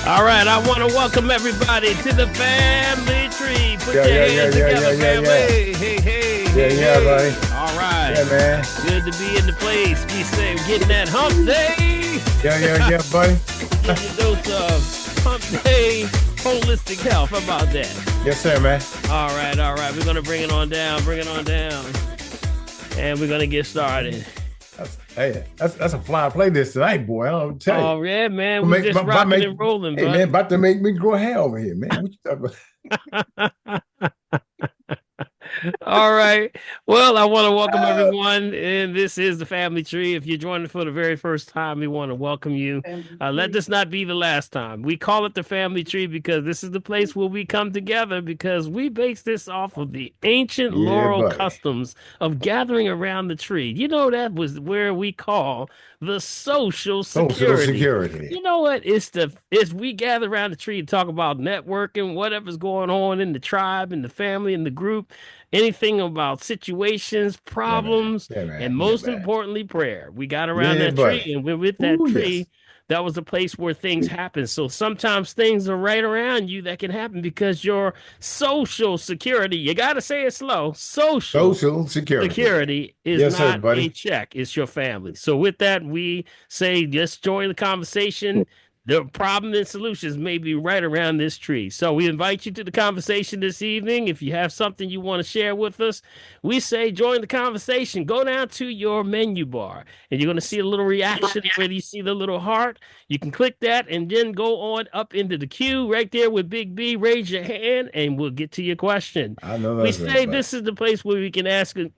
All right, I want to welcome everybody to the family tree. Put Yeah, your yeah, yeah, hands yeah, together, yeah, yeah, yeah. family. Hey, hey, Yeah, hey, yeah, hey. buddy. All right. Yeah, man. Good to be in the place. We say we're getting that hump day. Yeah, yeah, yeah, buddy. Getting a dose of hump day holistic health. How about that? Yes, sir, man. All right, all right. We're going to bring it on down, bring it on down. And we're going to get started. That's a fly play this tonight, boy. I don't tell you. Oh, yeah, man. We're just rocking and rolling, hey, bud. man, about to make me grow hair over here, man. What you talking about? All right. Well, I want to welcome everyone, and this is the Family Tree. If you're joining for the very first time, we want to welcome you. Let this not be the last time. We call it the Family Tree because this is the place where we come together because we base this off of the ancient Yeah, Laurel buddy. customs of gathering around the tree. You know, that was where we call the social Social security. security. You know what? It's we gather around the tree to talk about networking, whatever's going on in the tribe, in the family, in the group, anything about situations, Yeah, man. problems, Yeah, man. and Yeah, most man. importantly, prayer. We got around Yeah, that tree, buddy. and we're with that Ooh, tree. yes. That was a place where things happen. So sometimes things are right around you that can happen because your social security, you got to say it slow, social Social security. security is Yes, sir, not a buddy. check, it's your family. So with that, we say just join the conversation. The problem and solutions may be right around this tree. So we invite you to the conversation this evening. If you have something you want to share with us, we say join the conversation. Go down to your menu bar and you're going to see a little reaction where you see the little heart. You can click that and then go on up into the queue right there with Big B. Raise your hand and we'll get to your question. I know We that's right, say buddy. this is the place where we can ask. We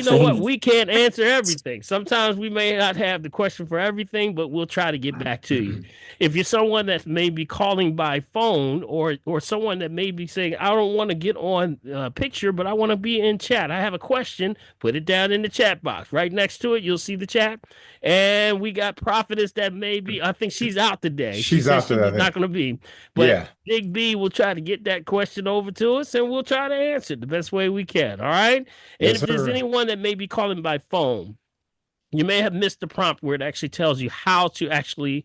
know what we can't answer everything. Sometimes we may not have the question for everything, but we'll try to get back to you. If you're someone that may be calling by phone, or someone that may be saying, "I don't want to get on picture, but I want to be in chat. I have a question." Put it down in the chat box. Right next to it, you'll see the chat. And we got prophetess that may be. I think she's out today. She She's said out there, I she's not think. going to be, but Yeah. Big B will try to get that question over to us and we'll try to answer it the best way we can. All right. And Yes, if there's sir. anyone that may be calling by phone, you may have missed the prompt where it actually tells you how to actually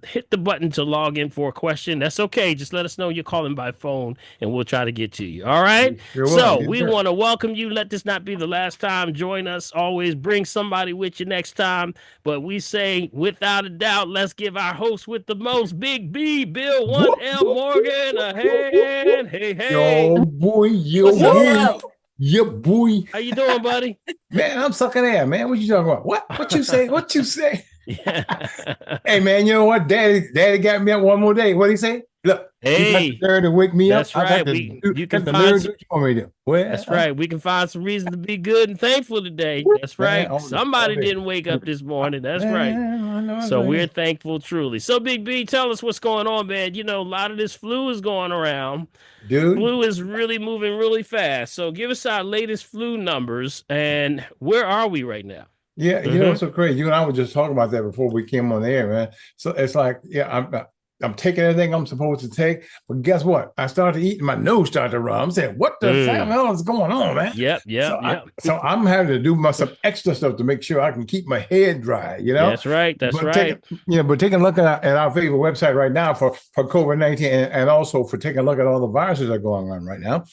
hit the button to log in for a question. That's okay. Just let us know you're calling by phone and we'll try to get to you. All right. You're So welcome. Yes, we sir. want to welcome you. Let this not be the last time. Join us. Always bring somebody with you next time. But we say, without a doubt, let's give our host with the most, Big B, Bill Whoop, 1L whoop, whoop, Morgan, whoop, a whoop, whoop, whoop. hand. Hey, hey. Yo, boy, yo, What's up, boy. bro? Yeah, boy. How you doing, buddy? Man, I'm sucking air, man. What you talking about? What you say? What you say? Yeah. Hey, man, you know what? Daddy got me up one more day. What he say? Look, you got the Hey, nerve to wake me up. that's I got right. the We you can got the find nerve to do what you want me to do. Well, that's right. We can find some reason to be good and thankful today. That's man, right. all Somebody day. didn't wake up this morning. That's right. Man, I know that's So we're right. thankful truly. So Big B, tell us what's going on, man. You know, a lot of this flu is going around. Dude. Flu is really moving really fast. So give us our latest flu numbers and where are we right now? Yeah, you know Mm-hmm. it's so crazy. You and I were just talking about that before we came on the air, man. So it's like, yeah, I'm taking everything I'm supposed to take, but guess what? I started eating, my nose started to run. I'm saying, what the hell is going on, man? Yep, yep, yep. So I'm having to do some extra stuff to make sure I can keep my head dry, you know. That's right. That's But right. taking a look at our favorite website right now for COVID-19 and also for taking a look at all the viruses that are going on right now.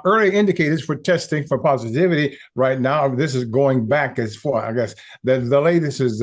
Early indicators for testing for positivity right now. This is going back as far, I guess. The latest is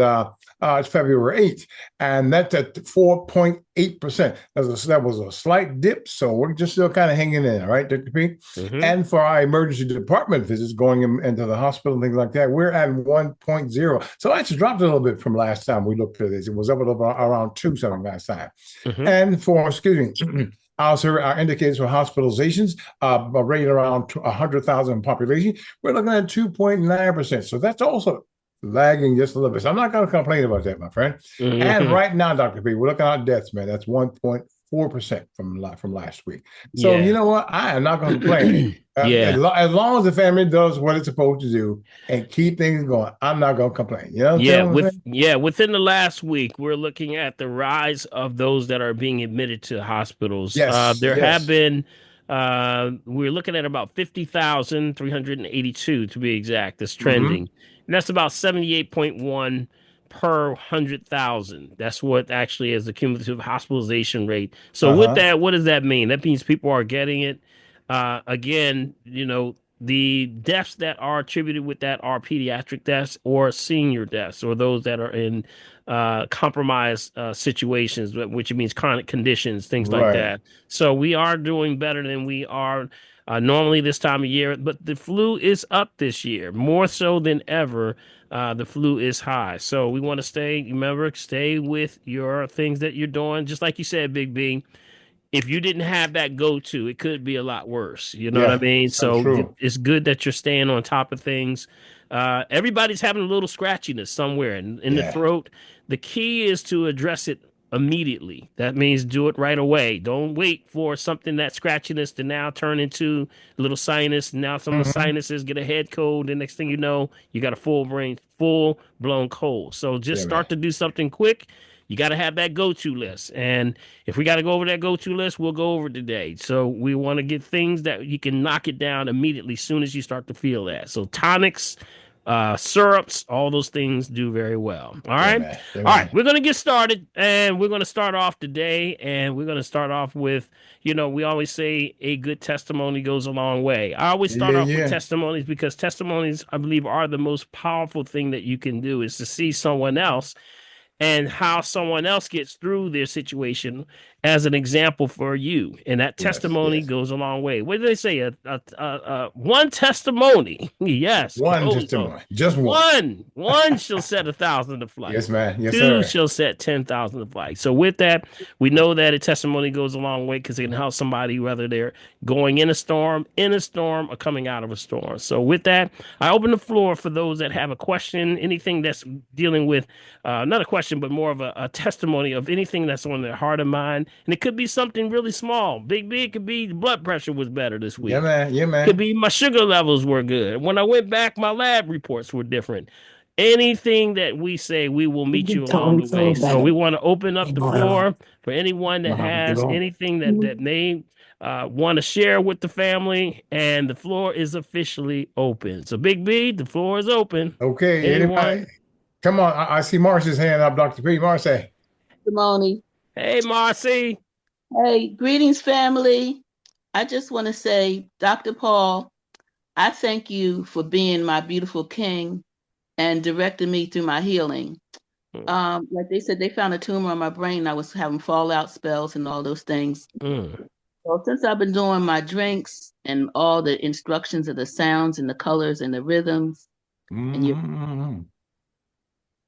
it's February 8th, and that's at 4.8%. That was a slight dip, so we're just still kind of hanging in there, right, Dr. P? Mm-hmm. And for our emergency department visits going into the hospital and things like that, we're at 1.0. So that's dropped a little bit from last time we looked at this. It was up around 2 something last time. Mm-hmm. And for, excuse me, our indicators for hospitalizations, a rate around 100,000 population, we're looking at 2.9%. So that's also lagging just a little bit. So I'm not going to complain about that, my friend. Mm-hmm. And right now, Dr. P, we're looking at deaths, man. That's 1.4% from last week. So Yeah. you know what? I am not going to complain. Yeah. As long as the family does what it's supposed to do and keep things going, I'm not going to complain. You know what I'm saying? Within the last week, we're looking at the rise of those that are being admitted to hospitals. Yes, There have yes. been we're looking at about 50,382 to be exact. That's trending. And that's about 78.1% per 100,000. That's what actually is the cumulative hospitalization rate. So with Uh-huh. that, what does that mean? That means people are getting it. Again, the deaths that are attributed with that are pediatric deaths or senior deaths or those that are in compromised situations, which means chronic conditions, things like Right. that. So we are doing better than we are normally this time of year, but the flu is up this year more so than ever. The flu is high. So we want to stay with your things that you're doing. Just like you said, Big B, if you didn't have that go to, it could be a lot worse. You know what I Yeah, mean? that's So true. it's good that you're staying on top of things. Everybody's having a little scratchiness somewhere in the Yeah. throat. The key is to address it immediately. That means do it right away. Don't wait for something that scratchiness to now turn into a little sinus. Now some of the Hmm. sinuses get a head cold. The next thing you know, you got a full blown cold. So just Yeah, man. start to do something quick. You got to have that go-to list. And if we got to go over that go-to list, we'll go over today. So we want to get things that you can knock it down immediately as soon as you start to feel that. So tonics, syrups, all those things do very well. All Yeah, right. man. Yeah, All right. man. We're going to get started and we're going to start off today. And we're going to start off with, we always say a good testimony goes a long way. I always start Yeah, off with yeah. testimonies because testimonies, I believe, are the most powerful thing that you can do is to see someone else and how someone else gets through their situation as an example for you. And that Yes, testimony yes. goes a long way. What do they say? One testimony, yes, One goes on. testimony. Just one. One shall set 1,000 to flight. Yes, man. Yes, Two sir. shall set 10,000 to flight. So with that, we know that a testimony goes a long way because it can help somebody whether they're going in a storm, or coming out of a storm. So with that, I open the floor for those that have a question, anything that's dealing with not a question, but more of a testimony of anything that's on their heart and mind. And it could be something really small. Big B, it could be blood pressure was better this Yeah, week. man. Yeah, Could man. be my sugar levels were good. When I went back, my lab reports were different. Anything that we say, we will meet you along Totally the way. feel So better. we want to open up the Wow. floor for anyone that has Wow. anything that may want to share with the family. And the floor is officially open. So Big B, the floor is open. Okay. Anybody? Anyone? Come on. I see Marcy's hand up, Dr. P. Marcy. Testimony. Hey, Marcy. Hey, greetings, family. I just want to say, Dr. Paul, I thank you for being my beautiful king and directing me through my healing. Like they said, they found a tumor on my brain. I was having fallout spells and all those things. Mm. So since I've been doing my drinks and all the instructions of the sounds and the colors and the rhythms, and you, Mm-hmm.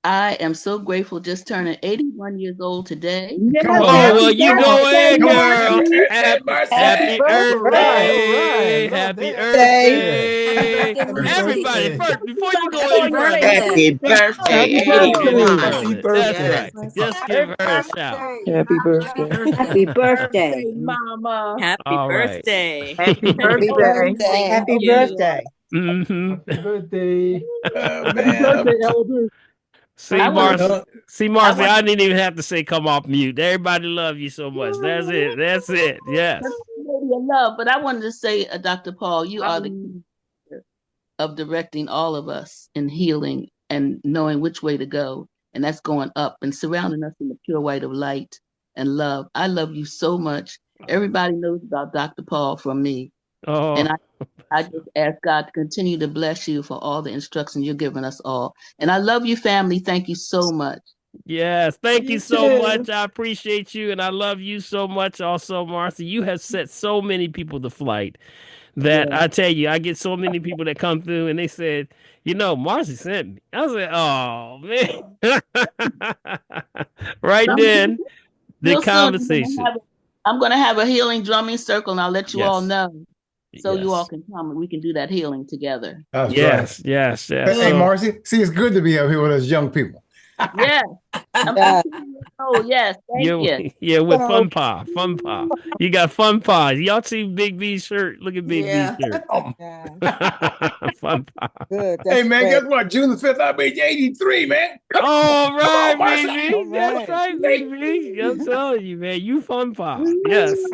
I am so grateful. Just turning 81 years old today. Come Yay, on Oh, now. well, happy you go birthday, ahead, Come on now. girl. Marcy. Hey, Happy, Marcy. happy Happy Earth All right, all birthday. right. Day. Love Happy that. Earth Day. Yeah. Happy Day. birthday, Happy Marcy. Everybody, birthday. first, before you go Happy any further, birthday. Happy birthday, Happy before you go any birthday. Happy further, that's birthday. right. Just give her a happy shout. birthday. Happy birthday. Happy Birthday, birthday. Mama. Happy All right. birthday. Happy Happy birthday. birthday. Thank Happy you. birthday. hmm Happy birthday. Happy birthday, Man. Elder. See, I want to. I Marcy, want. I didn't even have to say come off mute. Everybody love you so much. That's it. That's it. That's Yes. the lady of love, but I wanted to say, Dr. Paul, you are the key of directing all of us in healing and knowing which way to go, and that's going up and surrounding us in the pure white of light and love. I love you so much. Everybody knows about Dr. Paul from me, and Oh, I just ask God to continue to bless you for all the instructions you're giving us all. And I love you, family. Thank you so much. yes. Thank you You so too. much. I appreciate you and I love you so much also, Marcy. You have set so many people to flight that Yeah. I tell you, I get so many people that come through and they said, Marcy sent me. I said, oh, man. Right Some then, the real soon, conversation. I'm gonna have a healing drumming circle, and I'll let you all Yes. know so you all Yes. can come and we can do that healing together. That's right. Yes. Yes. Yes. Hey, So, Marcy. See, it's good to be up here with us young people. Yeah, I'm Yeah. telling you, Oh, yes. Thank Yeah, you. yeah, with So, Fun Pa. You got Fun Pa. Y'all see Big B's shirt? Look at Big B's yeah. shirt. Yeah. Fun Pa. Good. Hey, That's man, great. guess what? June the 5th, I'll be 83, man. All Come right, on, Marcy. All baby. That's right. right, baby. I'm telling you, man. You Fun Pa. Yes.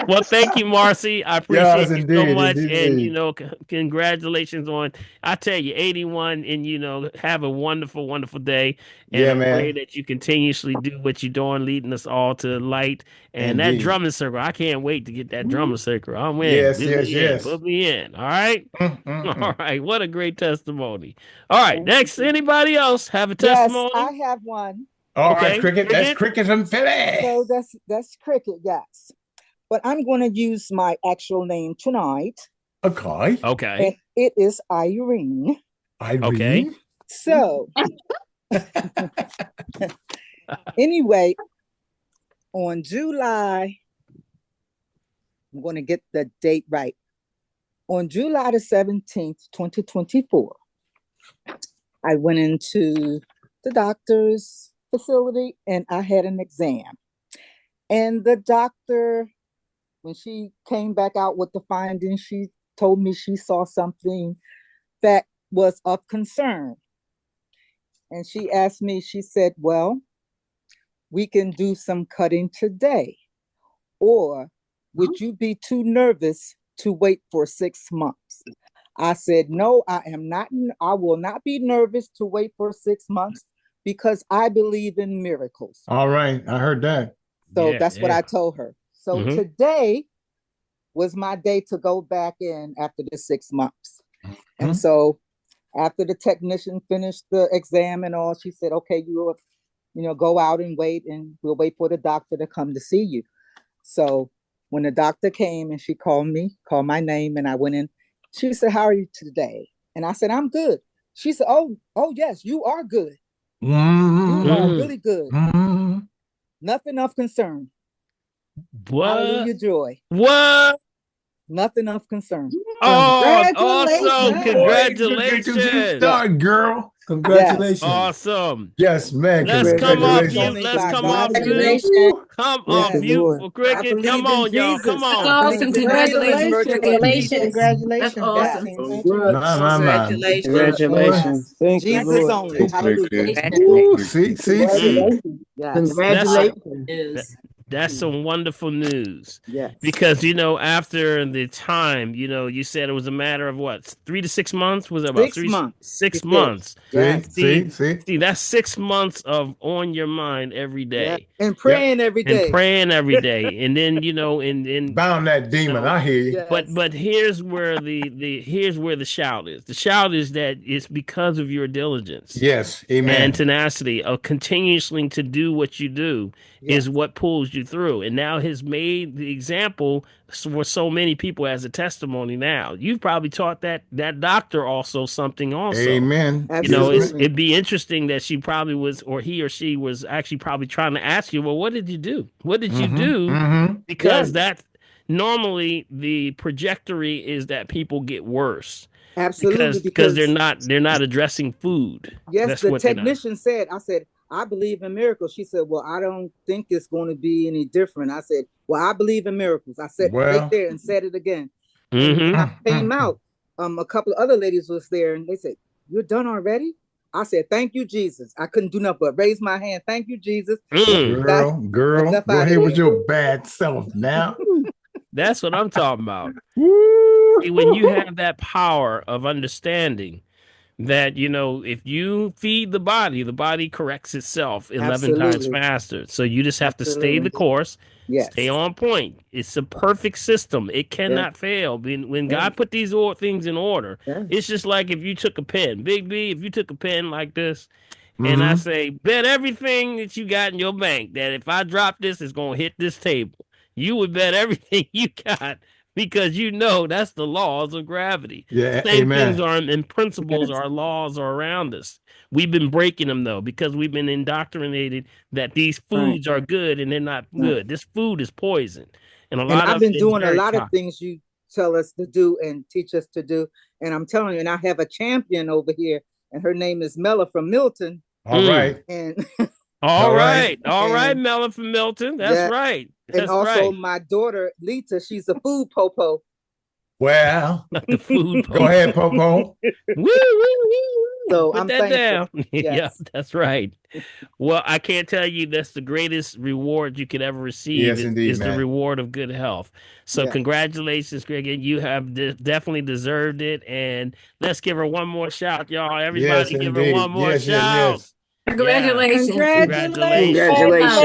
Well, thank you, Marcy. I Yes, appreciate you so indeed, much. indeed, And, indeed. congratulations on, I tell you, 81. And, have a wonderful, wonderful day. And Yeah, I pray man. that you continuously do what you're doing, leading us all to light. And that Indeed. drumming circle, I can't wait to get that drumming circle. I'm in. Yes, Put yes, me in. yes. Put me in. All right. Mm, mm, All mm. right. What a great testimony. All right. Thank Next, you. anybody else have a Yes, testimony? I have one. All right, Okay. cricket. That's Cricket. cricket from Philly. So that's cricket, yes. But I'm going to use my actual name tonight, Okay. and Okay. it is Irene. Okay. Irene. So anyway, on July, I'm going to get the date right. On July the 17th, 2024, I went into the doctor's facility and I had an exam. And the doctor, when she came back out with the findings, she told me she saw something that was of concern. And she asked me, she said, well, we can do some cutting today. Or would you be too nervous to wait for 6 months? I said, no, I am not. I will not be nervous to wait for 6 months because I believe in miracles. All right. I heard that. So Yeah. that's what I told her. So Mhm. today was my day to go back in after the 6 months. And Mhm. so after the technician finished the exam and all, she said, okay, you will, go out and wait, and we'll wait for the doctor to come to see you. So when the doctor came and she called my name, and I went in, she said, how are you today? And I said, I'm good. She said, oh yes, you are good. You are Mhm. really good. Mhm. Nothing of concern. What? Hallelujah, joy. What? Nothing of concern. Oh, awesome. Boy, Congratulations. good Congratulations. Yes, start, girl. yes. That's Congratulations. awesome. Yes, man. Let's come off Congratulations on Congratulations. mute. Let's come anybody. I off believe. mute. Congratulations. Woo. Come Praise off the Yes. mute Lord. for I cricket. Come believe in on, y'all. Come Jesus. That's I on. awesome. believe in healing and Congratulations, virtue Cricket. of Congratulations. Jesus. That's Congratulations, Yes. awesome. guys. My, Congrats. my, my. Congratulations. Congratulations. Yes. Thank you, Jesus Lord. only. Hallelujah. Woo. Congratulations. See, see, see. Mm, Congratulations. Yes. that's a Congratulations. that, Is that's some wonderful news. Yes. Because after the time, you said it was a matter of what, 3 to 6 months? Was it about 6 months. He six said, months? See, yes. see, See, see. see, that's 6 months of on your mind every Yeah. day And Yep. praying every and day. praying every day, and then and Bound that demon. know, I hear you. but Yes. here's where the shout is. The shout is that it's because of your diligence Yes. and Amen. tenacity of continuously to do what you do Yes. is what pulls you through, and now has made the example for so many people as a testimony. Now you've probably taught that doctor also something also. Amen. Yes, man. Absolutely. It'd be interesting that she probably was, or he or she was actually probably trying to ask you, well, what did you do? What did you Mm-hmm. do? Mm-hmm. Because Yes. that normally the trajectory is that people get worse Absolutely. because they're Because not addressing food. yes, That's the what they're not. technician said, I said, I believe in miracles. She said, well, I don't think it's going to be any different. I said, well, I believe in miracles. I said right Well. there and said it again. And when Mm-hmm. I Mm, came mm, mm. out, a couple of other ladies was there and they said, you're done already? I said, thank you, Jesus. I couldn't do nothing but raise my hand. Thank you, Jesus. Mm. Girl, And girl, left go out of ahead with there. your bad self now. That's what I'm talking about. Woo. See, when you have that power of understanding that if you feed the body corrects itself 11 times Absolutely. faster. So you just have to stay the Absolutely. course, stay Yes. on point. It's a perfect system. It Yeah. cannot fail. When Yeah. God put these things in order, Yeah. it's just like if you took a pen, Big B, if you took a pen like this, and I Mm-hmm. say, bet everything that you got in your bank that if I drop this, it's going to hit this table. You would bet everything you got because that's the laws of gravity. Yeah, Same things amen. are in principles, Yes. our laws are around us. We've been breaking them though because we've been indoctrinated that these Right. foods are good and they're not Right. good. This food is poison, and a And lot I've of been it is doing a very lot of toxic. things you tell us to do and teach us to do. And I'm telling you, and I have a champion over here, and her name is Mela from Milton. All right. And All All right. right. All right, And Melon from Milton. That's yeah, right. and That's also right. my daughter Lita, she's a food popo. Well, The food go ahead, popo. Popo. Woo, woo, woo, woo. So Put I'm that thankful. down. Yep, Yes. that's right. Well, I can't tell you that's the greatest reward you could ever receive Yes, indeed, is the man. reward of good health. So Yeah. congratulations, Greg. And you have definitely deserved it. And let's give her one more shout, y'all. Yes, Everybody give her one indeed. more Yes, yes, shout. yes. Yeah. Congratulations. Congratulations. Congratulations.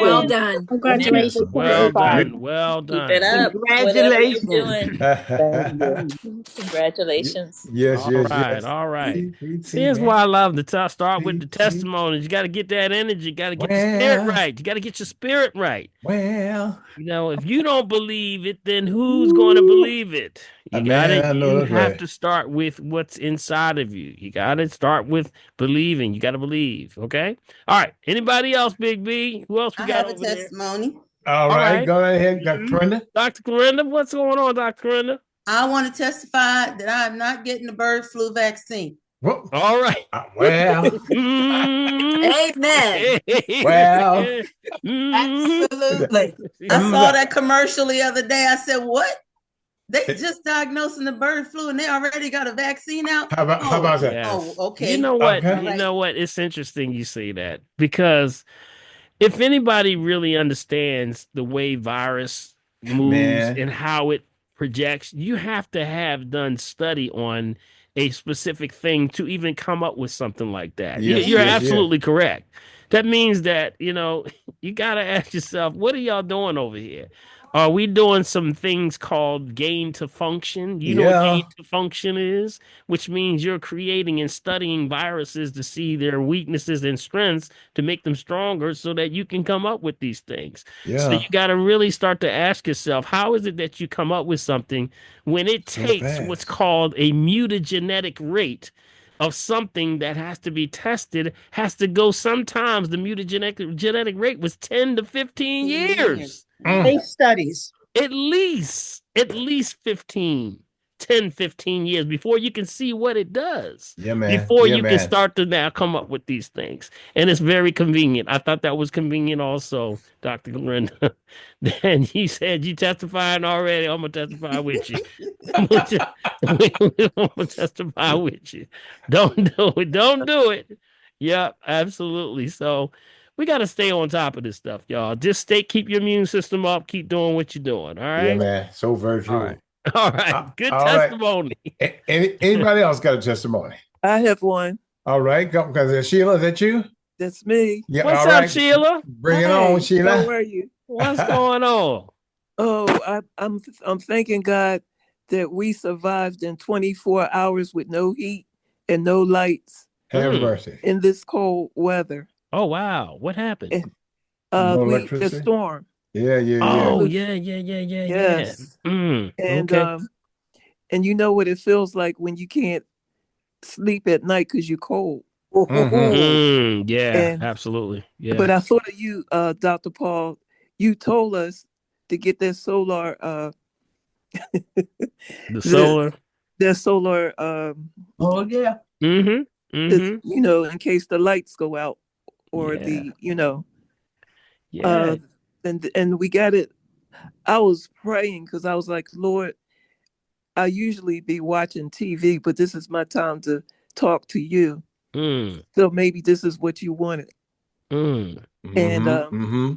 Well Congratulations. done. Thank you Congratulations. for Well 25. done. Well Keep it done. up. Whatever you're Congratulations. doing. Thank you. Congratulations. Yes, All yes, right, yes. all right. See, See, that's why man. I love to start with the See. testimonies. You got to get that energy. You got to get the spirit Well, right. You got to get your spirit right. well. You know, if you don't believe it, then who's going to Woo. believe it? You got Man, to, I know you that's have right. to start with what's inside of you. You got to start with believing. You got to believe. Okay. All right. Anybody else, Big B? Who else we I got have a over there? testimony. All All right, right. go right ahead, Dr. Mhm. Corinda. Dr. Corinda, what's going on, Dr. Corinda? I want to testify that I'm not getting the bird flu vaccine. Whoop. All right. Well, Mm. Amen. well. Mm. Absolutely. I saw that commercial the other day. I said, what? They just diagnosing the bird flu and they already got a vaccine out? How about that? Yes. Oh, okay. You know what? Okay. You know what? It's interesting you say that because if anybody really understands the way virus moves Man. and how it projects, you have to have done study on a specific thing to even come up with something like that. Yes, You're yes, yes. absolutely correct. That means that, you got to ask yourself, what are y'all doing over here? Are we doing some things called gain to function? You know what Yeah. gain to function is? Which means you're creating and studying viruses to see their weaknesses and strengths to make them stronger so that you can come up with these things. So you Yeah. got to really start to ask yourself, how is it that you come up with something when it So takes what's fast. called a mutagenetic rate of something that has to be tested, has to go sometimes the genetic rate was 10 to 15 years. Case studies. At least 15 years before you can see what it does, Yeah, man. before Yeah, you can man. start to now come up with these things. And it's very convenient. I thought that was convenient also, Dr. Glenda. Then you said you testifying already. I'm gonna testify with you. I'm gonna testify with you. Don't do it. Don't do it. Yep, absolutely. So we got to stay on top of this stuff, y'all. Just keep your immune system up. Keep doing what you're doing. All Yeah, right. man. So very All true. right. All right. Good All right. testimony. Anybody else got a testimony? I have one. All right. Because Sheila, is that you? That's me. Yeah. What's all up, right. Sheila? Bring it Hey, on, how Sheila. are you? What's going on? Oh, I'm thanking God that we survived in 24 hours with no heat and no lights Have Mm. mercy. in this cold weather. Oh wow. What happened? And No the electricity? storm. Yeah, yeah, Oh yeah. yeah. Yes. Mm. And Okay. and you know what it feels like when you can't sleep at night because you're cold. Mhm. Yeah, And absolutely. Yeah. but I thought of you, Dr. Paul. You told us to get that solar The solar. their solar Oh, yeah. Mm-hmm. in case the lights go out or Yeah. and we got it. I was praying because I was like, Lord, I usually be watching TV, but this is my time to talk to you. Mm. So maybe this is what you wanted. Mm. And Mm-hmm.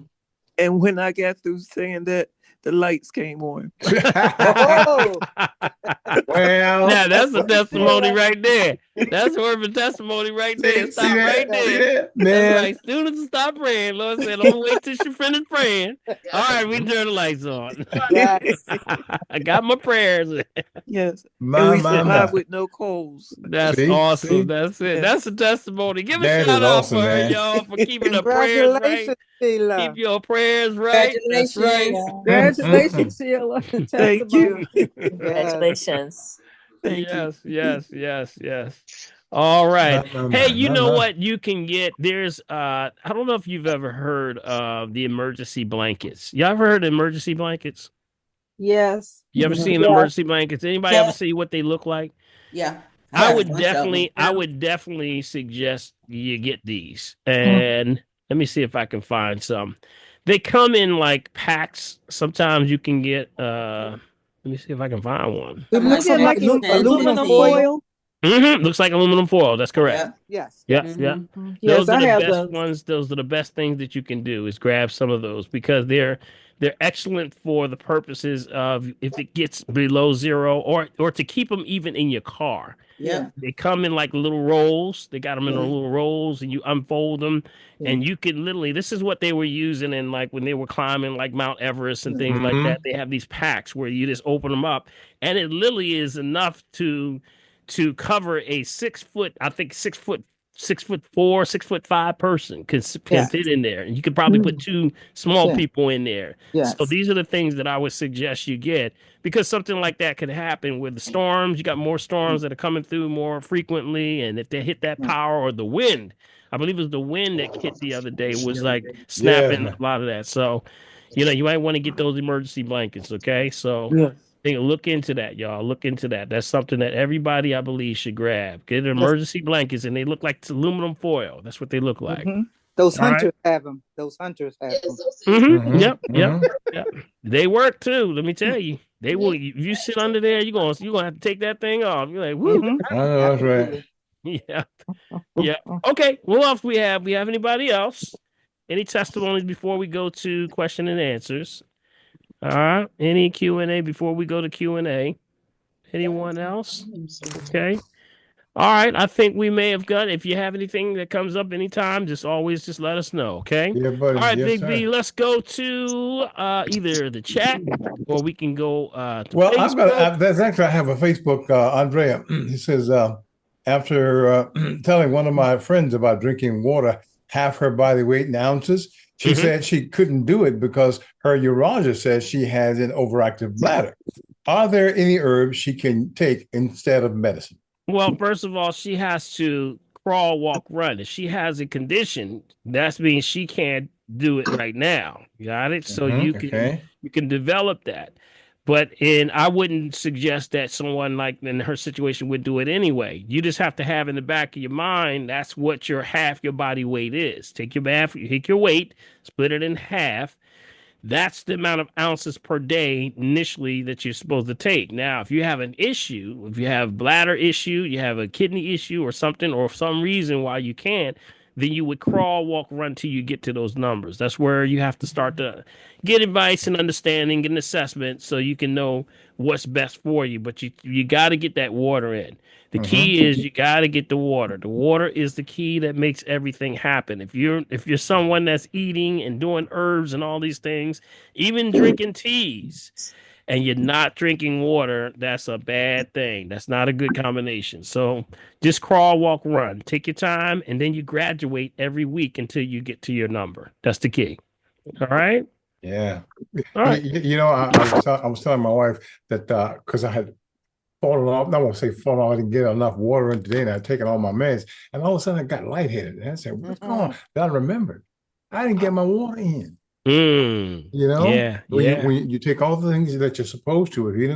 and when I got through saying that, the lights came on. Oh, Well, Now that's a Sister testimony Sheila. right there. That's worth a testimony right there. see Stop that? right See there. that? That's Man. right. Students stop praying. Lord said, "I'm gonna wait till she finish praying." All right, we turn the lights on. Yes. I got my prayers. Yes. And My, we my, survived my. with no coals. That's See? awesome. See? That's it. Yes. That's a testimony. Give a That shout is out awesome, for her, man. y'all, for keeping her prayers right. Congratulations, Sheila. Keep your prayers right. That's right. Congratulations, Sheila. Thank you. Testimony. Congratulations. Thank you. Yes. All right. Hey, you know My. what you can get? There's I don't know if you've ever heard of the emergency blankets. You ever heard of emergency blankets? Yes. You ever seen Yes. emergency blankets? Anybody ever Yes. see what they look like? Yeah. I have a would bunch of them. definitely suggest you get these. And Let me see if I can find some. They come in like packs. Sometimes you can get let me see if I can find one. It Something like looks like 10, 10, aluminum 15. foil. Looks like aluminum foil. That's correct. Yep. Yes, Yeah, yes. yeah. Yes, Those are I the have best those. ones. Those are the best things that you can do is grab some of those because they're excellent for the purposes of if it gets below zero or to keep them even in your car. Yeah, Yep. They come in like little rolls. They got them in yeah, little rolls, and you unfold them, yeah, and you can literally. This is what they were using in like when they were climbing like Mount Everest and yeah. things like that. They have these packs where you just open them up, and it literally is enough to cover a 6 foot, I think 6 foot, 6'4", 6'5" person can Yeah. fit in there, and you could probably put two small Yeah. people in there. So Yes. these are the things that I would suggest you get because something like that could happen with the storms. You got more storms that are coming through more frequently, and if they hit that Yeah. power or the wind, I believe it was the wind that hit the other day was like Yes, snapping man. a lot of that. So, you might want to get those emergency blankets. Okay, so. Yes. Look into that, y'all. Look into that. That's something that everybody, I believe, should grab. Get Yes. emergency blankets, and they look like aluminum foil. That's what they look like. Those All right. hunters have them. Those hunters have them. Yep. Yep. Mm-hmm. Yep. They work too. Let me tell you. They will. If you sit under there, you're gonna have to take that thing off. You're like, woo. I know that's right. Absolutely. Yeah. Yeah. Okay. What else we have? We have anybody else? Any testimonies before we go to question and answers? All right. Any Q&A before we go to Q&A? Anyone else? Okay. All right. I think we may have got. If you have anything that comes up anytime, just let us know. Okay. Yeah, buddy. All right, Yes, Big B. sir. Let's go to either the chat or we can go to Well, Facebook. there's actually, I have a Facebook, Andrea. He says, after telling one of my friends about drinking water, half her body weight in ounces, she Mhm. said she couldn't do it because her urologist says she has an overactive bladder. Are there any herbs she can take instead of medicine? Well, first of all, she has to crawl, walk, run. If she has a condition, that means she can't do it right now. Got it? So Okay. you can develop that. But I wouldn't suggest that someone like in her situation would do it anyway. You just have to have in the back of your mind that's what your half your body weight is. Take your weight, split it in half. That's the amount of ounces per day initially that you're supposed to take. Now, if you have an issue, if you have bladder issue, you have a kidney issue or something, or some reason why you can't, then you would crawl, walk, run till you get to those numbers. That's where you have to start to get advice and understanding and assessment so you can know what's best for you. But you got to get that water in. The key is you got to get the water. The water is the key that makes everything happen. If you're someone that's eating and doing herbs and all these things, even drinking teas, and you're not drinking water, that's a bad thing. That's not a good combination. So just crawl, walk, run. Take your time, and then you graduate every week until you get to your number. That's the key. All right. Yeah. All right. I was telling my wife that because I had fallen off, I won't say fallen off, I didn't get enough water in today and I'd taken all my meds. And all of a sudden I got lightheaded. And I said, what's going on? Then I remembered I didn't get my water in. Yeah. When you take all the things that you're supposed to, if you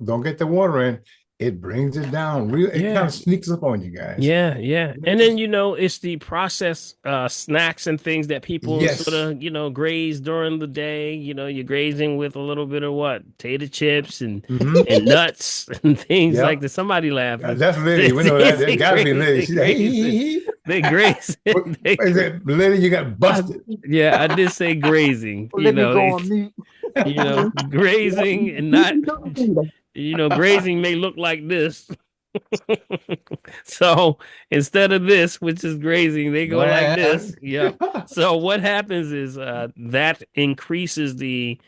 don't get the water in, it brings it down. It kind of sneaks up on you guys. Yeah. And then it's the processed snacks and things that people Yes. sort of graze during the day. You're grazing with a little bit of what? Potato chips and nuts and things like that. Somebody laughing. That's Liddy. We know that. It gotta be Liddy. She's like, they graze. Liddy, you got busted. Yeah, I did say grazing. Let me go on mute. Grazing and not. Grazing may look like this. So instead of this, which is grazing, they go like this. Yeah. So what happens is that increases the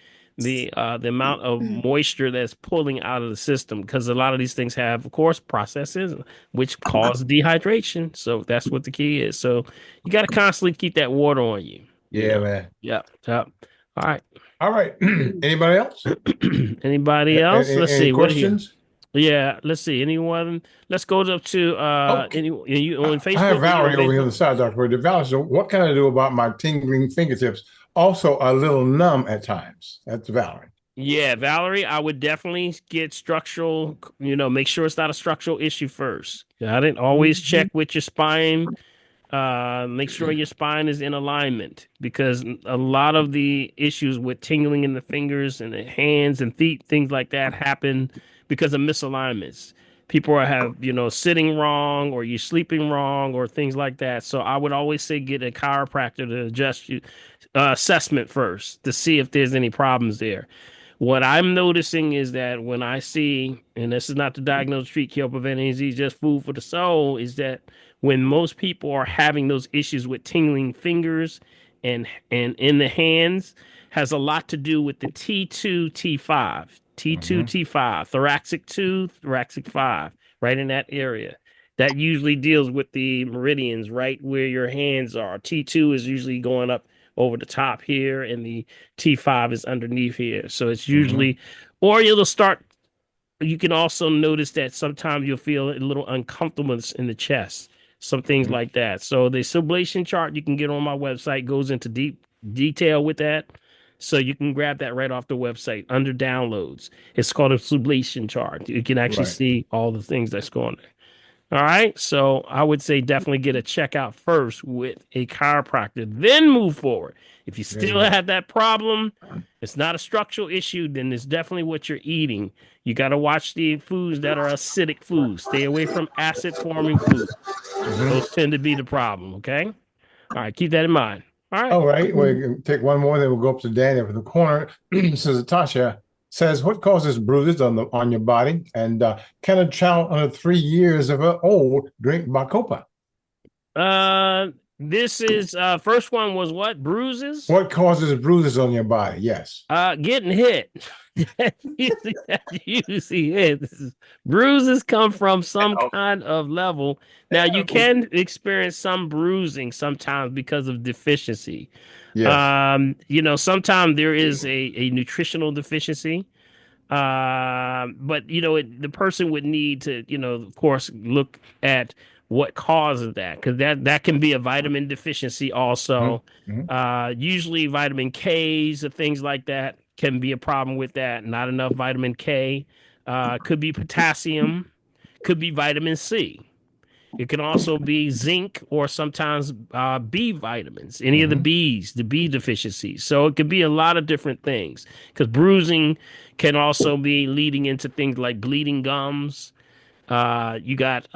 amount of moisture that's pulling out of the system because a lot of these things have, of course, processes which cause dehydration. So that's what the key is. So you got to constantly keep that water on you. Yeah, man. Yep. All right. All right. Anybody else? Anybody else? Let's see. Questions? Yeah, let's see. Anyone? Let's go up to you on Facebook. I have Valerie over here on the side, Dr. Valerie, so what can I do about my tingling fingertips? Also a little numb at times. That's Valerie. Yeah, Valerie, I would definitely get structural, make sure it's not a structural issue first. Got it? Always check with your spine Make sure your spine is in alignment because a lot of the issues with tingling in the fingers and the hands and feet, things like that, happen because of misalignments. People sitting wrong or you're sleeping wrong or things like that. So I would always say get a chiropractor to adjust you assessment first to see if there's any problems there. What I'm noticing is that when I see, and this is not to diagnose, treat, cure, prevent any disease, just food for the soul, is that when most people are having those issues with tingling fingers and in the hands, has a lot to do with the T2, T5, T2, T5, thoracic 2, thoracic 5, right in that area. That usually deals with the meridians right where your hands are. T2 is usually going up over the top here, and the T5 is underneath here. So it's usually, or it'll start. You can also notice that sometimes you'll feel a little uncomfortableness in the chest, some things like that. So the sublation chart you can get on my website goes into deep detail with that. So you can grab that right off the website under downloads. It's called a sublation chart. You can actually Right. see all the things that's going there. All right. So I would say definitely get a checkout first with a chiropractor, then move forward. If you There you still go. have that problem, it's not a structural issue, then it's definitely what you're eating. You got to watch the foods that are acidic foods. Stay away from acid forming foods. Those tend to be the problem. Okay. All right. Keep that in mind. All right. All right, we can take one more, then we'll go up to Danny for the corner. So Tasha says, what causes bruises on your body? And can a child under 3 years of old drink Bacopa? This is first one was what? Bruises? What causes bruises on your body? Yes. Getting hit. Usually is. Bruises come from some kind of level. Now you can experience some bruising sometimes because of deficiency. Yes. Sometimes there is a nutritional deficiency. But the person would need to, of course, look at what causes that, because that can be a vitamin deficiency also. Mhm. Usually vitamin K's or things like that can be a problem with that. Not enough vitamin K. Could be potassium, could be vitamin C. It can also be zinc or sometimes B vitamins, any of the Bs, the B deficiencies. So it could be a lot of different things because bruising can also be leading into things like bleeding gums. You got,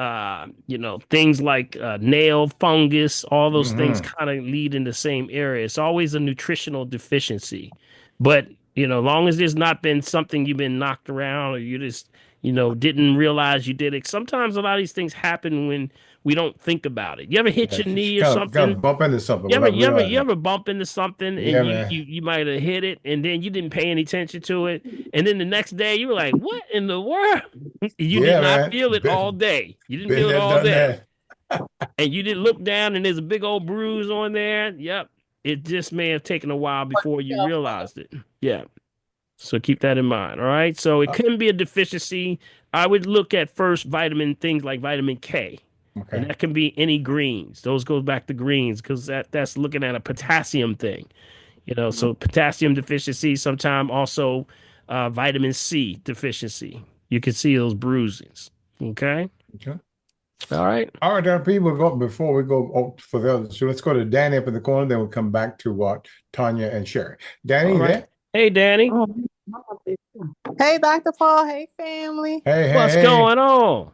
things like nail fungus, all those things kind of lead in the same area. It's always a nutritional deficiency. But, long as there's not been something you've been knocked around or you just, didn't realize you did it. Sometimes a lot of these things happen when we don't think about it. You ever hit your knee or Kind of something? bump into something You ever, without you ever, you realizing. ever bump into something Yeah, and man. you might have hit it and then you didn't pay any attention to it, and then the next day you were like, "What in the world?" You did Yeah, not man. feel it all day. You didn't Been feel it there, all done day, that. and you didn't look down and there's a big old bruise on there. Yep, it just may have taken a while before you realized it. Yeah, so keep that in mind. All right, so it couldn't be a deficiency. I would look at first things like vitamin K. And Okay. that can be any greens. Those goes back to greens because that's looking at a potassium thing. So potassium deficiency, sometimes also vitamin C deficiency. You can see those bruisings. Okay. Okay. All right. All right, RP, we'll go before we go for the others. So let's go to Danny up in the corner, then we'll come back to Tanya and Sherry. Danny, All you right. there? Hey, Danny. Hey, Dr. Paul. Hey, family. Hey, hey, What's hey. going on?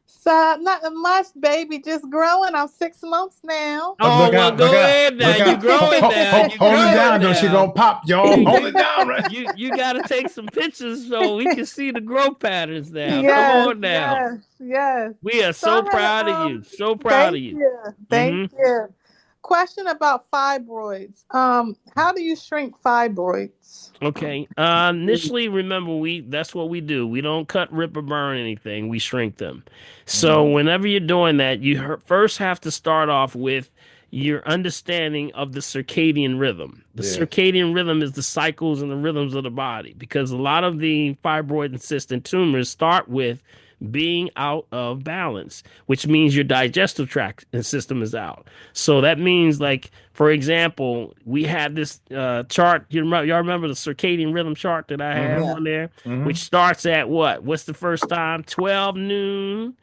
So, not much, baby. Just growing. I'm 6 months now. Oh, Oh, look well, out, go look out, ahead now. look You out. growing now. You Hold it growing down, though. She now. gonna pop, y'all. Hold it down, right? You got to take some pictures so we can see the growth patterns now. Come Yes, on now. yes, yes. We are So so I had proud of you. So proud thank of you. you. Thank Mhm. you. Question about fibroids. How do you shrink fibroids? Okay. Initially, remember that's what we do. We don't cut, rip, or burn anything. We shrink them. So whenever you're doing that, you first have to start off with your understanding of the circadian rhythm. The Yes. circadian rhythm is the cycles and the rhythms of the body because a lot of the fibroid and cyst and tumors start with being out of balance, which means your digestive tract and system is out. So that means, like, for example, we had this chart. Y'all remember the circadian rhythm chart that I have on there, which starts at what? What's the first time? 12 noon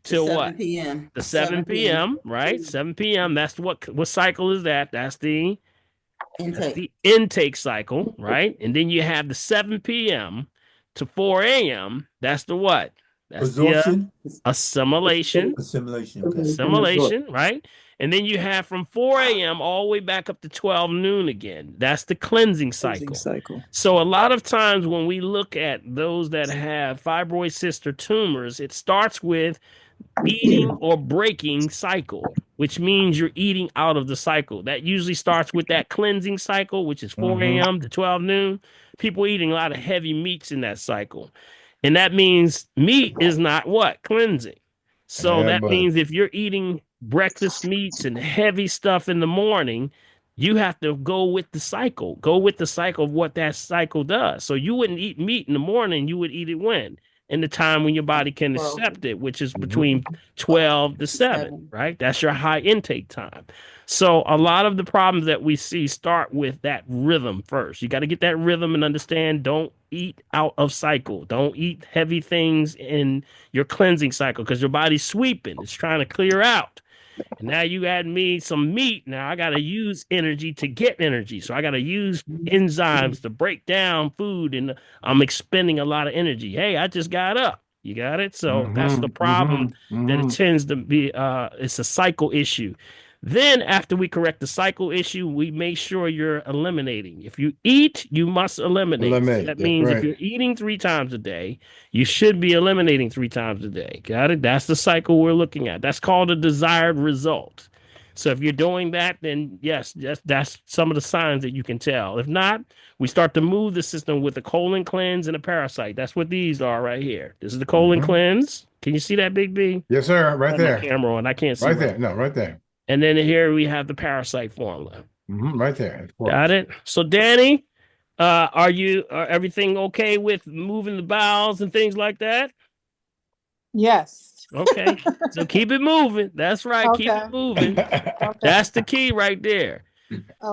till 7 what? p.m. The 7 p.m., right? 7 p.m. That's what cycle is that? That's the Intake. intake cycle, right? And then you have the 7 p.m. to 4 a.m. That's the what? That's the Absorption, assimilation. assimilation. Okay. Assimilation, right? And then you have from 4 a.m. all the way back up to 12 noon again. That's the cleansing Cleansing cycle. cycle. So a lot of times when we look at those that have fibroid cyst or tumors, it starts with eating or breaking cycle, which means you're eating out of the cycle. That usually starts with that cleansing cycle, which is 4 a.m. to 12 noon. People eating a lot of heavy meats in that cycle. And that means meat is not what? Cleansing. So Yeah, that buddy. means if you're eating breakfast meats and heavy stuff in the morning, you have to go with the cycle. Go with the cycle of what that cycle does. So you wouldn't eat meat in the morning. You would eat it when? In the time when your body can accept it, which is between 12 to 7, right? That's your high intake time. So a lot of the problems that we see start with that rhythm first. You got to get that rhythm and understand, don't eat out of cycle. Don't eat heavy things in your cleansing cycle because your body's sweeping. It's trying to clear out. And now you add me some meat. Now I got to use energy to get energy. So I got to use enzymes to break down food and I'm expending a lot of energy. Hey, I just got up. You got it? So that's the problem that it tends to be. It's a cycle issue. Then after we correct the cycle issue, we make sure you're eliminating. If you eat, you must eliminate. So that That's means if right. you're eating 3 times a day, you should be eliminating 3 times a day. Got it? That's the cycle we're looking at. That's called a desired result. So if you're doing that, then yes, that's some of the signs that you can tell. If not, we start to move the system with a colon cleanse and a parasite. That's what these are right here. This is the colon cleanse. Can you see that, Big B? Yes, sir. Right I have my there. camera on. I can't see Right there. No, right there. and then here we have the parasite formula. Right there. Got it? So Danny, are everything okay with moving the bowels and things like that? Yes. Okay. So keep it moving. That's right. Keep Okay. it moving. Okay. That's the key right there.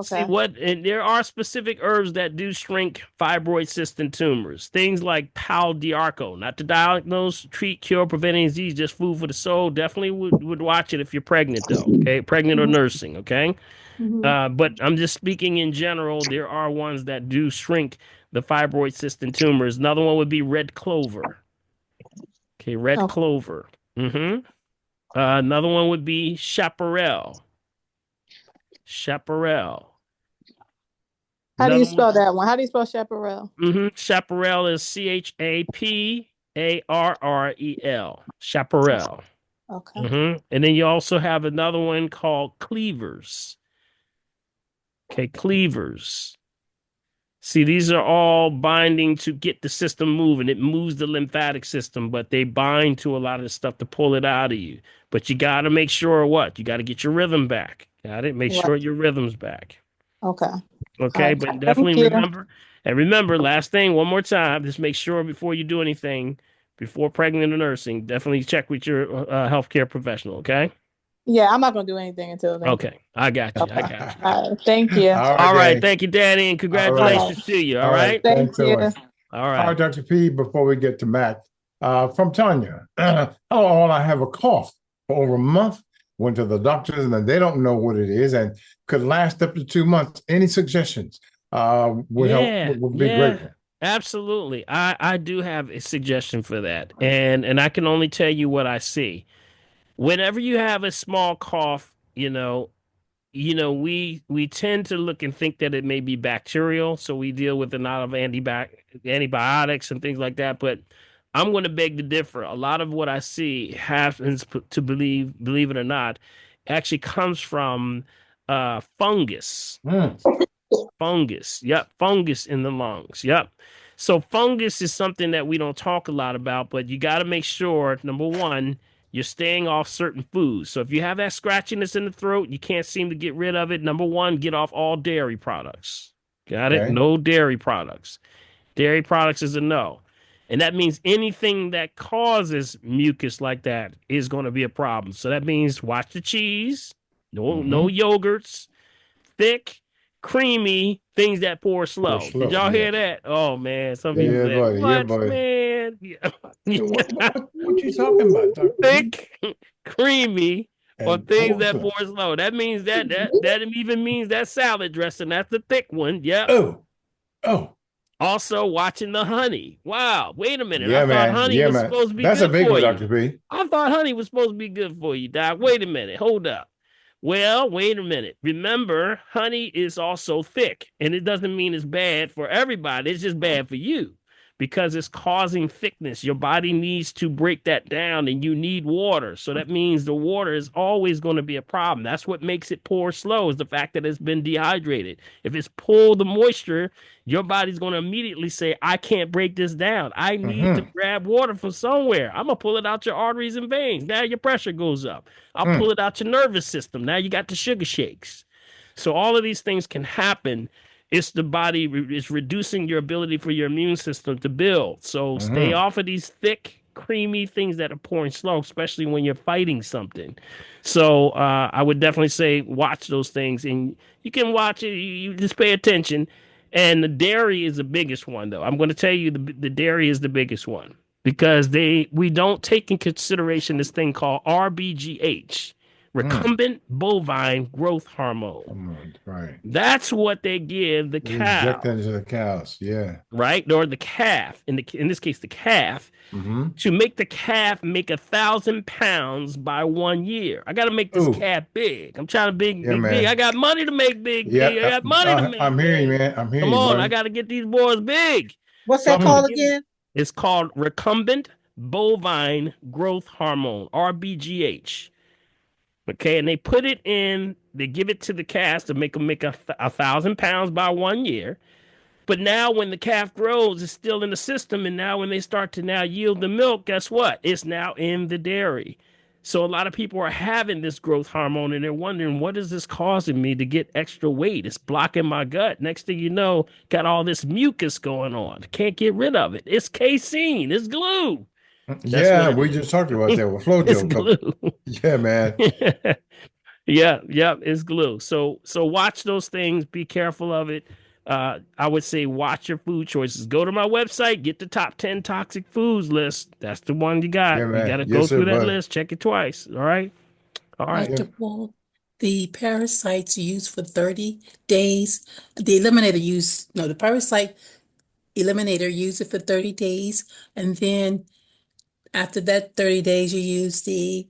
See Okay. and there are specific herbs that do shrink fibroid cyst and tumors. Things like pal diarco, not to diagnose, treat, cure, prevent any disease, just food for the soul. Definitely would watch it if you're pregnant though. Okay, pregnant or nursing. Okay, but I'm just speaking in general. There are ones that do shrink the fibroid cyst and tumors. Another one would be red clover. Okay, red Okay. clover. Another one would be chaparral. Chaparral. How do you Another spell that one? How do you spell chaparral? Chaparral is Chaparrel. Chaparral. Okay. And then you also have another one called cleavers. Okay, cleavers. See, these are all binding to get the system moving. It moves the lymphatic system, but they bind to a lot of the stuff to pull it out of you. But you got to make sure what? You got to get your rhythm back. Got it? Make sure your rhythm's back. Okay. Okay, Right. but definitely remember, last thing, one more time, just make sure before you do anything, before pregnant or nursing, definitely check with your healthcare professional, okay? Yeah, I'm not gonna do anything until then. Okay, I got you. Okay. All right. Thank you. All right, thank you, Danny, and congratulations to you, all right? Thanks so you. much. All right. All right, Dr. P, before we get to Matt, from Tanya. Hello, all. I have a cough for over a month. Went to the doctors and they don't know what it is and could last up to 2 months. Any suggestions would help, would be great. Absolutely. I do have a suggestion for that. And I can only tell you what I see. Whenever you have a small cough, we tend to look and think that it may be bacterial, so we deal with a lot of antibiotics and things like that. But I'm going to beg to differ. A lot of what I see happens to believe it or not, actually comes from fungus. Fungus. Yep, fungus in the lungs. Yep. So fungus is something that we don't talk a lot about, but you got to make sure, number one, you're staying off certain foods. So if you have that scratchiness in the throat, you can't seem to get rid of it. Number one, get off all dairy products. Got it? Okay. No dairy products. Dairy products is a no. And that means anything that causes mucus like that is going to be a problem. So that means watch the cheese, no yogurts, thick, creamy, things that pour slow. Did y'all hear that? Oh man, some people say, "What, man? man. Yeah. What you talking about, Dr. B? Thick, creamy, or And things pour that slow. pour slow. That means that even means that salad dressing. That's the thick one. Yep. Oh, oh, Also watching the honey. Wow. Wait a minute. I yeah, thought man. honey Yeah, was man. supposed to be That's a good big for one, you. Dr. B. I thought honey was supposed to be good for you, Doc. Wait a minute. Hold up. Well, wait a minute. Remember, honey is also thick, and it doesn't mean it's bad for everybody. It's just bad for you because it's causing thickness. Your body needs to break that down, and you need water. So that means the water is always going to be a problem. That's what makes it pour slow, is the fact that it's been dehydrated. If it's pulled the moisture, your body's going to immediately say, I can't break this down. I need to Mm-hmm. grab water from somewhere. I'm going to pull it out your arteries and veins. Now your pressure goes up. I'll pull Mm. it out your nervous system. Now you got the sugar shakes. So all of these things can happen. It's the body is reducing your ability for your immune system to build. So stay Mm-hmm. off of these thick, creamy things that are pouring slow, especially when you're fighting something. So I would definitely say watch those things, and you can watch it. You just pay attention. And the dairy is the biggest one, though. I'm going to tell you the dairy is the biggest one because we don't take in consideration this thing called RBGH, Mm. recumbent bovine growth hormone. Right. That's what they give the They inject cow, that into the cows. Yeah. right? Or the calf, in this case, the calf, Mm-hmm. to make the calf make 1,000 pounds by 1 year. I got to make this Oh, calf big. I'm trying to big, yeah, big, big. I man. got money to make big, big. I Yeah, got money to make I'm hearing you, big. man. I'm hearing Come you, on, I buddy. got to get these boys big. What's So that I'm going to called give. again? It's called recumbent bovine growth hormone, RBGH. Okay, and they put it in. They give it to the calves to make them make 1,000 pounds by 1 year. But now when the calf grows, it's still in the system. And now when they start to now yield the milk, guess what? It's now in the dairy. So a lot of people are having this growth hormone and they're wondering, what is this causing me to get extra weight? It's blocking my gut. Next thing you know, got all this mucus going on. Can't get rid of it. It's casein. It's glue. That's what Yeah, it we is. just talked about that with It's FloJo. glue. Yeah, man. Yeah, it's glue. So watch those things. Be careful of it. I would say watch your food choices. Go to my website, get the top 10 toxic foods list. That's the one you got. Yeah, You got man. to go Yes, sir, through that buddy. list, check it twice. All right. All right. Yeah. Dr. Paul, the parasites used for 30 days, the eliminator used, no, the parasite eliminator used it for 30 days. And then after that 30 days, you use the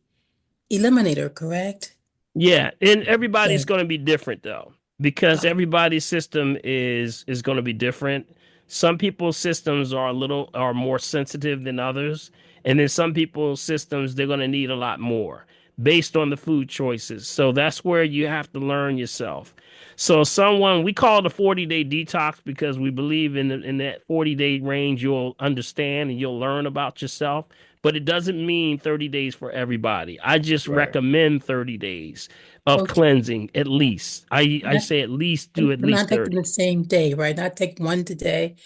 eliminator, correct? Yeah, and everybody's Okay. going to be different though, because Oh, everybody's system is going to be different. Some people's systems are more sensitive than others, and then some people's systems they're going to need a lot more based on the food choices. So that's where you have to learn yourself. So someone we call the 40-day detox because we believe in that 40-day range you'll understand and you'll learn about yourself. But it doesn't mean 30 days for everybody. I just Right. recommend 30 days of okay. cleansing at least. I Not, say at least do at not least taking 30. the same day, right? Not take one today,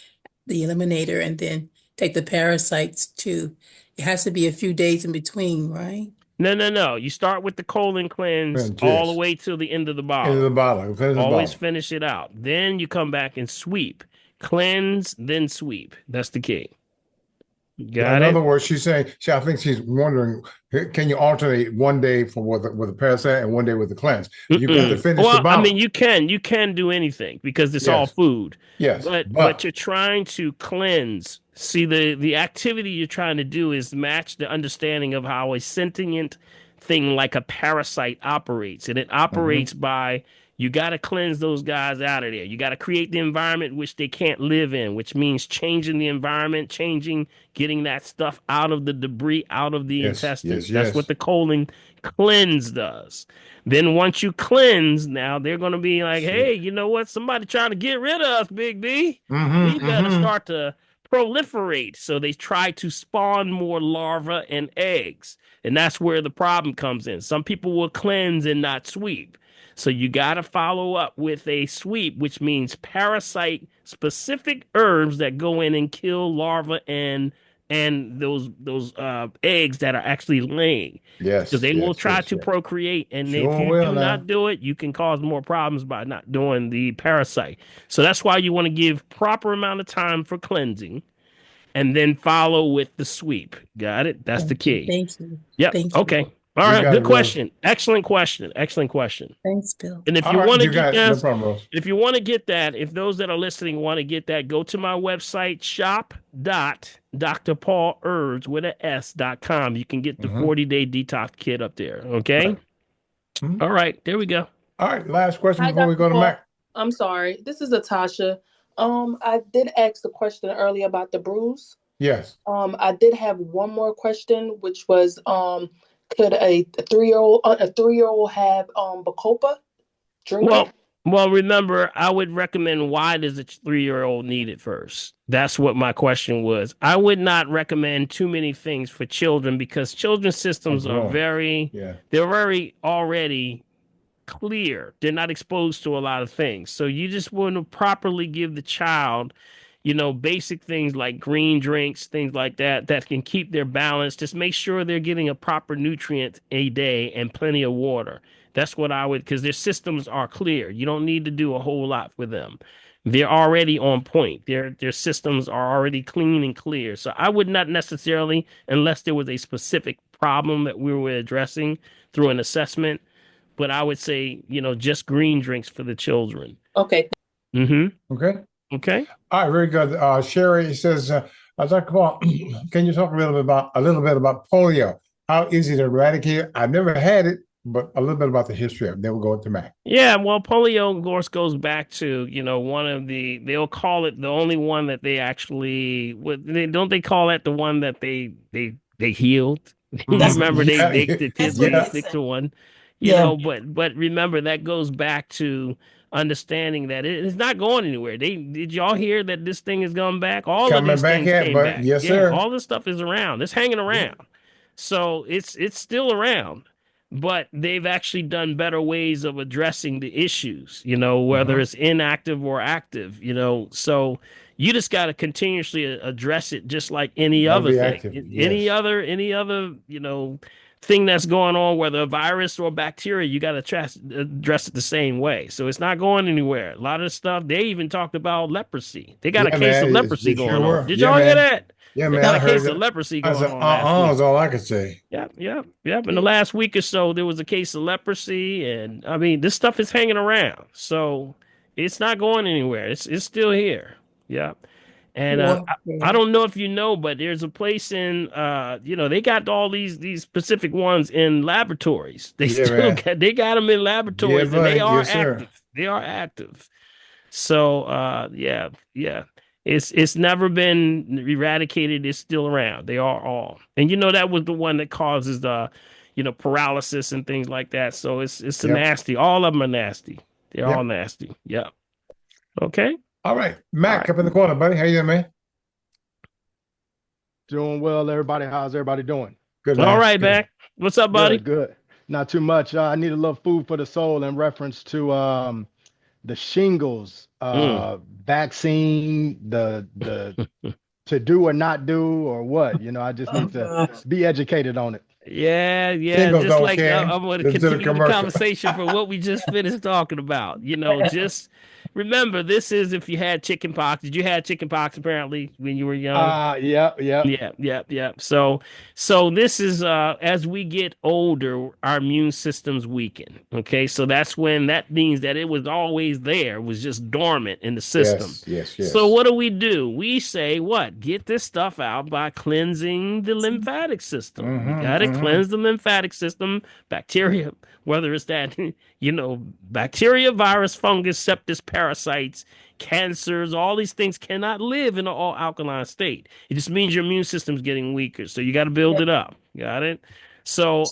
the eliminator, and then take the parasites too. It has to be a few days in between, right? No. You start with the colon cleanse And all the yes. way till the end of the Into the bottle. bottle. Finish the Always bottle. finish it out. Then you come back and sweep. Cleanse, then sweep. That's the key. Got In other it? words, she's saying, I think she's wondering, can you alternate one day for with the parasite and one day with the cleanse? You got to Mm-mm. finish the Well, I mean, bottle. you can do anything because it's all Yes, food. yes, But but you're trying to cleanse. See, the activity you're trying to do is match the understanding of how a sentient thing like a parasite operates. And it mhm. operates by you got to cleanse those guys out of there. You got to create the environment which they can't live in, which means changing the environment, getting that stuff out of the debris, out of the Yes, yes, intestines. That's what yes. the colon cleanse does. Then once you cleanse, now they're going to be like, See. hey, you know what? Somebody trying to get rid of us, Big B. We Mm-hmm, better mm-hmm. start to proliferate. So they try to spawn more larvae and eggs. And that's where the problem comes in. Some people will cleanse and not sweep. So you got to follow up with a sweep, which means parasite specific herbs that go in and kill larvae and those eggs that are actually laying because Yes, they will yes, try yes, to yes. procreate. And if Sure you will do now. not do it, you can cause more problems by not doing the parasite. So that's why you want to give proper amount of time for cleansing and then follow with the sweep. Got it? That's the key. Thank you. Yep. Thank Okay. you. All You right. got Good it, Rose. question. Excellent question. Excellent question. Thanks, Bill. And if All you right, want to you get got it. No that, problem, Rose. if you want to get that, if those that are listening want to get that, go to my website, shop.drpaulherbs.com. You can get the 40-day detox kit up there. Okay. Right. Mhm. All right. There we go. All right, last question Hi, before we Dr. go to Paul. Mac. I'm sorry. This is Natasha. I did ask the question earlier about the bruise. Yes. I did have one more question, which was, could a 3-year-old have Bacopa? Drink Well, it? remember, I would recommend why does a 3-year-old need it first? That's what my question was. I would not recommend too many things for children because children's systems are growing. they're very already clear. They're not exposed to a lot of things. So you just want to properly give the child, basic things like green drinks, things like that, that can keep their balance. Just make sure they're getting a proper nutrient a day and plenty of water. That's what I would, because their systems are clear. You don't need to do a whole lot for them. They're already on point. Their systems are already clean and clear. So I would not necessarily, unless there was a specific problem that we were addressing through an assessment, but I would say, just green drinks for the children. Okay. Mm-hmm. Okay. Okay. All right, very good. Sherry says, Dr. Paul, can you talk a little bit about polio? How easy to eradicate it? I've never had it, but a little bit about the history of it. Then we'll go to Mac. Yeah, well, polio, of course, goes back to, one of they'll call it the only one that they actually, don't they call that the one that they healed? Remember, the kids were Yeah. sick to one, Yeah. but remember, that goes back to understanding that it's not going anywhere. Did y'all hear that this thing is going back? All of Coming these back things yet, came but back. yes, Yeah, sir. all this stuff is around. It's hanging around. So it's still around, but they've actually done better ways of addressing the issues, whether it's inactive or active, so you just got to continuously address it just like any Gotta other be thing. active, Any yes. other, thing that's going on, whether a virus or bacteria, you got to address it the same way. So it's not going anywhere. A lot of stuff, they even talked about leprosy. They got a Yeah, case man. of leprosy They sure going on. were. Did Yeah, y'all hear man. that? Yeah, They man. got I a heard case of that. leprosy I going said, on last week. is all I could say. Yep. In the last week or so, there was a case of leprosy, and I mean, this stuff is hanging around, so it's not going anywhere. It's still here. Yep. And I don't know if you know, but there's a place in they got all these specific ones in laboratories. They Yeah, still man. they got them in Yeah, laboratories, and they buddy. are Yes, sir. active. They are active. So yeah. It's never been eradicated. It's still around. They are all. And that was the one that causes the paralysis and things like that. So it's a Yep. nasty. All of them are nasty. They're all Yep. nasty. Yep. Okay. All right. All Mac, right. up in the corner, buddy. How you doing, man? Doing well, everybody. How's everybody doing? Good, man. All right, Good. Mac. What's up, buddy? Good. Not too much. I need a little food for the soul in reference to the shingles vaccine, the to do or not do or what. I just need to be educated on it. Yeah. Singles Just don't like care. I'm going to Listen to the continue the commercial. conversation from what we just finished talking about. Just remember, this is if you had chicken pox. Did you have chicken pox apparently when you were young? Yeah. Yeah. So this is as we get older, our immune systems weaken. Okay, so that means that it was always there, it was just dormant in the system. Yes. So what do? We say what? Get this stuff out by cleansing the lymphatic system. You got to cleanse the lymphatic system, bacteria, whether it's that bacteria, virus, fungus, sepsis, parasites, cancers, all these things cannot live in an all alkaline state. It just means your immune system's getting weaker. So you got to build it up. Got it? So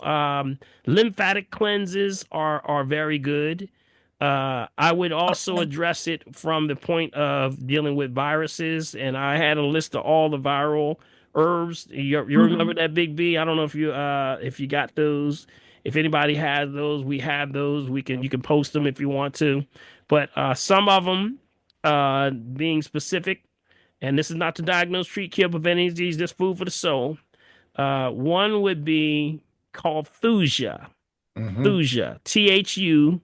lymphatic cleanses are very good. I would also address it from the point of dealing with viruses, and I had a list of all the viral herbs. You remember that, Big B? I don't know if you got those. If anybody has those, we have those. You can post them if you want to, but some of them being specific, and this is not to diagnose, treat, cure, prevent any disease. This food for the soul. One would be called Thuja. Thuja. THUJA.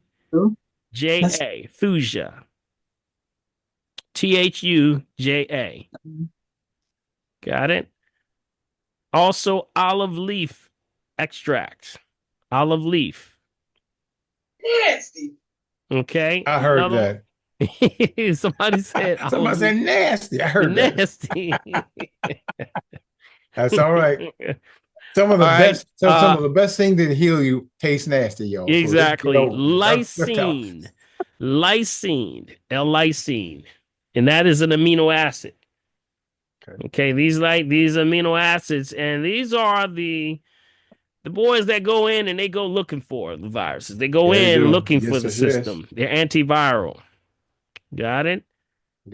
Thuja. THUJA. Got it? Also, olive leaf extract. Olive leaf. Nasty. Okay. I heard Another that. somebody said Somebody olive said leaf. nasty. I heard that. Nasty. That's all right. Some All of the right. best, some of the best things that heal you taste nasty, y'all. So just get Exactly. over it. Lysine. Lysine. L-lysine. And that is an amino acid. Okay, these amino acids, and these are the boys that go in and they go looking for the viruses. They go Yeah, they in do. looking for Yes, the yes, yes. system. They're antiviral. Got it?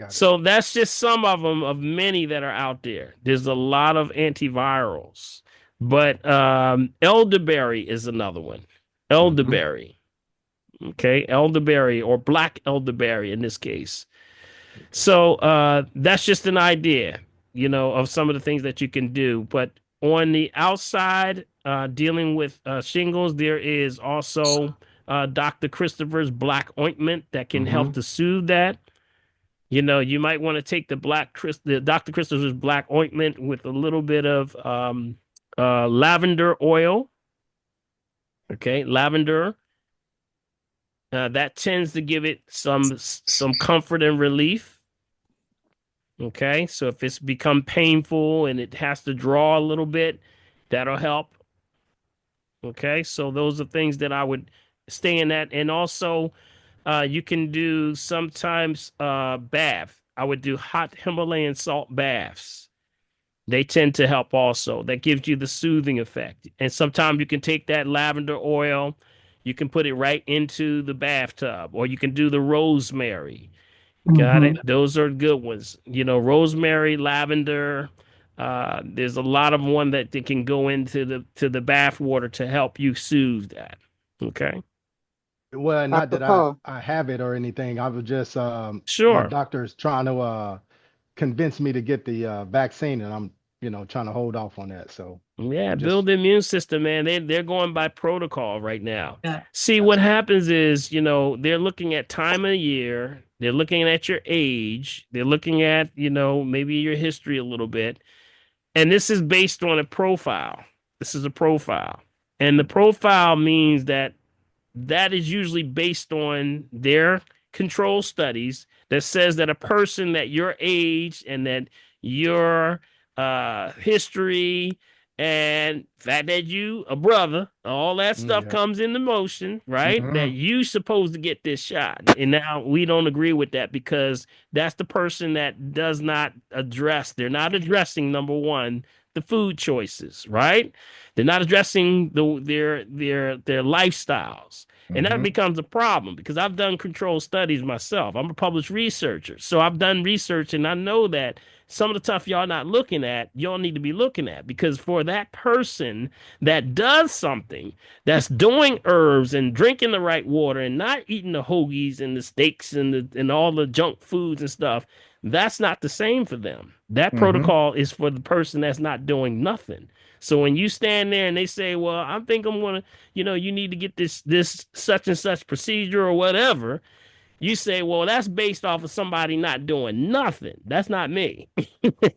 So that's just some of them of many that are out there. There's a lot of antivirals. But elderberry is another one. Elderberry. Okay, elderberry or black elderberry in this case. So that's just an idea, of some of the things that you can do. But on the outside, dealing with shingles, there is also Dr. Christopher's black ointment that can help to soothe that. You might want to take the Dr. Christopher's black ointment with a little bit of lavender oil. Okay, lavender. That tends to give it some comfort and relief. Okay, so if it's become painful and it has to draw a little bit, that'll help. Okay, so those are things that I would stay in that. And also, you can do sometimes bath. I would do hot Himalayan salt baths. They tend to help also. That gives you the soothing effect. And sometimes you can take that lavender oil, you can put it right into the bathtub, or you can do the rosemary. Got it. Those are good ones. Rosemary, lavender. There's a lot of one that they can go into the bath water to help you soothe that. Okay. Well, not Dr. that Paul. I have it or anything. I was just my Sure. doctor's trying to convince me to get the vaccine, and I'm trying to hold off on that. So Yeah, just build the immune system, man. They're going by protocol right now. Yeah. See, what happens is, they're looking at time of year, they're looking at your age, they're looking at, maybe your history a little bit. And this is based on a profile. This is a profile. And the profile means that is usually based on their control studies that says that a person that your age and that your history and fact that you a brother, all that stuff comes into motion, right? That you supposed to get this shot. And now we don't agree with that because that's the person that does not address, they're not addressing number one, the food choices, right? They're not addressing their lifestyles. And that becomes a problem because I've done controlled studies myself. I'm a published researcher. So I've done research and I know that some of the stuff y'all not looking at, y'all need to be looking at because for that person that does something, that's doing herbs and drinking the right water and not eating the hoagies and the steaks and all the junk foods and stuff, that's not the same for them. That protocol is for the person that's not doing nothing. So when you stand there and they say, well, I think I'm going to, you need to get this such and such procedure or whatever, you say, well, that's based off of somebody not doing nothing. That's not me.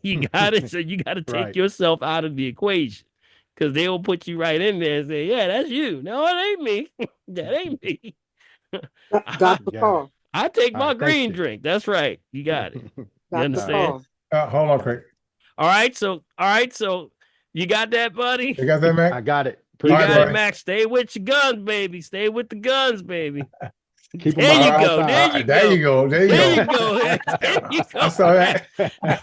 You got it. So you got to take Right. yourself out of the equation because they will put you right in there and say, yeah, that's you. No, it ain't me. That ain't me. Dr. Got Paul. I take All my right, thank green you. drink. That's right. You got it. You Dr. understand? Paul. Hold on, Craig. All right. So you got that, buddy? You got that, Mac? I got it. You All right, got it, buddy. Max. Stay with your guns, baby. Stay with the guns, baby. Keep 'em There you on go. outside. There you There go. you go. There you There you go. go. There you go. I saw that.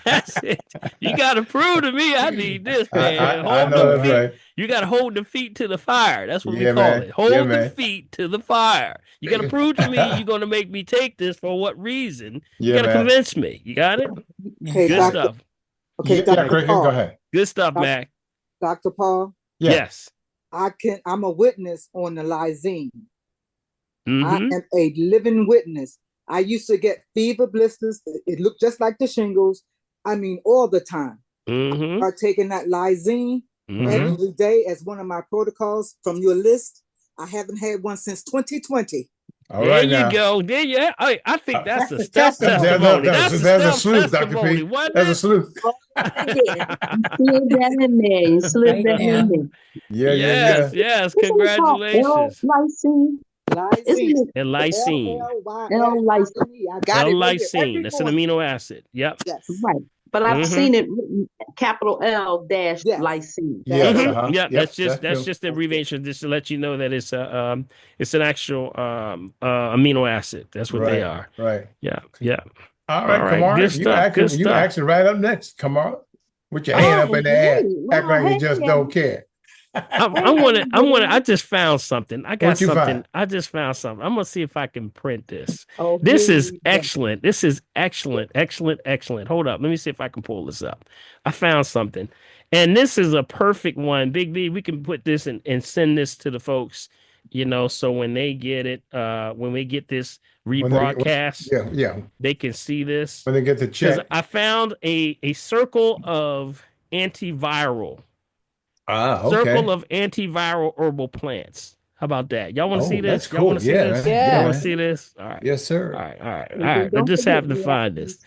That's it. You got to prove to me I need this, man. I Hold know them that's feet. right. You got to hold the feet to the fire. That's what we Yeah, call man. it. Hold Yeah, the man. feet to the fire. You got to prove to me you're going to make me take this for what reason. You Yeah, got to man. convince me. You got it? Okay, Good Dr. stuff. Okay, Yeah, Dr. Craig, Paul. go ahead. Good stuff, Doc- Mac. Dr. Paul, Yeah. Yes. I'm a witness on the lysine. I Mm-hmm. am a living witness. I used to get fever blisters. It looked just like the shingles. I mean, all the time. Mm-hmm. Are taking that lysine Mm-hmm. every day as one of my protocols from your list. I haven't had one since 2020. All There right you now. go. There you. I think that's That's a the stealth testimony. That's a There's a stealth sleuth, Dr. testimony, P. wasn't There's a it? sleuth. Slid that in there. You slid Right that in now. there. Yes, yes. Isn't it called Congratulations. L-lysine? Lysine. Isn't it And lysine. L-lysine? L-Y-S-I-N-E. I got it right here L-lysine. every That's an morning. amino acid. Yep. Yes. Right. But I've Mm-hmm. seen it written capital L dash Yes. lysine. Yes. Mm-hmm. Uh-huh. Yeah, Yep. that's true. just the abbreviation, just to let you know that it's an actual amino acid. That's what they Right. are. Right. Yeah, yeah. All right, All right, Kamara. good stuff. Good You stuff. actually right up next, Kamara. With your hand up in the air. Act like you just don't care. I just found something. I got What you something. find? I just found something. I'm gonna see if I can print this. Oh, This is here we go. excellent. This is excellent, excellent, excellent. Hold up. Let me see if I can pull this up. I found something. And this is a perfect one. Big B, we can put this and send this to the folks, so when they get it, when we get this rebroadcast, they can see this. When they get the check. I found a circle of antiviral. Okay. Circle of antiviral herbal plants. How about that? Y'all want to see this? That's cool. Y'all want to see this? Yeah. Y'all want to see this? All right. Yes, sir. All right. I just have to find this.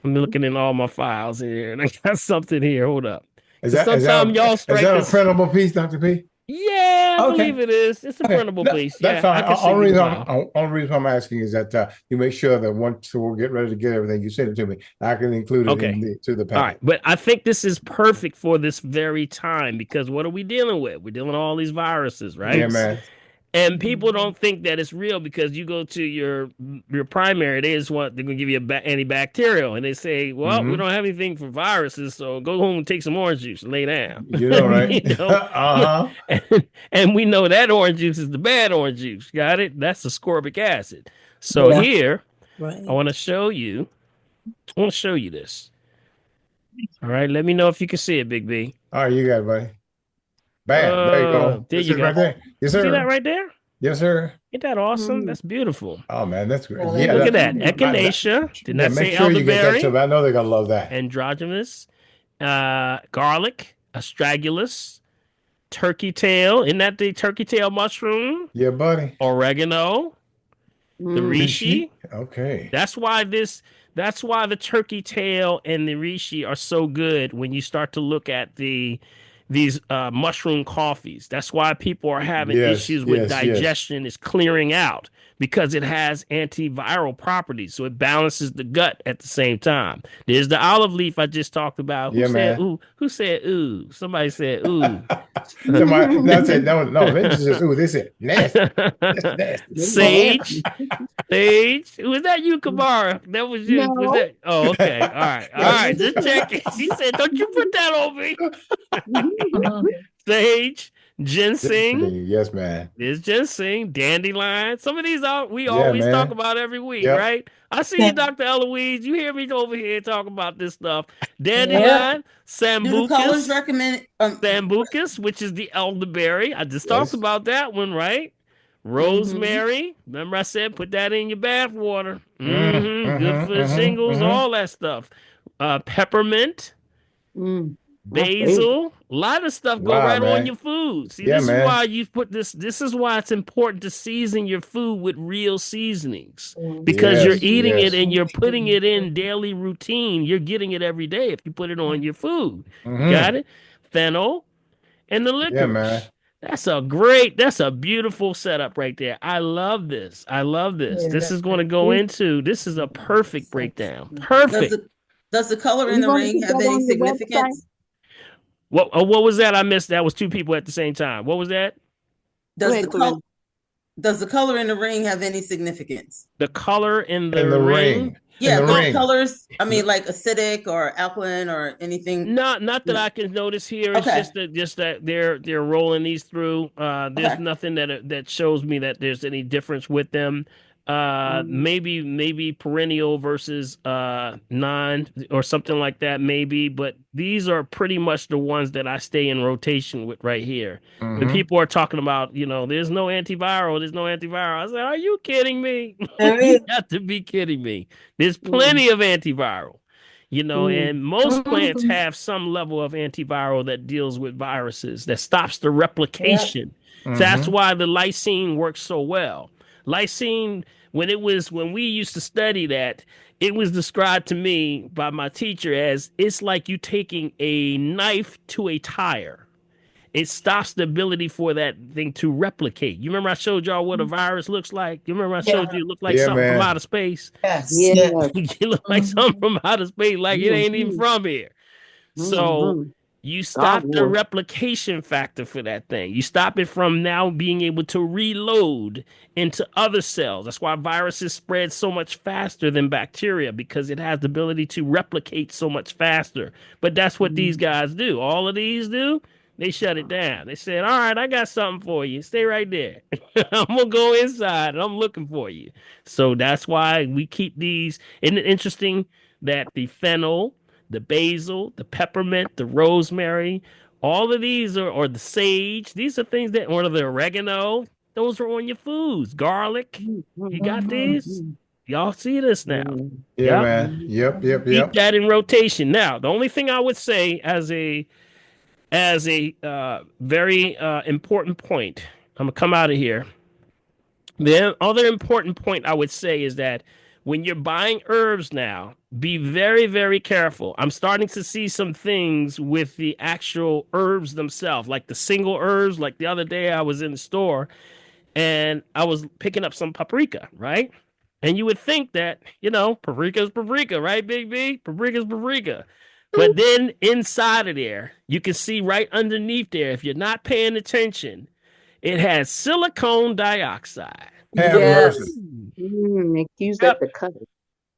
I'm looking in all my files here, and I got something here. Hold up. Sometimes y'all strike a printable piece, Dr. P? Yeah, I believe it is. It's a printable piece. That's yeah, fine. Only reason I'm asking is that you make sure that once we'll get ready to get everything, you send it to me. I can include it to the packet. All right, but I think this is perfect for this very time because what are we dealing with? We're dealing with all these viruses, right? Yeah, man. And people don't think that it's real because you go to your primary, they're gonna give you antibacterial, and they say, well, we don't have anything for viruses, so go home and take some orange juice and lay down. You know, right? And we know that orange juice is the bad orange juice. Got it? That's ascorbic acid. So here, I want to show you. I want to show you this. All right, let me know if you can see it, Big B. All right, you got it, buddy. Bam, there you go. There you go. Right there. Yes, sir. See that right there? Yes, sir. Ain't that awesome? That's beautiful. Oh man, that's great. Yeah, look at that. Echinacea. Didn't that say make sure you get that elderberry? stuff. I know they're gonna love that. Androgynous, garlic, astragalus, turkey tail. Isn't that the turkey tail mushroom? Yeah, buddy. Oregano, the reishi. Okay. That's why the turkey tail and the reishi are so good when you start to look at these mushroom coffees. That's why people are having issues with digestion. Is clearing out because it has antiviral properties. So it balances the gut at the same time. There's the olive leaf I just talked about. Who said ooh? Who said ooh? Somebody said ooh. Somebody said no. They just said ooh. They said nasty. Sage. Sage. Was that you, Kamara? That was you. No. Was that? Oh, okay. All right. Just checking. She said, "Don't you put that on me." Sage, ginseng. Yes, man. There's ginseng, dandelion. Some of these we always talk about every week, right? I see you, Dr. Eloise. You hear me over here talk about this stuff. Dandelion, sambucus. Sambucus, which is the elderberry. I just talked about that one, right? Rosemary. Remember I said put that in your bath water. Good for the shingles, all that stuff. Peppermint. Basil, a lot of stuff go on your food. See, this is why you put this. This is why it's important to season your food with real seasonings because you're eating it and you're putting it in daily routine. You're getting it every day if you put it on your food. Got it? Fennel and the licorice. Yeah, man. That's a beautiful setup right there. I love this. This is going to go into. This is a perfect breakdown. Perfect. Does the color in the ring have any significance? What was that? I missed. That was two people at the same time. What was that? Does the color in the ring have any significance? The color in the ring? Yeah, those colors. I mean, like acidic or alkaline or anything. Not that I can notice here. It's just that they're rolling these through. There's nothing that shows me that there's any difference with them. Maybe perennial versus non or something like that, maybe, but these are pretty much the ones that I stay in rotation with right here. When people are talking about, there's no antiviral, I say, are you kidding me? You got to be kidding me. There's plenty of antiviral. And most plants have some level of antiviral that deals with viruses, that stops the replication. So that's why the lysine works so well. Lysine, when we used to study that, it was described to me by my teacher as it's like you taking a knife to a tire. It stops the ability for that thing to replicate. You remember I showed y'all what a virus looks like? You remember I Yeah. showed you it looked like Yeah, something from man. outer space? Yes. Yes. Yeah. It looked like something from outer space, like it ain't even from here. So Mhm. you Star stop the Wars. replication factor for that thing. You stop it from now being able to reload into other cells. That's why viruses spread so much faster than bacteria because it has the ability to replicate so much faster. But that's what these guys do. All of these do. They shut it down. They said, all right, I got something for you. Stay right there. I'm going to go inside and I'm looking for you. So that's why we keep these. Isn't it interesting that the fennel, the basil, the peppermint, the rosemary, all of these are, or the sage, these are things that, or the oregano, those are on your foods. Garlic, you got these? Y'all see this now? Yeah, Yep. man. Keep Yep. that in rotation. Now, the only thing I would say as a very important point, I'm gonna come out of here. The other important point I would say is that when you're buying herbs now, be very, very careful. I'm starting to see some things with the actual herbs themselves, like the single herbs. Like the other day, I was in the store and I was picking up some paprika, right? And you would think that, paprika's paprika, right, Big B? Paprika's paprika. But then inside of there, you can see right underneath there, if you're not paying attention, it has silicone dioxide. Have mercy. Yes. Accused at Yep. the cut.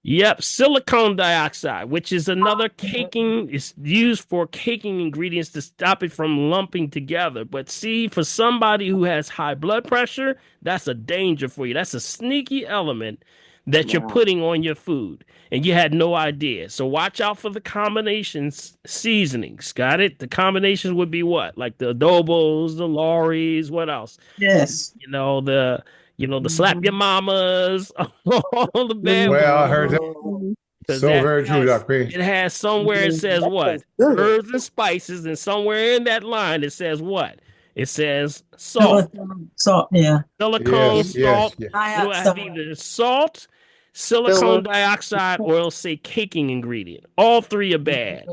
Yep, silicone dioxide, which is another caking, is used for caking ingredients to stop it from lumping together. But see, for somebody who has high blood pressure, that's a danger for you. That's a sneaky element that you're Wow. putting on your food, and you had no idea. So watch out for the combinations, seasonings. Got it? The combinations would be what? Like the adobos, the Lorries, what else? Yes. The slap your mamas, all the bad Well, I ones. heard that. Because So very true, Doc P. it has somewhere it says what? Herbs and spices, and somewhere in that line it says what? It says salt. Salt. Yeah. Silicone, Yes, salt. yes. It'll have either salt, silicone dioxide, or it'll say caking ingredient. All three are bad.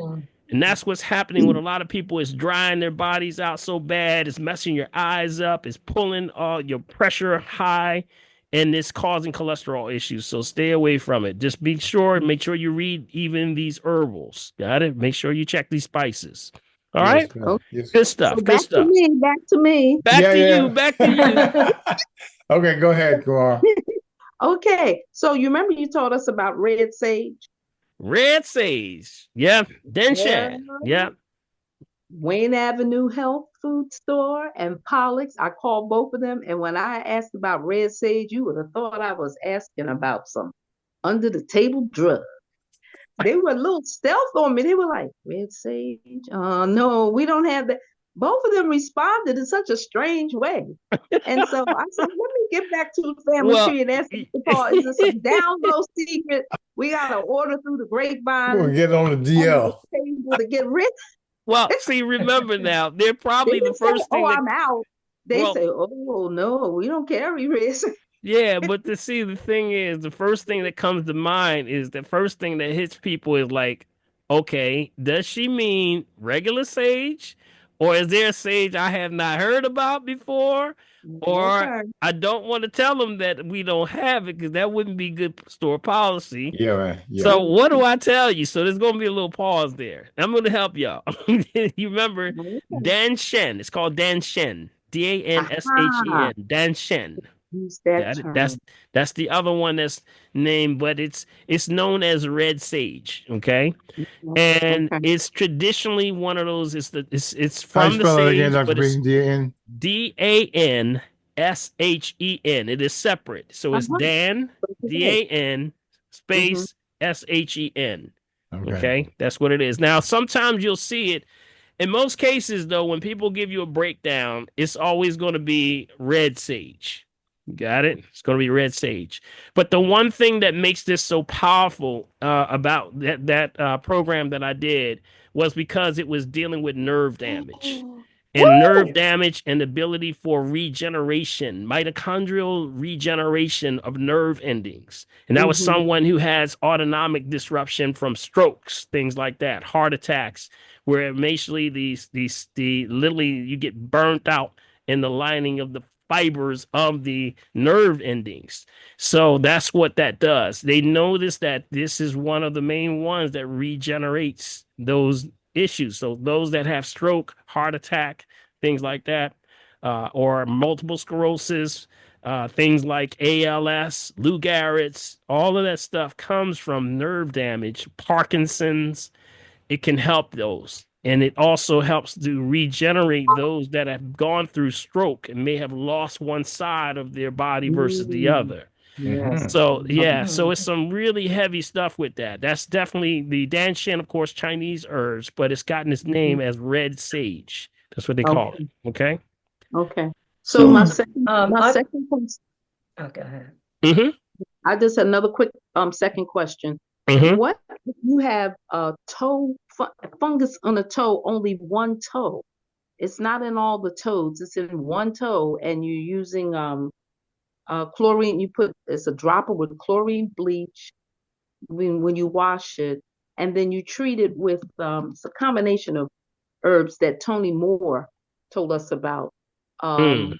And that's what's happening with a lot of people. It's drying their bodies out so bad. It's messing your eyes up. It's pulling all your pressure high, and it's causing cholesterol issues. So stay away from it. Just make sure you read even these herbals. Got it? Make sure you check these spices. All Yes, right? ma'am. Yes. Good So stuff. Good back to stuff. me. Back to me. Back Yeah, to yeah. you. Back to you. Okay, go ahead, Kumar. Okay. So you remember you told us about red sage? Red sage. Yep. Yeah. Denshan. Yep. Wayne Avenue Health Food Store and Pollock's. I called both of them, and when I asked about red sage, you would have thought I was asking about some under the table drug. They were a little stealth on me. They were like, red sage? No, we don't have that. Both of them responded in such a strange way. And so I said, let me get back to the family Well, tree and ask Mr. Paul, is it some down low secret we got to order through the grapevine We'll get on the under DL. the table to get rid? well, see, remember now, they're They probably the didn't say, first thing oh, that I'm out. They well, say, oh, no, we don't carry risk. yeah, but to see the thing is, the first thing that comes to mind is the first thing that hits people is like, okay, does she mean regular sage? Or is there a sage I have not heard about before? Or Okay. I don't want to tell them that we don't have it because that wouldn't be good store policy. Yeah, man. Yeah. So what do I tell you? So there's going to be a little pause there. I'm going to help y'all. You remember Dan Shen? It's called Dan Shen. DANSHEN. Dan Shen. Use that Got it? term. That's the other one that's named, but it's known as red sage. Okay, and Okay. it's traditionally one of those. It's How you from the spell it again, sage, Dr. but it's P? D-A-N? DANSHEN. It is separate, so it's Dan DAN space SHEN. Okay. Okay, that's what it is. Now, sometimes you'll see it. In most cases, though, when people give you a breakdown, it's always going to be red sage. Got it? It's going to be red sage. But the one thing that makes this so powerful about that program that I did was because it was dealing with nerve damage. and nerve damage and ability for regeneration, mitochondrial regeneration of nerve endings. And that was someone who has autonomic disruption from strokes, things like that, heart attacks, where basically the literally you get burnt out in the lining of the fibers of the nerve endings. So that's what that does. They notice that this is one of the main ones that regenerates those issues. So those that have stroke, heart attack, things like that, or multiple sclerosis, things like ALS, Lou Gehrig's, all of that stuff comes from nerve damage, Parkinson's. It can help those. And it also helps to regenerate those that have gone through stroke and may have lost one side of their body versus the other. Yes. So yeah, so Mhm. it's some really heavy stuff with that. That's definitely the danshan, of course, Chinese herbs, but it's gotten its name as red sage. That's what they call it. Okay. Okay. Okay. So So, my second I, question. oh, go ahead. hmm I just had another quick second question. hmm What if you have a fungus on a toe, only one toe? It's not in all the toes, it's in one toe, and you're using chlorine. It's a dropper with chlorine bleach when you wash it, and then you treat it with it's a combination of herbs that Tony Moore told us about. mm, Um,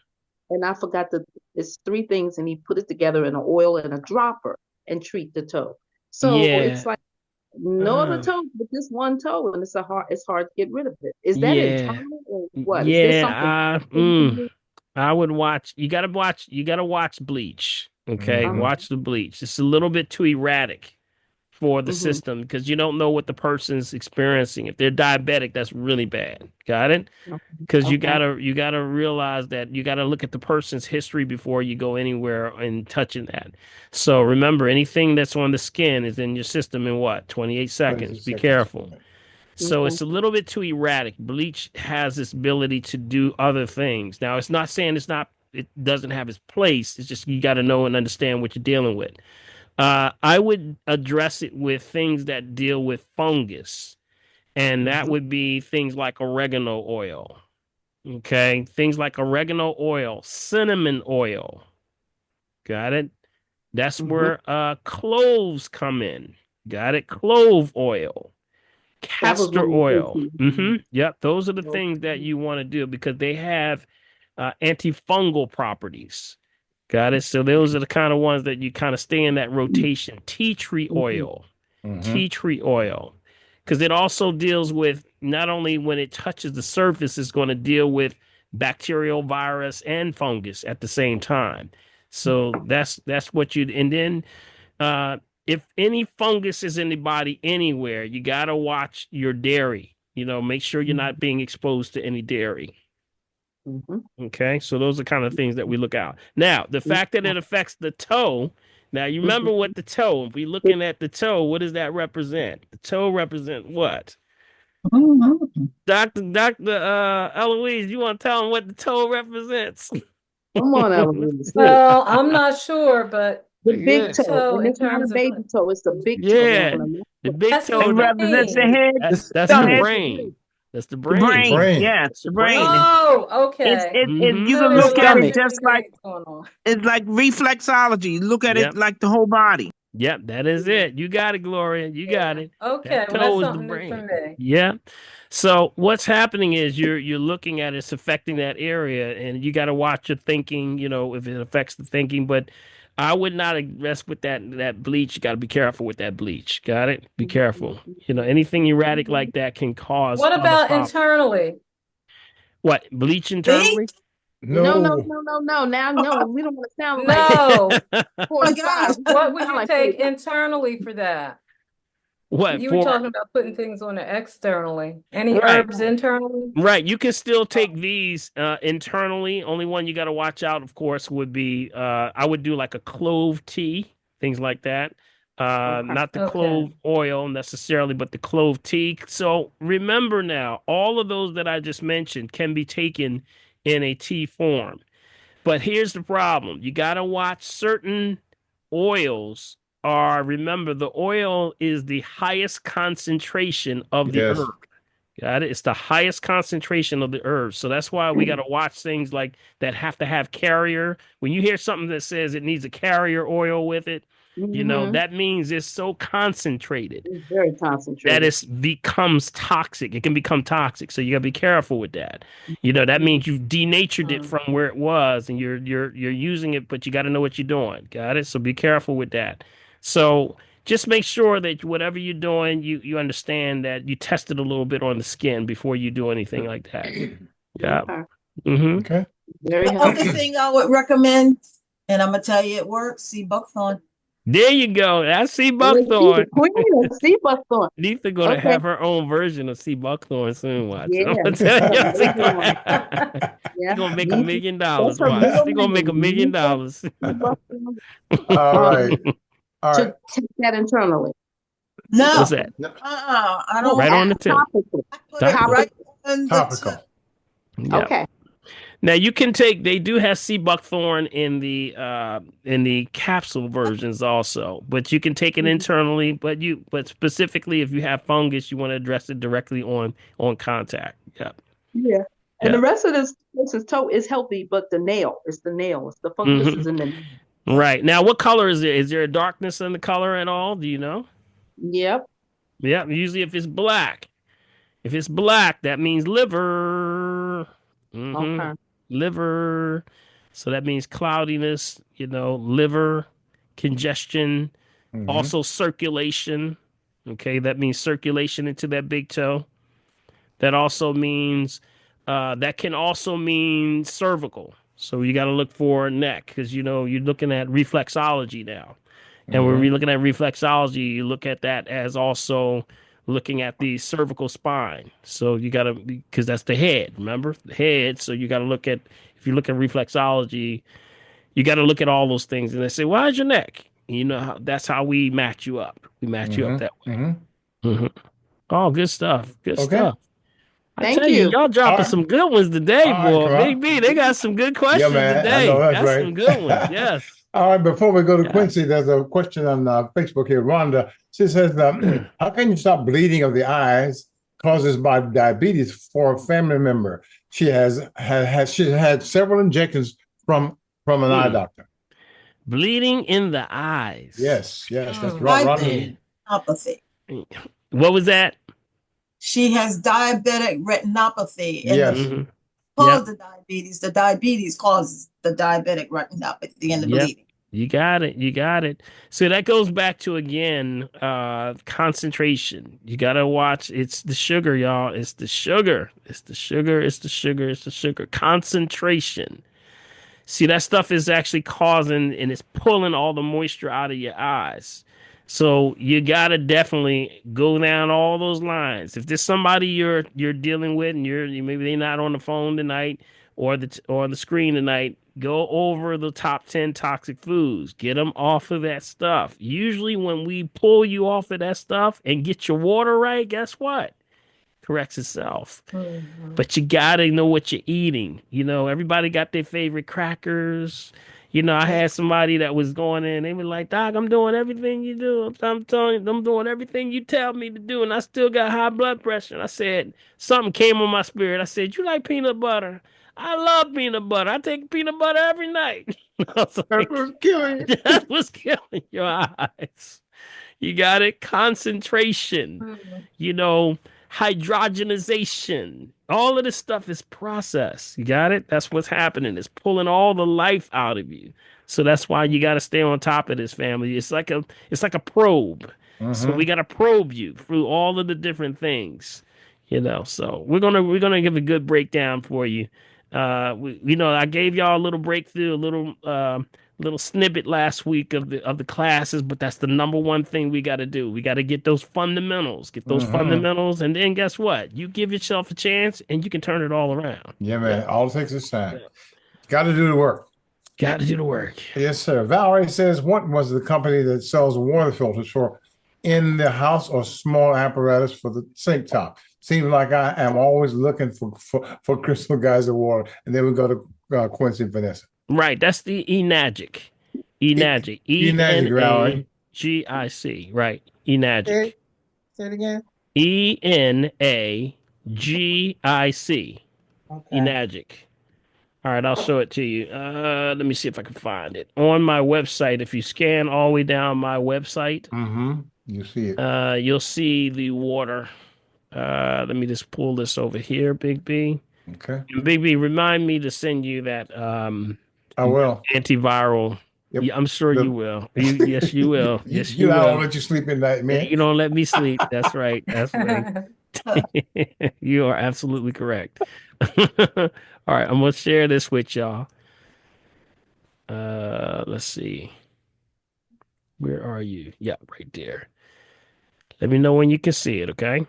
and I forgot it's three things, and he put it together in an oil and a dropper and treat the toe. So yeah, it's like no other uh, toe but this one toe, and it's hard to get rid of it. Is that yeah, internal or what? Is there something? yeah. I would watch. You gotta watch. You gotta watch Bleach. Okay, Uh-huh. watch the Bleach. It's a little bit too erratic for the Mm-hmm. system because you don't know what the person's experiencing. If they're diabetic, that's really bad. Got it? Because Okay. you gotta realize that you gotta look at the person's history before you go anywhere and touching that. So remember, anything that's on the skin is in your system in what, 28 seconds. 26 Be seconds. careful. So Okay. it's a little bit too erratic. Bleach has this ability to do other things. Now, it's not saying it doesn't have its place. It's just you got to know and understand what you're dealing with. I would address it with things that deal with fungus, and that Mm-hmm. would be things like oregano oil. Okay, things like oregano oil, cinnamon oil. Got it? That's Mm-hmm. where cloves come in. Got it? Clove oil, That was castor one of the oil. things. Yep, those are the Okay. things that you want to do because they have antifungal properties. Got it? So those are the kind of ones that you kind of stay in that rotation. Tea tree Mm-hmm. oil, Mm-hmm. tea tree oil, because it also deals with not only when it touches the surface, it's going to deal with bacterial, virus, and fungus at the same time. So that's what you and then uh, if any fungus is in the body anywhere, you got to watch your dairy. Make sure you're not being exposed to any dairy. Mm-hmm. Okay, so those are kind of things that we look out. Now, the fact that it affects the toe. Now, you remember Mm-hmm. what the toe, if we looking at the toe, what does that represent? The toe represent what? Mm-hmm. Dr. Eloise, you want to tell them what the toe represents? Come on, Eloise. Well, I'm not sure, but The big Yeah. toe, toe and in it's not a terms of baby toe; it's the big toe. Yeah. The big that's the It toe, represents the brain. head, that's the the head, brain. That's the the brain. The brain. brain. Yes, That's the the brain. brain. Oh, okay. Mm-hmm. You So can there are The a look lot at of it stomach. different just like things going on. it's like reflexology. You look at it Yep. like the whole body. Yep, that is it. You got it, Gloria. You got Yeah. it. Okay. That Well, that's toe is the something new for brain. me. Yeah. So what's happening is you're looking at it's affecting that area, and you got to watch your thinking. If it affects the thinking. But I would not mess with that bleach. You got to be careful with that bleach. Got it? Be careful. Anything erratic like that can cause What other about problems. internally? What bleach See? internally? No, no, No. no, no, no. Now, no, we don't want to sound like No. Oh my 45. gosh. We What don't would sound you like take 45. internally for that? What You were for? talking about putting things on it externally. Any Right. herbs internally? Right. You can still take these internally. Only one you got to watch out, of course, would be I would do like a clove tea, things like that. Okay. Not the Okay. clove oil necessarily, but the clove tea. So remember now, all of those that I just mentioned can be taken in a tea form. But here's the problem. You got to watch certain oils remember the oil is the highest concentration of the Yes. herb. Got it? It's the highest concentration of the herbs. So that's why we got to watch things like that have to have carrier. When you hear something that says it needs a carrier oil with it, that means it's so concentrated It's very that concentrated. it becomes toxic. It can become toxic. So you got to be careful with that. That means you've denatured it from where it was and you're using it, but you got to know what you're doing. Got it? So be careful with that. So just make sure that whatever you're doing, you understand that you test it a little bit on the skin before you do anything like that. Yeah. Okay. Okay. Very The other thing I would recommend, and I'm gonna tell you it works, see buckthorn. There you go. I see buckthorn. Queen of sea buckthorn. Letha gonna Okay. have her own version of sea buckthorn soon. Watch. Yeah. I'm gonna tell you. She's Yeah. gonna make $1 That's million. her Watch. middle She's gonna make $1 name. million. Sea buckthorn. All right. All right. To take that internally. No. What's that? I don't. Right on the tip. Topical. I put it right on the Topical. tip. Yeah. Okay. Now you can they do have sea buckthorn in the capsule versions also, but you can take it internally, but specifically if you have fungus, you want to address it directly on contact. Yeah. Yeah. And Yeah. the rest of this is healthy, but the nail. It's the fungus is in the nail. Right. Now what color is there? Is there a darkness in the color at all? Do you know? Yep. Yeah. Usually if it's black. If it's black, that means liver. Okay. Liver. So that means cloudiness, liver, congestion, also circulation. Okay, that means circulation into that big toe. That also means, that can also mean cervical. So you got to look for neck because, you're looking at reflexology now. And when we're looking at reflexology, you look at that as also looking at the cervical spine. So you got to, because that's the head, remember? The head. So you got to look at, if you look at reflexology, you got to look at all those things. And they say, why's your neck? That's how we match you up. We match you up that way. Oh, good stuff. Good stuff. I Thank tell you, you. y'all dropping All right. some good ones today, All right, boy. come on. Maybe they got some good questions man, I today. know that's That's right. some good ones. Yes. All right, before we go to Yeah. Quincy, there's a question on Facebook here. Rhonda, she says, how can you stop bleeding of the eyes caused by diabetes for a family member? She has had several injections from an eye doctor. Bleeding in the eyes. Yes, that's right. Diabetic retinopathy. What was that? She has diabetic retinopathy. And Yes. the cause of diabetes. The diabetes causes the diabetic retinopathy and the bleeding. You got it. So that goes back to, again, concentration. You got to watch. It's the sugar, y'all. It's the sugar. Concentration. See, that stuff is actually causing and it's pulling all the moisture out of your eyes. So you got to definitely go down all those lines. If there's somebody you're dealing with and maybe they're not on the phone tonight or on the screen tonight, go over the top 10 toxic foods. Get them off of that stuff. Usually when we pull you off of that stuff and get your water right, guess what? Corrects itself. But you gotta know what you're eating. Everybody got their favorite crackers. I had somebody that was going in, they were like, Doc, I'm doing everything you do. I'm telling you, I'm doing everything you tell me to do, and I still got high blood pressure. And I said, something came on my spirit. I said, you like peanut butter? I love peanut butter. I take peanut butter every night. I was like, That was killing you. that was killing your eyes. You got it? Concentration. Hydrogenization. All of this stuff is processed. You got it? That's what's happening. It's pulling all the life out of you. So that's why you got to stay on top of this, family. It's like a probe. So we got to probe you through all of the different things. So we're gonna give a good breakdown for you. I gave y'all a little breakthrough, a little snippet last week of the classes, but that's the number one thing we got to do. We got to get those fundamentals, and then guess what? You give yourself a chance, and you can turn it all around. Yeah, man. All it takes is time. Got to do the work. Got to do the work. Yes, sir. Valerie says, what was the company that sells water filters for in the house or small apparatus for the sink top? Seems like I am always looking for Crystal Geyser water. And then we go to Quincy and Vanessa. Right. That's the Enagic. Enagic. Enagic. Right. Enagic. Say it again. Enagic. Okay. Enagic. All right, I'll show it to you. Let me see if I can find it. On my website, if you scan all the way down my website, You see it. you'll see the water. Let me just pull this over here, Big B. Okay. And Big B, remind me to send you that I will. antiviral. Yep. Yeah, I'm sure you will. Yes, you will. Yes, You you know, I will. won't let you sleep in night, Yeah, man. you don't let me sleep. That's right. That's right. You are absolutely correct. All right, I'm gonna share this with y'all. Let's see. Where are you? Yeah, right there. Let me know when you can see it, okay?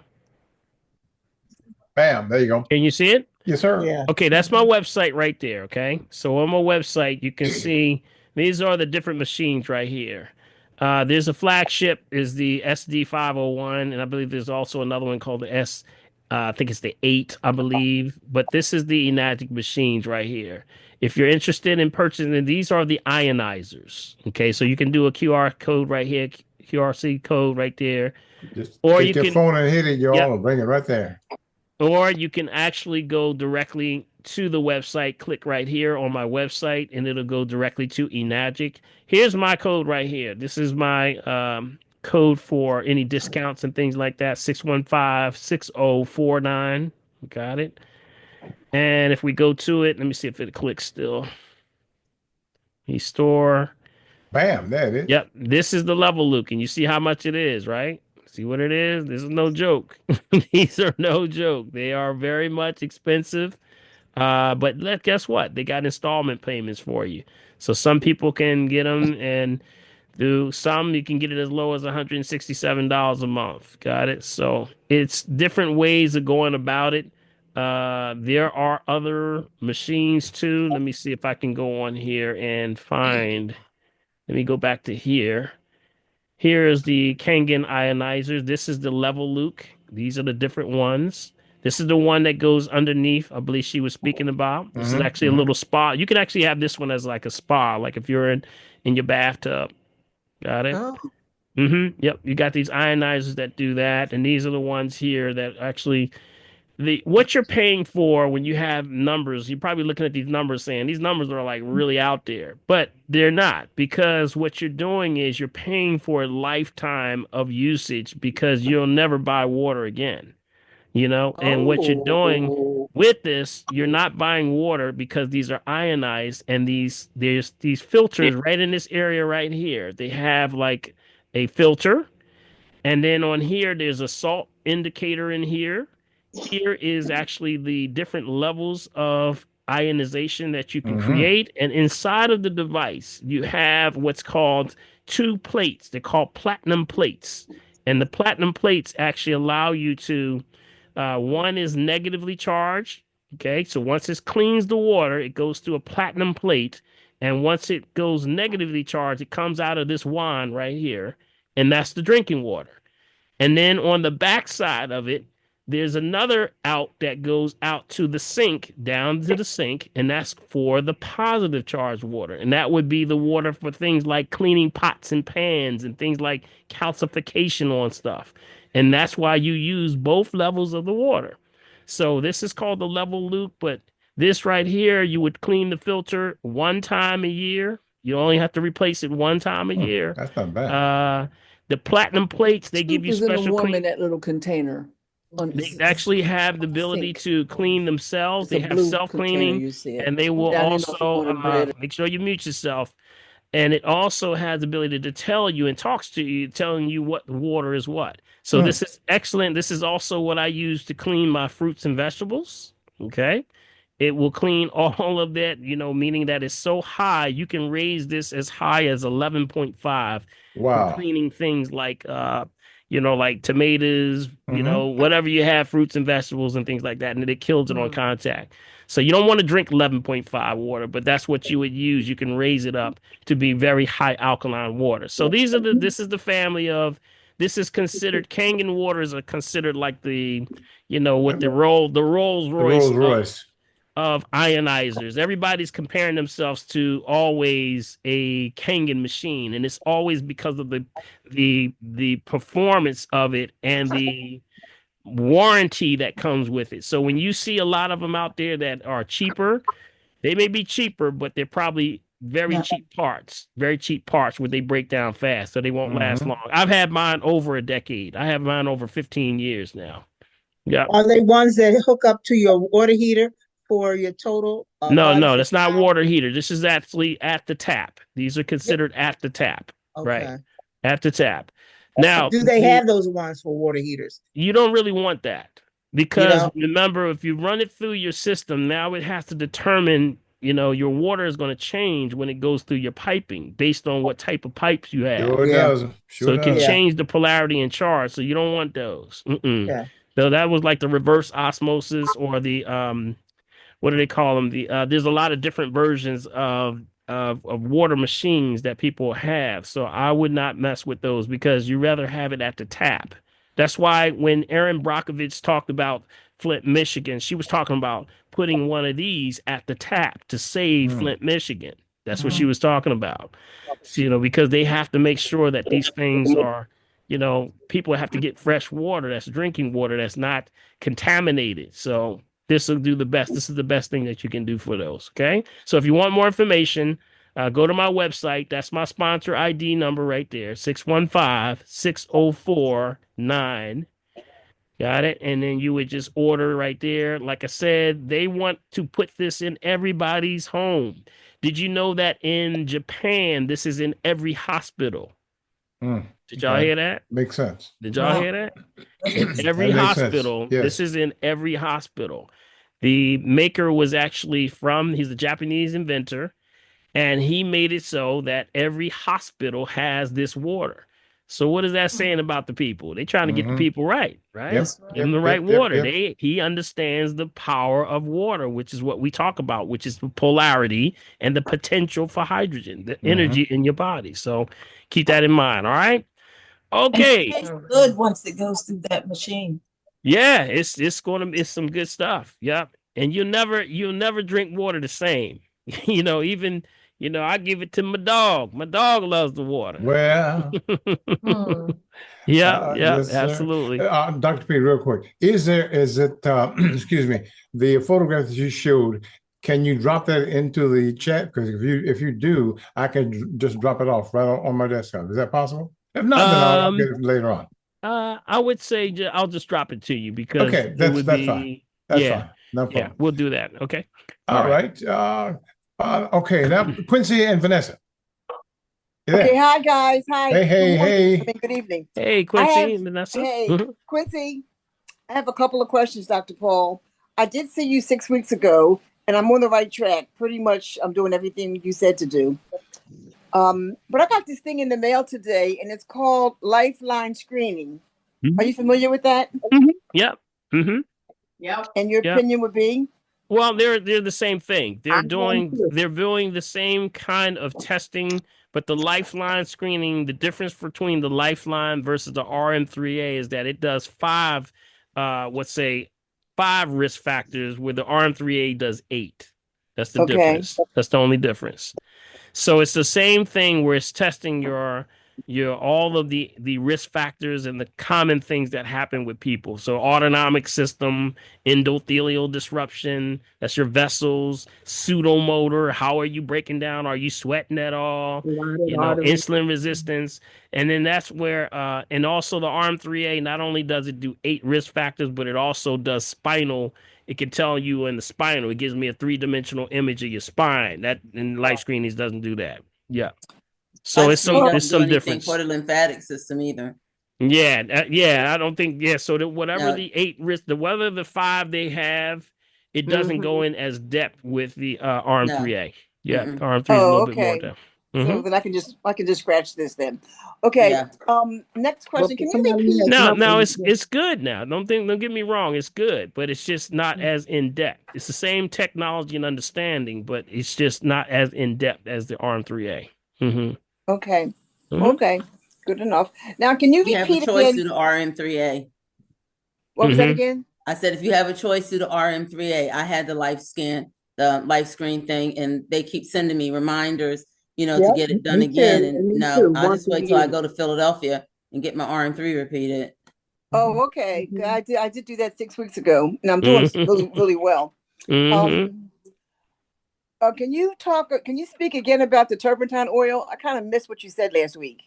Bam. There you go. Can you see it? Yes, sir. Yeah. Okay, that's my website right there, okay? So on my website, you can see these are the different machines right here. There's a flagship is the SD501, and I believe there's also another one called the I think it's the 8, I believe. But this is the Enagic machines right here. If you're interested in purchasing, these are the ionizers. Okay, so you can do a QR code right here, QRC code right there, Just or take you your can, phone and hit it, yep, y'all, and bring it right there. or you can actually go directly to the website, click right here on my website, and it'll go directly to Enagic. Here's my code right here. This is my code for any discounts and things like that. 615-6049. Got it. And if we go to it, let me see if it clicks still. Store. Bam. There it is. Yep. This is the level, Luke. And you see how much it is, right? See what it is? This is no joke. These are no joke. They are very much expensive. But guess what? They got installment payments for you. So some people can get them, and do some you can get it as low as $167 a month. Got it? So it's different ways of going about it. There are other machines too. Let me see if I can go on here and find. Let me go back to here. Here is the Kangen ionizers. This is the level Luke. These are the different ones. This is the one that goes underneath. I believe she was speaking about. This is actually a little spa. You could actually have this one as like a spa, like if you're in your bathtub. Got it? Oh. Yep. You got these ionizers that do that, and these are the ones here that actually the what you're paying for when you have numbers, you're probably looking at these numbers saying these numbers are like really out there, but they're not, because what you're doing is you're paying for a lifetime of usage because you'll never buy water again, and what you're doing Oh. with this, you're not buying water because these are ionized, and there's these filters right in this area right here. They have like a filter, and then on here, there's a salt indicator in here. Here is actually the different levels of ionization that you can create. And inside of the device, you have what's called 2 plates. They're called platinum plates. And the platinum plates actually allow you to, one is negatively charged. Okay. So once it cleans the water, it goes through a platinum plate. And once it goes negatively charged, it comes out of this wand right here. And that's the drinking water. And then on the back side of it, there's another out that goes out to the sink, down to the sink, and that's for the positive charged water. And that would be the water for things like cleaning pots and pans and things like calcification on stuff. And that's why you use both levels of the water. So this is called the level loop, but this right here, you would clean the filter 1 time a year. You only have to replace it 1 time a year. That's not bad. The platinum plates, they give you Is in the special warm in clean. that little container. They actually have the ability sink. to clean themselves. It's They a have blue self-cleaning, container, you see it. and they will I didn't know if you also wanted red. make sure you mute yourself. And it also has the ability to tell you and talks to you, telling you what water is what. So this is excellent. This is also what I use to clean my fruits and vegetables. Okay. It will clean all of that, meaning that it's so high, you can raise this as high as 11.5 for Wow. cleaning things like, like tomatoes, whatever you have, fruits and vegetables and things like that. And it kills it on contact. So you don't want to drink 11.5 water, but that's what you would use. You can raise it up to be very high alkaline water. So this is the family of, this is considered, Kangen waters are considered like the, what the Rolls The Royce Rolls Royce. of ionizers. Everybody's comparing themselves to always a Kangen machine, and it's always because of the performance of it and warranty that comes with it. So when you see a lot of them out there that are cheaper, they may be cheaper, but they're probably very cheap parts where they break down fast, so they won't last long. I've had mine over a decade. I have mine over 15 years now. Yeah. Are they ones that hook up to your water heater for your total? No, that's not water heater. This is actually at the tap. These are considered at the tap. Right. Okay. At the tap. Now, Do they have those ones for water heaters? you don't really want that You because don't? remember, if you run it through your system, now it has to determine, your water is going to change when it goes through your piping based on what type of pipes you have. Sure does. So Sure it can does. change the polarity and charge. So you don't want those. Yeah. So that was like the reverse osmosis or the what do they call them? There's a lot of different versions of water machines that people have. So I would not mess with those because you rather have it at the tap. That's why when Erin Brockovich talked about Flint, Michigan, she was talking about putting one of these at the tap to save Flint, Michigan. That's what she was talking about. So, because they have to make sure that these things are, people have to get fresh water that's drinking water that's not contaminated. So this will do the best. This is the best thing that you can do for those. Okay. So if you want more information, go to my website. That's my sponsor ID number right there, 615-604-9. Got it? And then you would just order right there. Like I said, they want to put this in everybody's home. Did you know that in Japan, this is in every hospital? Did y'all hear that? Makes sense. Did y'all hear that? In every That makes sense. hospital, Yes. this is in every hospital. The maker was actually he's a Japanese inventor, and he made it so that every hospital has this water. So what is that saying about the people? They're trying to get the people right? Yep. Give them the Yep, right yep, water. yep. He understands the power of water, which is what we talk about, which is the polarity and the potential for hydrogen, the energy in your body. So keep that in mind. All right. Okay. It tastes good once it goes through that machine. Yeah, it's some good stuff. Yep. And you'll never drink water the same. Even I give it to my dog. My dog loves the water. Well, yeah, yes, sir. absolutely. Dr. P, real quick, is it, excuse me, the photograph that you showed, can you drop that into the chat? Because if you do, I can just drop it off right on my desktop. Is that possible? If not, then I'll get it later on. I would say I'll just drop it to you because Okay, that's fine. That's fine. No problem. Yeah, we'll do that. Okay. All right. Okay, now Quincy and Vanessa. Okay, hi guys. Hi. Hey. Good evening. Hey, Quincy and Vanessa. Hey, Quincy. I have a couple of questions, Dr. Paul. I did see you 6 weeks ago, and I'm on the right track. Pretty much, I'm doing everything you said to do. But I got this thing in the mail today, and it's called Lifeline Screening. Are you familiar with that? Yep. Yep. And your opinion would be? Well, they're the same thing. They're doing the same kind of testing, but the Lifeline screening, the difference between the Lifeline versus the RM3A is that it does five risk factors, where the RM3A does 8. That's the difference. That's the only difference. So it's the same thing where it's testing your all of the risk factors and the common things that happen with people. So autonomic system, endothelial disruption, that's your vessels, pseudomotor, how are you breaking down? Are you sweating at all? Insulin resistance. And then that's where and also the ARM3A, not only does it do 8 risk factors, but it also does spinal. It can tell you in the spinal. It gives me a 3-dimensional image of your spine. That in life screenings doesn't do that. Yeah. So it's some difference for the lymphatic system either. Yeah, I don't think. Yeah, so whatever the 8 risk, whether the 5 they have, it doesn't go in as depth with the RM3A. Yeah, RM3 is a little bit more depth. So then I can just scratch this then. Okay. Yeah. Next question. Can you repeat? No, it's good now. Don't get me wrong, it's good, but it's just not as in depth. It's the same technology and understanding, but it's just not as in depth as the RM3A. Okay. Okay. Good enough. Now, can you repeat have a choice again? to the RM3A. What was that again? I said, if you have a choice to the RM3A, I had the life screen thing, and they keep sending me reminders, to get it done again. And no, I just wait till I go to Philadelphia and get my RM3 repeated. Oh, okay. I did do that 6 weeks ago, and I'm doing Mhm. really, really well. Mhm. Can you speak again about the turpentine oil? I kind of missed what you said last week.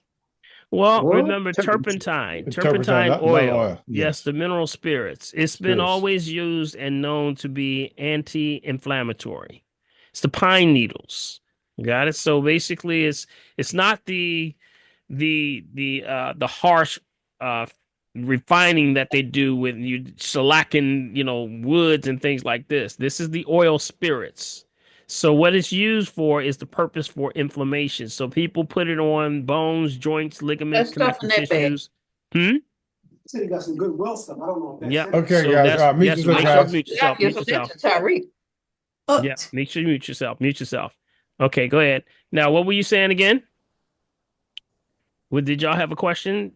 Well, What? remember turpentine, Turpentine, turpentine not oil. oil. Yeah. Yes, the mineral spirits. It's been Spirits. always used and known to be anti-inflammatory. It's the pine needles. Got it? So basically it's not the harsh uh refining that they do with you shellacking, woods and things like this. This is the oil spirits. So what it's used for is the purpose for inflammation. So people put it on bones, joints, ligaments, That stuff in connective that bag. tissues. Hmm? Said he got some good well stuff. I don't know if that's Yep. it. Okay, So guys. that's Mute yes. yourself, Make sure you guys. mute yourself. Yeah, Mute so yourself. that's Tyreek. Yeah. Make sure you mute yourself. Mute yourself. Okay, go ahead. Now, what were you saying again? Did y'all have a question?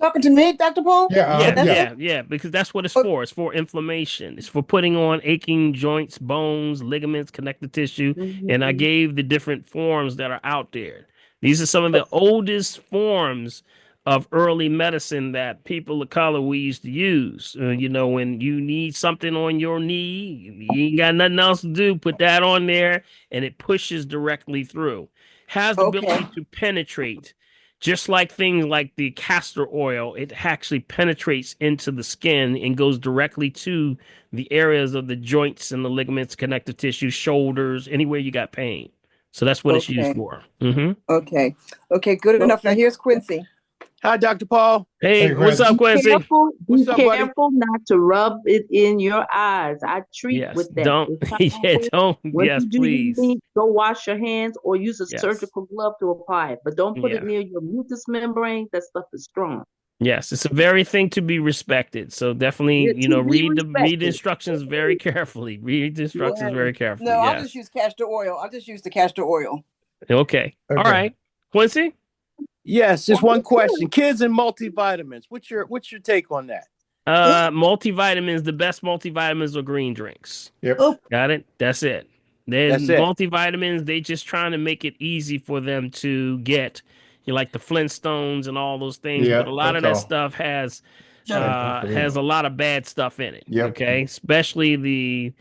Talking to me, Dr. Paul? Yeah, because that's what it's for. It's for inflammation. It's for putting on aching joints, bones, ligaments, connective tissue. And I gave the different forms that are out there. These are some of the oldest forms of early medicine that people of color we used to use. When you need something on your knee, you ain't got nothing else to do, put that on there, and it pushes directly through. Has the ability to penetrate. Just like things like the castor oil, it actually penetrates into the skin and goes directly to the areas of the joints and the ligaments, connective tissue, shoulders, anywhere you got pain. So that's what it's used for. Okay, good enough. Now here's Quincy. Hi, Dr. Paul. Hey, what's up, Quincy? Be careful not to rub it in your eyes. I treat Yes, with that. don't. Yeah, don't. Once Yes, you do please. your thing, go wash your hands or use a Yes. surgical glove to apply it. But don't put it Yeah. near your mucous membrane. That stuff is strong. Yes, it's a very thing to be respected. So definitely, read the instructions very carefully. Read the instructions very carefully. No, I'll Yes. just use castor oil. I'll just use the castor oil. Okay. All right. Quincy? Yes, just one question. Kids and multivitamins. What's your take on that? Multivitamins, the best multivitamins are green drinks. Yep. Got it? That's it. There's That's it. multivitamins, they just trying to make it easy for them to get, like the Flintstones and all those things. Yeah, But a lot of that that's all. stuff has a lot of bad stuff in it. Yep. Okay. Especially the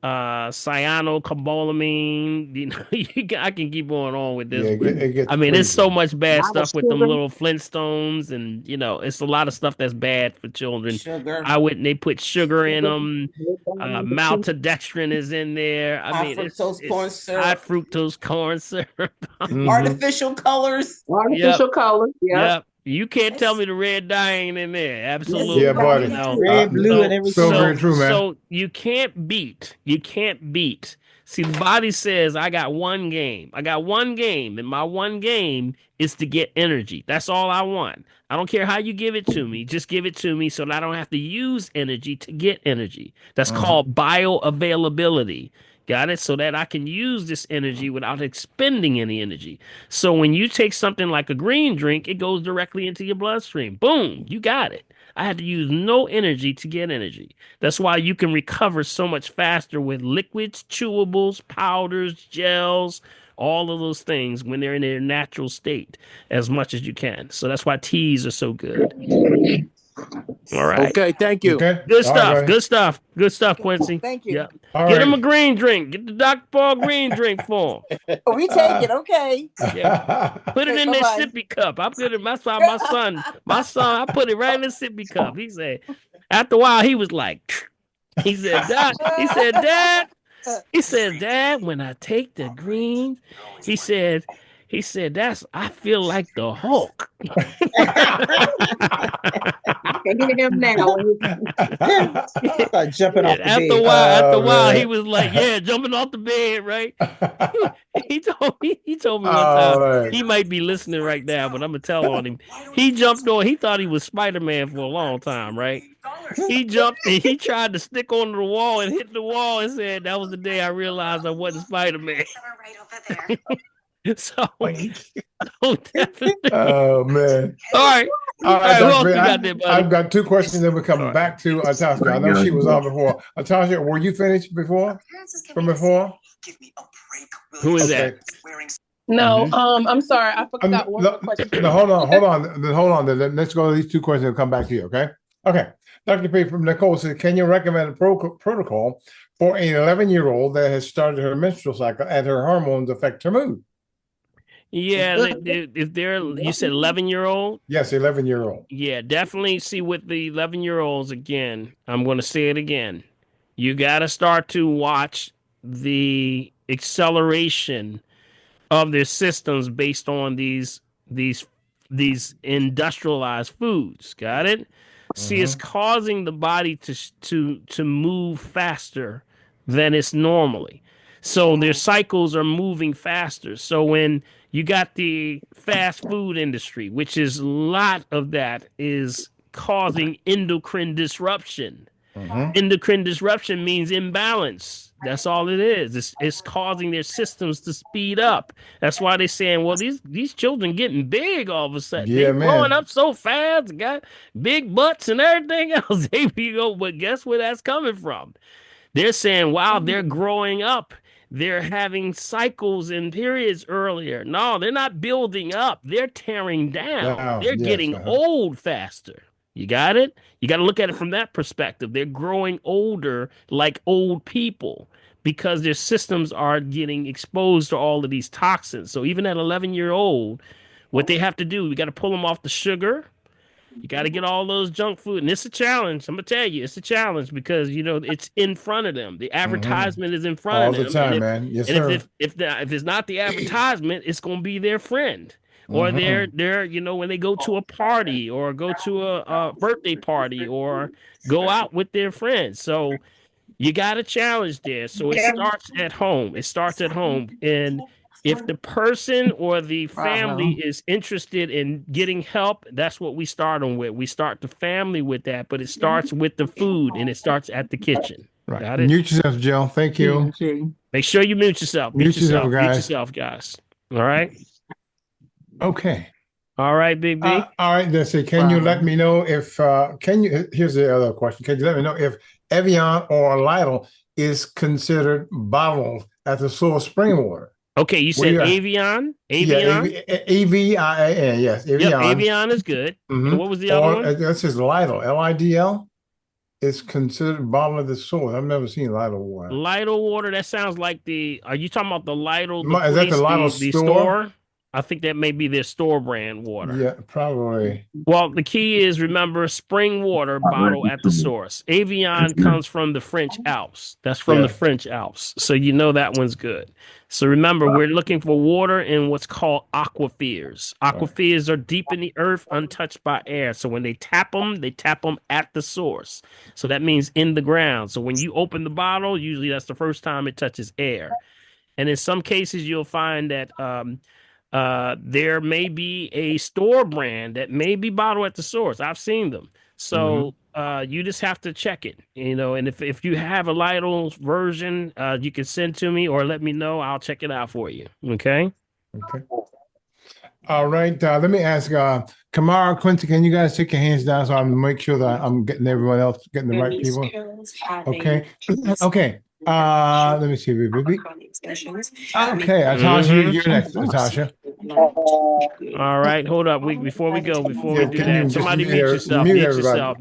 cyanocobalamin. I can keep going on with this. Yeah, it gets there's crazy. so much bad Lot of stuff with them sugar. little Flintstones, and it's a lot of stuff that's bad for children. Sugar. They put sugar in them. Maltodextrin is in there. High fructose corn syrup. High fructose corn syrup. Artificial colors. Artificial colors. Yeah. Yep. You can't tell me the red dye ain't in there. Absolutely. Yeah, buddy. Red, blue, and everything. So very true, man. So you can't beat. See, the body says, I got one game. And my one game is to get energy. That's all I want. I don't care how you give it to me. Just give it to me so that I don't have to use energy to get energy. That's called bioavailability. Got it? So that I can use this energy without expending any energy. So when you take something like a green drink, it goes directly into your bloodstream. Boom, you got it. I had to use no energy to get energy. That's why you can recover so much faster with liquids, chewables, powders, gels, all of those things when they're in their natural state as much as you can. So that's why teas are so good. All right. Okay, thank you. Okay. Good All right, stuff. buddy. Good stuff. Good stuff, Quincy. Thank you. Yeah. All Get him right. a green drink. Get the Dr. Paul green drink for him. Oh, we take it. Okay. Yeah. Put it in Okay, this bye-bye. sippy cup. I put it my son, I put it right in the sippy cup. He said, after a while, he was like, he said, Dad, when I take the green, he said, I feel like the Hulk. I can hear him now. Start jumping off the After bed. a while, man. he was like, yeah, jumping off the bed, right? He told me one time, man. he might be listening right now, but I'm gonna tell on him. He jumped on, he thought he was Spider-Man for a long time, right? He jumped and he tried to stick onto the wall and hit the wall and said, that was the day I realized I wasn't Spider-Man. So definitely. Oh man. All right. Who else we got there, buddy? I've got two questions, then we're coming back to Atasha. I know she was on before. Atasha, were you finished before? From before? Who is that? No, I'm sorry. I forgot one more question. No, hold on. Then let's go to these two questions and come back to you, okay? Okay. Dr. P from Nicole says, can you recommend a protocol for an 11-year-old that has started her menstrual cycle and her hormones affect her mood? Yeah, if they're, you said 11-year-old? Yes, 11-year-old. Yeah, definitely see with the 11-year-olds again. I'm going to say it again. You got to start to watch the acceleration of their systems based on these these industrialized foods. Got it? See, it's causing the body to move faster than it's normally. So their cycles are moving faster. So when you got the fast food industry, which is a lot of that is causing endocrine disruption. Endocrine disruption means imbalance. That's all it is. It's causing their systems to speed up. That's why they're saying, well, these children getting big all of a sudden. Yeah, They growing man. up so fast, got big butts and everything else. They be go, but guess where that's coming from? They're saying, wow, they're growing up. They're having cycles and periods earlier. No, they're not building up. They're tearing down. Wow. They're Yes. getting old faster. You got it? You got to look at it from that perspective. They're growing older like old people because their systems are getting exposed to all of these toxins. So even at 11-year-old, what they have to do, we got to pull them off the sugar. You got to get all those junk food, and it's a challenge. I'm gonna tell you, it's a challenge because it's in front of them. The advertisement is in front All of the them, and time, man. Yes, if sir. if it's not the advertisement, it's gonna be their friend or their when they go to a party or go to a birthday party or go out with their friends. So you got a challenge there. So it starts at home. It starts at home. And if the person or the family is interested in getting help, that's what we start them with. We start the family with that, but it starts with the food and it starts at the kitchen. Right. Got it? Mute yourself, Jill. Thank you. Make sure you mute yourself. Mute Mute yourself, yourself. Mute guys. yourself, guys. All right. Okay. All right, Big B. All right. Let's see. Can you let me know if here's the other question. Can you let me know if Evian or Lidl is considered bottled as a source of spring water? Okay, you said Avian? Avian? Yeah, Avian, yes. Evian. Yep, Avian is good. And what was the other one? This is Lidl, Lidl. It's considered bottled as source. I've never seen Lidl water. Lidl water, that sounds like are you talking about the Lidl, Is that the Lidl the store? I think that may be their store brand water. Yeah, probably. Well, the key is remember spring water bottle at the source. Avian comes from the French Alps. That's from the French Alps. So you know that one's good. So remember, we're looking for water in what's called aquifers. Aquifers are deep in the earth, untouched by air. So when they tap them at the source. So that means in the ground. So when you open the bottle, usually that's the first time it touches air. And in some cases, you'll find that there may be a store brand that may be bottled at the source. I've seen them. So you just have to check it, and if you have a Lidl version, you can send to me or let me know. I'll check it out for you. Okay. Okay. All right. Let me ask Kamara, Quincy, can you guys take your hands down so I can make sure that I'm getting everyone else, getting the right people? Okay. Okay. Let me see. Okay, Natasha, you're next, Natasha. All right, hold up. Before we do that, somebody mute yourself. Mute yourself.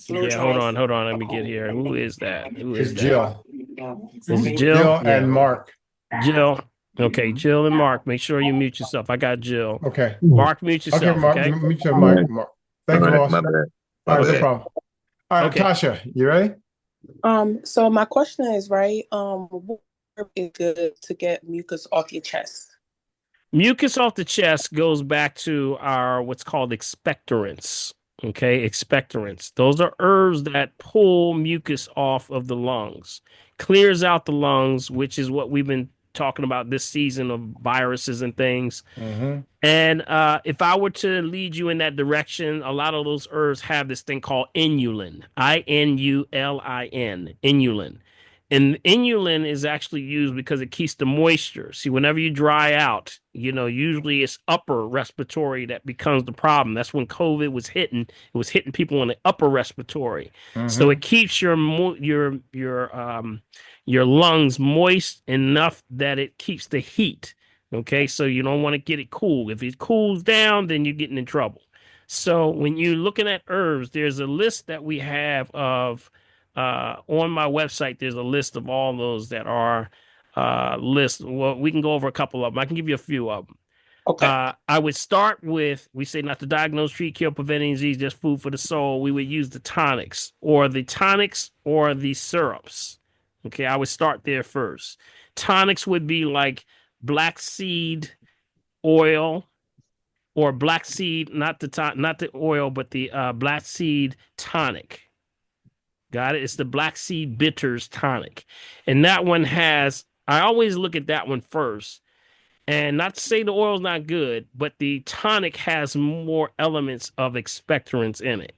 Yeah, hold on. Let me get here. Who is that? It's Jill. Is it Jill? Jill and Mark. Jill. Okay, Jill and Mark. Make sure you mute yourself. I got Jill. Okay. Mark, mute yourself. Okay, Mark, mute your mic. Mark. Thank you, boss. My bad. All right, no problem. All right, Natasha, you ready? So my question is, right, what is good to get mucus off your chest? Mucus off the chest goes back to our what's called expectorants. Okay, expectorants. Those are herbs that pull mucus off of the lungs, clears out the lungs, which is what we've been talking about this season of viruses and things. And if I were to lead you in that direction, a lot of those herbs have this thing called inulin, inulin, inulin. And inulin is actually used because it keeps the moisture. See, whenever you dry out, usually it's upper respiratory that becomes the problem. That's when COVID was hitting. It was hitting people in the upper respiratory. So it keeps your lungs moist enough that it keeps the heat. Okay, so you don't want to get it cool. If it cools down, then you're getting in trouble. So when you're looking at herbs, there's a list that we have of on my website. There's a list of all those that are list. Well, we can go over a couple of them. I can give you a few of them. Okay. I would start with, we say not to diagnose, treat, cure, prevent any disease, just food for the soul. We would use the tonics or the syrups. Okay, I would start there first. Tonics would be like black seed oil or black seed, not the oil, but the black seed tonic. Got it? It's the black seed bitters tonic. And that one has, I always look at that one first. And not to say the oil's not good, but the tonic has more elements of expectorants in it.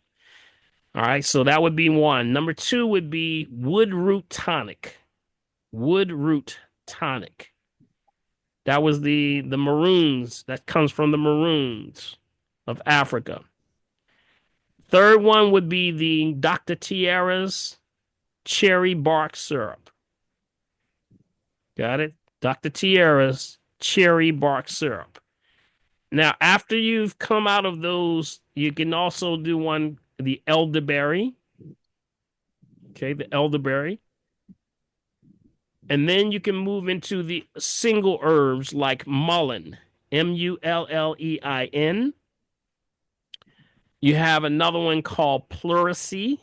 All right, so that would be one. Number two would be wood root tonic. Wood root tonic. That was the maroons. That comes from the maroons of Africa. Third one would be the Dr. Tiara's cherry bark syrup. Got it? Dr. Tiara's cherry bark syrup. Now, after you've come out of those, you can also do one, the elderberry. Okay, the elderberry. And then you can move into the single herbs like mullein, Mullein. You have another one called pleurisy.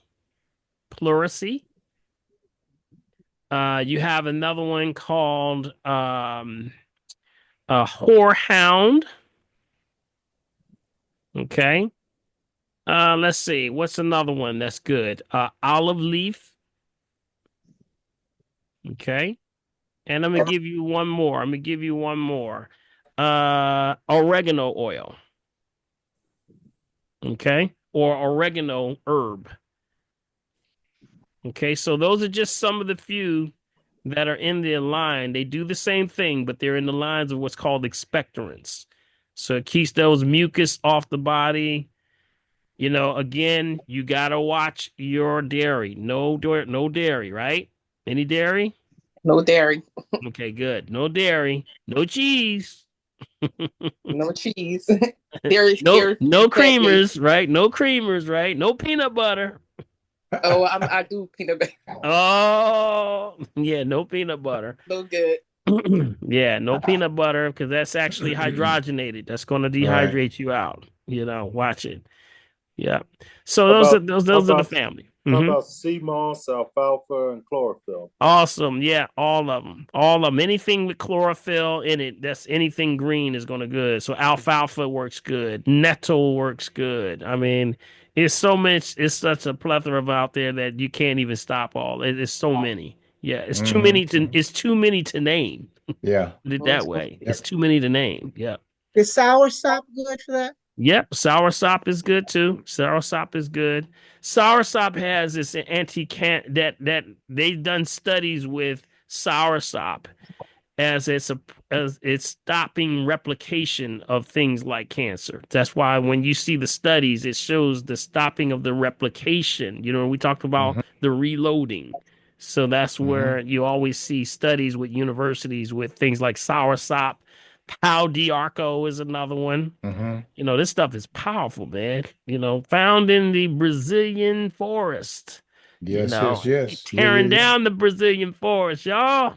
Pleurisy. You have another one called horehound. Okay. Let's see. What's another one that's good? Olive leaf. Okay. And I'm gonna give you one more. Oregano oil. Okay. Or oregano herb. Okay. So those are just some of the few that are in their line. They do the same thing, but they're in the lines of what's called expectorants. So it keeps those mucus off the body. You know, again, you gotta watch your dairy. No dairy, right? Any dairy? No dairy. Okay, good. No dairy. No cheese. No cheese. Dairy, No, dairy, no fat me. creamers, right? No creamers, right? No peanut butter. Oh, I do peanut butter. Oh, yeah, no peanut butter. No good. Yeah, no peanut butter because that's actually hydrogenated. That's going to Right. dehydrate you out. You know, watch it. Yeah. So How those are about those are the family. how Mhm. about sea moss, alfalfa, and chlorophyll? Awesome. Yeah, all of them. All of them. Anything with chlorophyll in it, that's anything green is going to good. So alfalfa works good. Nettle works good. I mean, it's so much, it's such a plethora of out there that you can't even stop all. It's so many. Yeah, it's too many to name. Yeah. Put it that way. It's too many to name. Yeah. Is sour sop good for that? Yep, soursop is good too. Soursop is good. Soursop has this anti-can that they've done studies with soursop as it's stopping replication of things like cancer. That's why when you see the studies, it shows the stopping of the replication. You know, we talked about the reloading. So that's where you always see studies with universities with things like soursop. Pau d'Arco is another one. You know, this stuff is powerful, man. You know, found in the Brazilian forest. You Yes, know, yes, yes. Yeah, tearing yeah, yeah. down the Brazilian forest, y'all.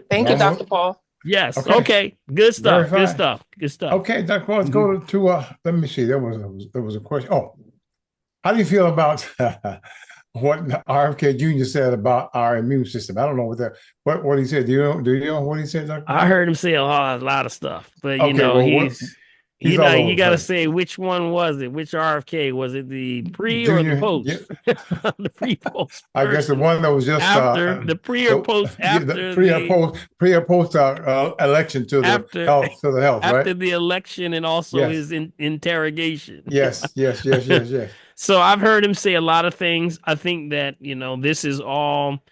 Thank you, Dr. Paul. Yes. Okay. Okay. Good Very stuff. Good fine. stuff. Good stuff. Okay, Dr. Paul, let's go to let me see. There was a question. Oh, how do you feel about what RFK Jr. said about our immune system? I don't know what he said. Do you know what he said, Dr. I Paul? heard him say a lot of stuff, but you Okay, know, well, he's all over you the got to place. say which one was it? Which RFK was it? The pre or the Junior, yeah, post? The pre post I guess the version. one that was just After the pre or post the after the pre or post election to after the health, after right? the election and also Yes, his interrogation. yes. So I've heard him say a lot of things. I think that, you know, this is all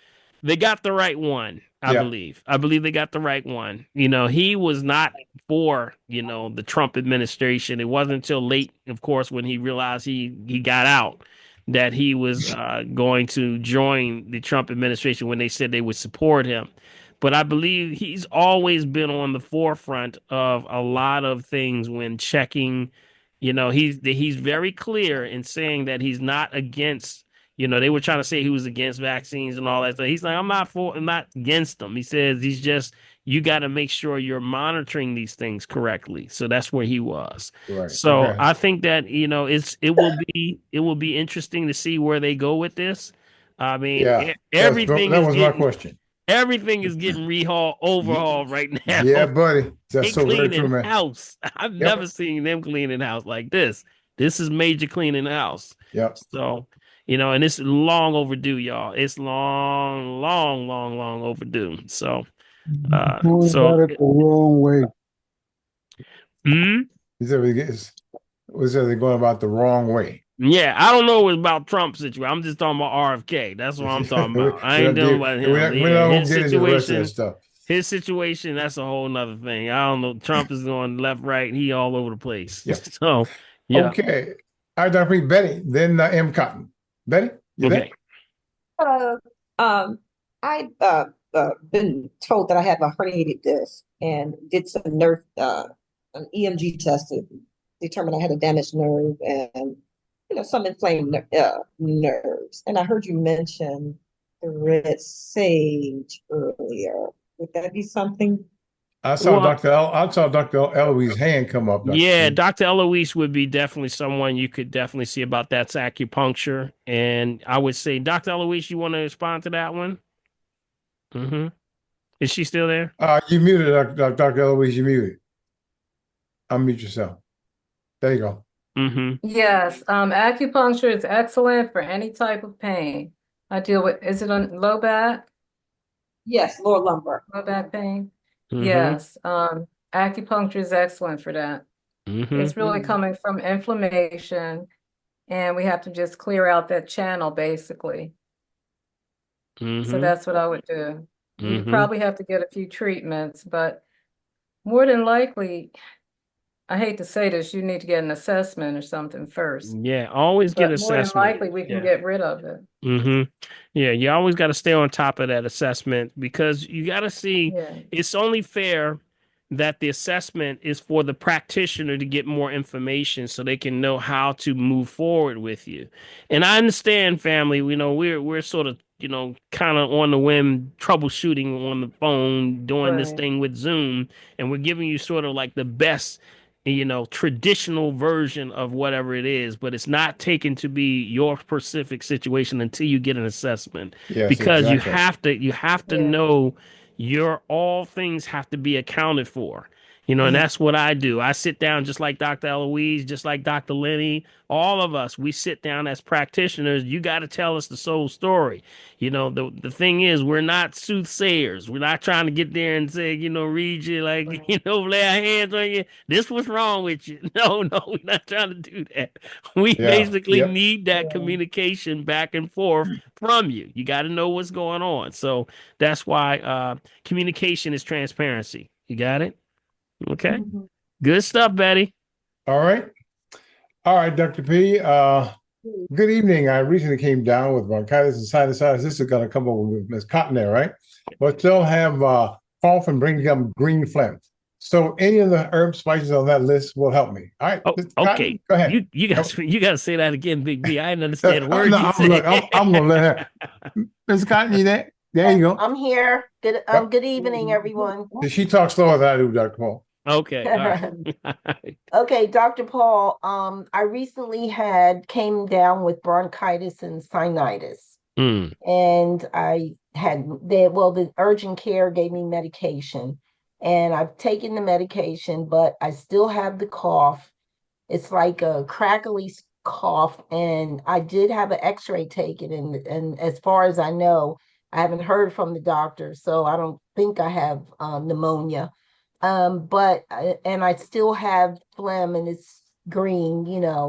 they got the right one, I Yeah. believe. I believe they got the right one. You know, he was not for, you know, the Trump administration. It wasn't until late, of course, when he realized he got out that he was going to join the Trump administration when they said they would support him. But I believe he's always been on the forefront of a lot of things when checking He's very clear in saying that he's not against. They were trying to say he was against vaccines and all that stuff. He's like, I'm not against them. He says he's just, you got to make sure you're monitoring these things correctly. So that's where he was. Right. So Okay. I think that, it will be interesting to see where they go with this. I mean, Yeah. everything That is was my getting question. everything is getting overhauled right Yeah, now. buddy. They That's so very true, cleaning man. house. I've Yep. never seen them cleaning house like this. This is major cleaning house. Yep. So, and it's long overdue, y'all. It's long, long, long, long overdue. So, Going about it the wrong way. hmm? He said they're going about the wrong way. Yeah, I don't know about Trump's situation. I'm just talking about RFK. That's what I'm talking about. I ain't talking about him. We're Yeah, not going his to get into the rest of that situation. stuff. His situation, that's a whole nother thing. I don't know. Trump is going left, right. He all over the place. Yep. So, yeah. Okay. All right, Dr. Betty, then M. Cotton. Betty, you Okay. there? I've been told that I have a herniated disc and did some nerve, an EMG test to determine I had a damaged nerve and some inflamed nerves. And I heard you mention the red sage earlier. Would that be something? I saw Dr. Eloise's hand come up. Yeah, Dr. Eloise would be definitely someone you could definitely see about that's acupuncture. And I would say, Dr. Eloise, you want to respond to that one? Mm-hmm. Is she still there? You muted, Dr. Eloise. You muted. Unmute yourself. There you go. Mm-hmm. Yes, acupuncture is excellent for any type of pain. I deal with, is it on low back? Yes, lower lumbar. Low back pain? Mm-hmm. Yes, acupuncture is excellent for that. Mm-hmm. It's really coming from inflammation, and we have to just clear out that channel, basically. Mm-hmm. So that's what I would do. You Mm-hmm. probably have to get a few treatments, but more than likely, I hate to say this, you need to get an assessment or something first. Yeah, always get But more than assessment. likely, we can Yeah. get rid of it. Mm-hmm. Yeah, you always got to stay on top of that assessment because you got to see it's only fair that the assessment is for the practitioner to get more information so they can know how to move forward with you. And I understand, family, we're sort of, kind of on the whim, troubleshooting on the phone, doing this Right. thing with Zoom, and we're giving you sort of like the best traditional version of whatever it is, but it's not taken to be your specific situation until you get an assessment. Yes, because exactly. you have to know all things have to be accounted for. And that's what I do. I sit down just like Dr. Eloise, just like Dr. Lenny, all of us, we sit down as practitioners. You got to tell us the soul story. The thing is, we're not soothsayers. We're not trying to get there and say, read you like, lay our hands on you. This was wrong with you. No, we're not trying to do that. We basically need that communication back and forth from you. You got to know what's going on. So that's why communication is transparency. You got it? Okay. Mm-hmm. Good stuff, Betty. All right, Dr. P. Good evening. I recently came down with bronchitis and sinusitis. This is going to come over with Ms. Cotton there, right? But still have cough and bring them green phlegm. So any of the herb spices on that list will help me. All right. Okay. Cotton, go ahead. You got to say that again, Big B. I didn't understand a word you said. Look, I'm going to let her. Ms. Cotton, you there? There you go. I'm here. Good evening, everyone. Did she talk slower than I do, Dr. Paul? Okay. All right. Okay, Dr. Paul, I recently came down with bronchitis and sinusitis. And I had the urgent care gave me medication, and I've taken the medication, but I still have the cough. It's like a crackly cough, and I did have an x-ray taken, and as far as I know, I haven't heard from the doctor, so I don't think I have pneumonia. But I still have phlegm and it's green,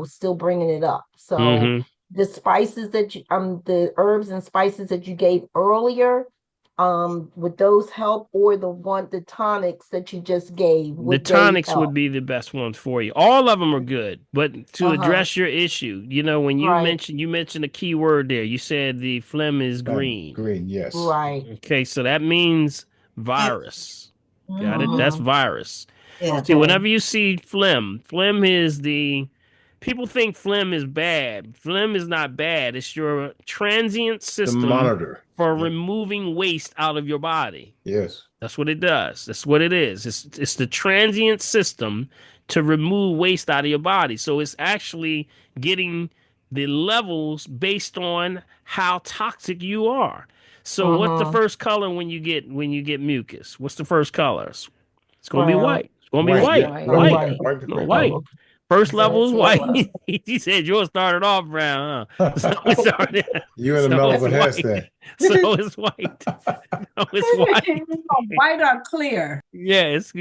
still bringing it up. So the spices that the herbs and spices that you gave earlier, would those help, or the tonics that you just gave? The tonics would be the best ones for you. All of them are good, but to address your issue, when you mentioned a key word there. You said the phlegm is green. Green, yes. Right. Okay, so that means virus. Got it? That's virus. Yeah. See, whenever you see phlegm is people think phlegm is bad. Phlegm is not bad. It's your transient The system monitor. for removing waste out of your body. Yes. That's what it does. That's what it is. It's the transient system to remove waste out of your body. So it's actually getting the levels based on how toxic you are. So what's the first color when you get mucus? What's the first color? It's gonna be Brown. white. It's gonna be White. white. Yeah. White. White. No, white. Oh, First level is okay, white. well. He said yours started off brown, huh? So it started. You in the So middle it's of a white. hashtag. So it's white. So it's white. White or clear? Yeah, it's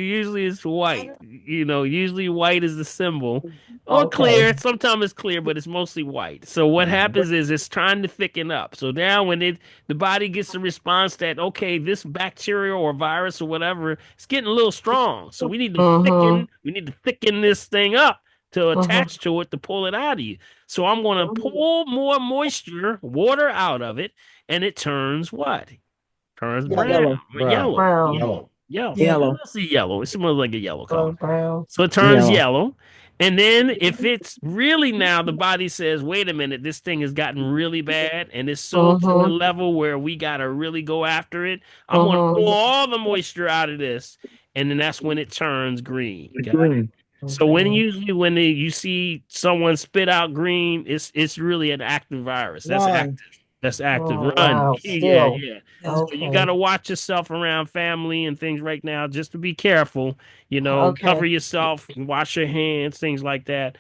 white. You know, usually white is the symbol. Or Okay. clear. Sometimes it's clear, but it's mostly white. So what happens is it's trying to thicken up. So now when the body gets the response that, okay, this bacteria or virus or whatever, it's getting a little strong. So we need to thicken this thing up to attach to it to pull it out of you. So I'm gonna pull more moisture, water out of it, and it turns what? Turns brown. Brown. Yellow. Yellow. Yellow. I see yellow. It smells like a yellow color. Brown. So it turns yellow. And then if it's really now the body says, wait a minute, this thing has gotten really bad and it's so to the level where we gotta really go after it. I'm gonna pull all the moisture out of this, and then that's when it turns green. Got it? So when you see someone spit out green, it's really an active virus. That's active. That's active. Oh, Run. wow. Yeah, Still. yeah. So you Okay. got to watch yourself around family and things right now, just to be careful. You know, cover Okay. yourself, wash your hands, things like that,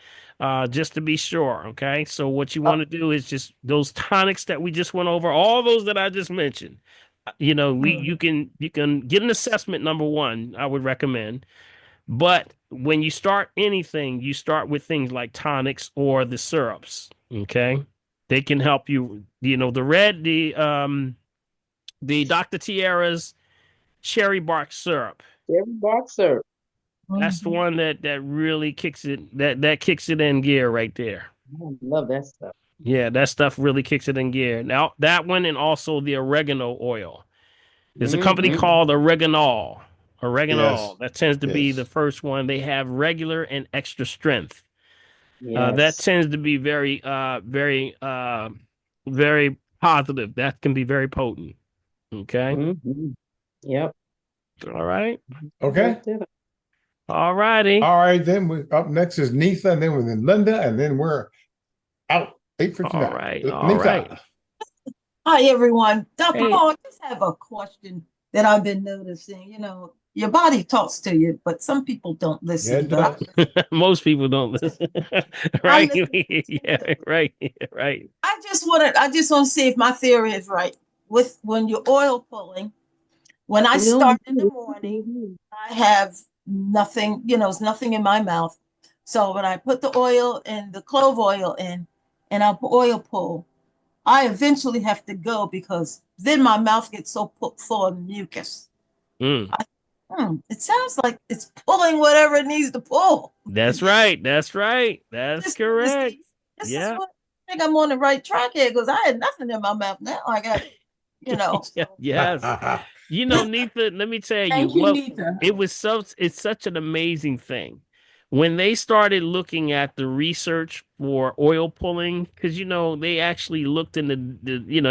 just to be sure. Okay. So what you want to do is just those tonics that we just went over, all those that I just mentioned. You know, you can get an assessment. Number one, I would recommend. But when you start anything, you start with things like tonics or the syrups. Okay. They can help you, you know, the Dr. Tierra's cherry bark syrup. Cherry bark syrup. That's the one that really kicks it that kicks it in gear right there. I love that stuff. Yeah, that stuff really kicks it in gear. Now that one and also the oregano oil. There's a company called Oregano. Yes. That tends to be the Yes. first one. They have regular and extra strength. That Yes. tends to be very positive. That can be very potent. Okay. Yep. All right. Okay. All righty. All right. Then up next is Neetha, and then we're in Linda, and then we're out. 8:59. All right. Neetha. Hi, everyone. Dr. Hey. Paul, I just have a question that I've been noticing. You know, your body talks to you, but some people don't listen. Yeah, it does. Most people don't listen. Right? Yeah, right. Right. I just want to see if my theory is right. With when you're oil pulling, when I start in the morning, I have nothing, it's nothing in my mouth. So when I put the oil and the clove oil in and I oil pull, I eventually have to go because then my mouth gets so full of mucus. It sounds like it's pulling whatever it needs to pull. That's right. That's correct. This is what I think I'm on the right track here because I had nothing in my mouth. Now I got, Yes. You know, Neetha, let me tell you, Thank you, Neetha. it's such an amazing thing. When they started looking at the research for oil pulling, because they actually looked into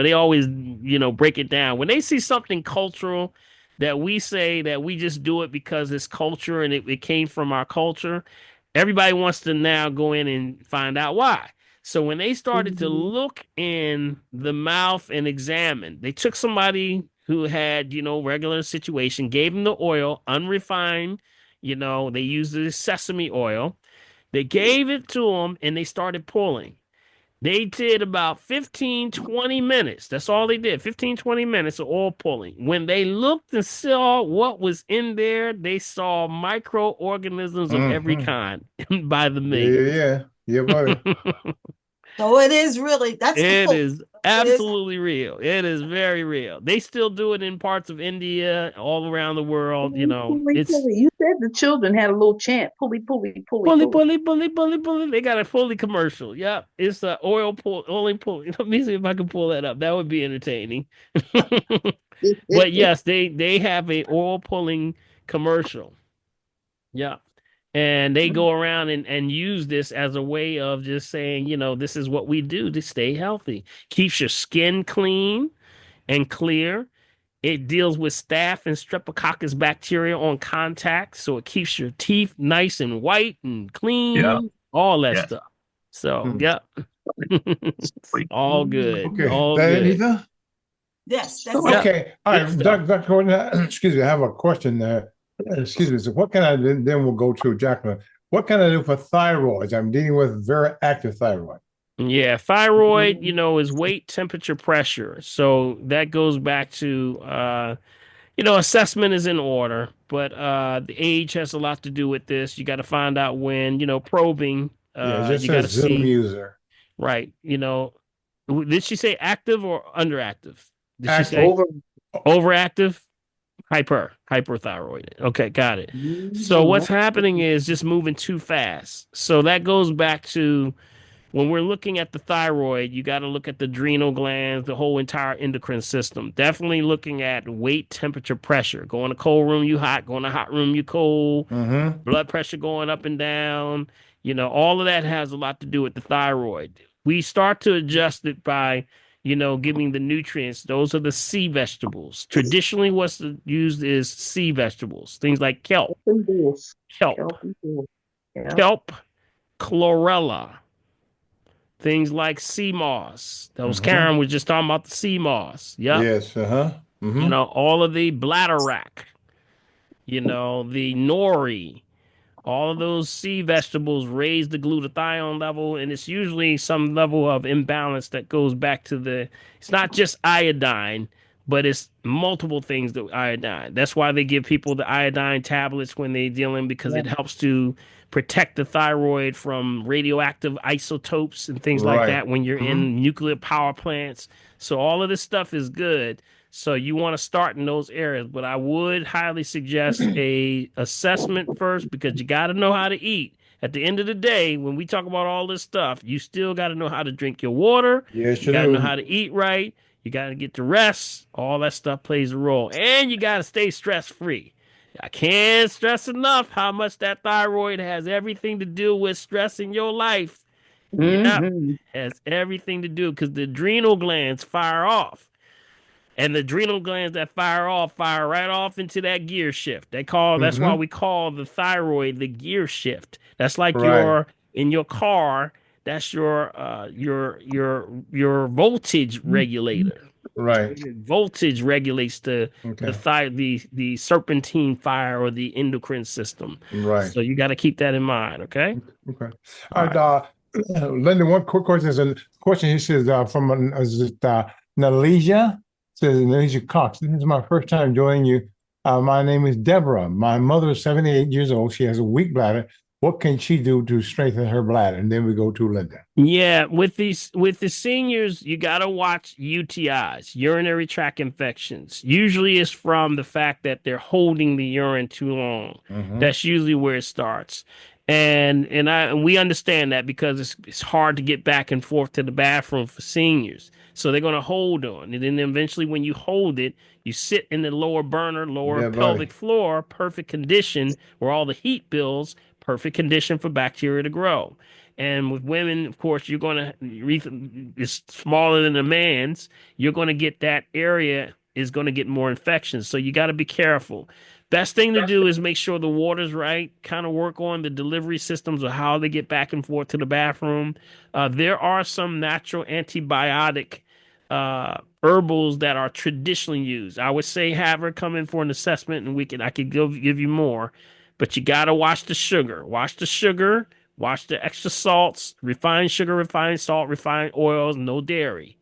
they always break it down. When they see something cultural that we say that we just do it because it's culture and it came from our culture, everybody wants to now go in and find out why. So when they started to look in the mouth and examine, they took somebody who had, regular situation, gave them the oil, unrefined, they used the sesame oil. They gave it to them and they started pulling. They did about 15, 20 minutes. That's all they did. 15, 20 minutes of oil pulling. When they looked and saw what was in there, they saw microorganisms of every kind by the millions. Yeah, buddy. So it is really, it is absolutely real. It is very real. They still do it in parts of India, all around the world. Pulley, It's pulley. You said the children had a little chant, pulley, pulley, pulley, pulley. They got a fully commercial. Yep, it's a oil pull, only pull. Let me see if I can pull that up. That would be entertaining. But yes, they have a oil pulling commercial. Yeah. And they go around and use this as a way of just saying, this is what we do to stay healthy. Keeps your skin clean and clear. It deals with staph and streptococcus bacteria on contact, so it keeps your teeth nice and white and clean, all that stuff. So, yeah, all good, Okay, all that good. Anita? Yes, that's Yeah, it. Okay, all good right, stuff. Dr. Gordon, excuse me, I have a question there. Excuse me. So, what can I do? Then we'll go to Jacqueline. What can I do for thyroids? I'm dealing with very active thyroid. Yeah, thyroid, is weight, temperature, pressure. So that goes back to assessment is in order, but the age has a lot to do with this. You got to find out when, probing, Yeah, it just you got says to Zoom see, user. right, did she say active or underactive? Did she Active. say overactive? Hyperthyroid. Okay, got it. So what's happening is just moving too fast. So that goes back to when we're looking at the thyroid, you got to look at the adrenal glands, the whole entire endocrine system. Definitely looking at weight, temperature, pressure. Go in a cold room, you hot. Go in a hot room, you cold. Mm-hmm. Blood pressure going up and down. All of that has a lot to do with the thyroid. We start to adjust it by, giving the nutrients. Those are the sea vegetables. Traditionally, what's used is sea vegetables. Things like kelp, kelp, Yeah. kelp, chlorella. Things like sea moss. That was Mm-hmm. Karen was just talking about the sea moss. Yep. Yes, uh-huh. Mm-hmm. All of the bladderwrack, the nori, all of those sea vegetables raise the glutathione level, and it's usually some level of imbalance that goes back to it's not just iodine, but it's multiple things that iodine. That's why they give people the iodine tablets when they're dealing, because it helps to protect the thyroid from radioactive isotopes and things like Right. that when you're Mm-hmm. in nuclear power plants. So all of this stuff is good. So you want to start in those areas, but I would highly suggest a assessment first, because you got to know how to eat. At the end of the day, when we talk about all this stuff, you still got to know how to drink your water. Yes, You you got to know do. how to eat right. You got to get to rest. All that stuff plays a role. And you got to stay stress free. I can't stress enough how much that thyroid has everything to do with stress in your life. Yep. Mm-hmm. Has everything to do, because the adrenal glands fire off. And the adrenal glands that fire right off into that gear shift. That's why Mm-hmm. we call the thyroid the gear shift. That's like Right. in your car, that's your voltage regulator. Right. Voltage regulates Okay. the serpentine fire or the endocrine system. Right. So you got to keep that in mind, okay? Okay. All All right. right, Linda, one quick question is a question. He says from is it Nalesia? Says Nalesia Cox. This is my first time joining you. My name is Deborah. My mother is 78 years old. She has a weak bladder. What can she do to strengthen her bladder? And then we go to Linda. Yeah, with the seniors, you gotta watch UTIs, urinary tract infections. Usually it's from the fact that they're holding the urine too long. Mm-hmm. That's usually where it starts. And we understand that, because it's hard to get back and forth to the bathroom for seniors. So they're gonna hold on. And then eventually when you hold it, you sit in the lower Yeah, buddy. pelvic floor, perfect condition where all the heat builds, perfect condition for bacteria to grow. And with women, of course, you're going to, it's smaller than a man's. You're going to get that area is going to get more infections. So you got to be careful. Best thing to do is make sure the water's right, kind of work on the delivery systems of how they get back and forth to the bathroom. There are some natural antibiotic herbals that are traditionally used. I would say have her come in for an assessment, and I could give you more. But you got to watch the sugar. Watch the sugar. Watch the extra salts, refined sugar, refined salt, refined oils, no dairy.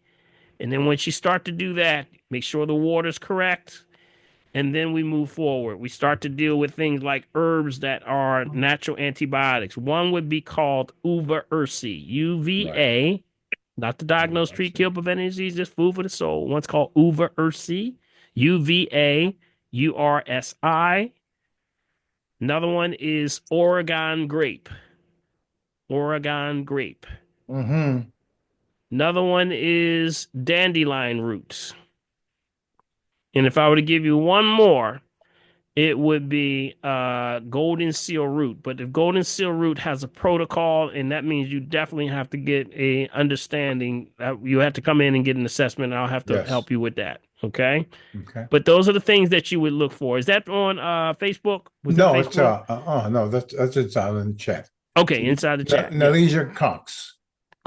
And then once you start to do that, make sure the water's correct. And then we move forward. We start to deal with things like herbs that are natural antibiotics. One would be called uva ursi, UVA, not to diagnose, treat, kill, prevent any disease, just food for the soul. One's called uva ursi, UVAURSI. Another one is Oregon grape. Oregon grape. Mm-hmm. Another one is dandelion roots. And if I were to give you one more, it would be golden seal root. But if golden seal root has a protocol, and that means you definitely have to get a understanding. You have to come in and get an assessment. And I'll have to help you with that. Okay. Okay. But those are the things that you would look for. Is that on Facebook? No, Facebook? it's no, that's inside in the chat. Okay, inside the chat. Nalesia Cox.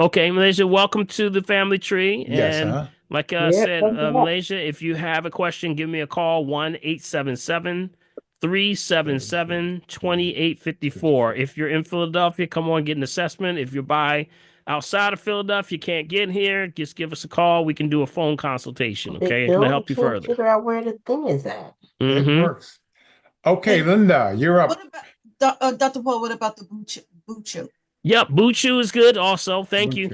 Okay, Malaysia, welcome to the family tree. Yes, And like I said, Malaysia, if you have a question, give me a call, 1-877-377-2854. If you're in Philadelphia, come on, get an assessment. If you're outside of Philadelphia, you can't get here, just give us a call. We can do a phone consultation, okay? Bill, Can I help you can't further? figure out where the thing is at. It works. Okay, Linda, you're up. What about Dr. Paul? What about the Buchu? Yep, Buchu is good also. Thank you.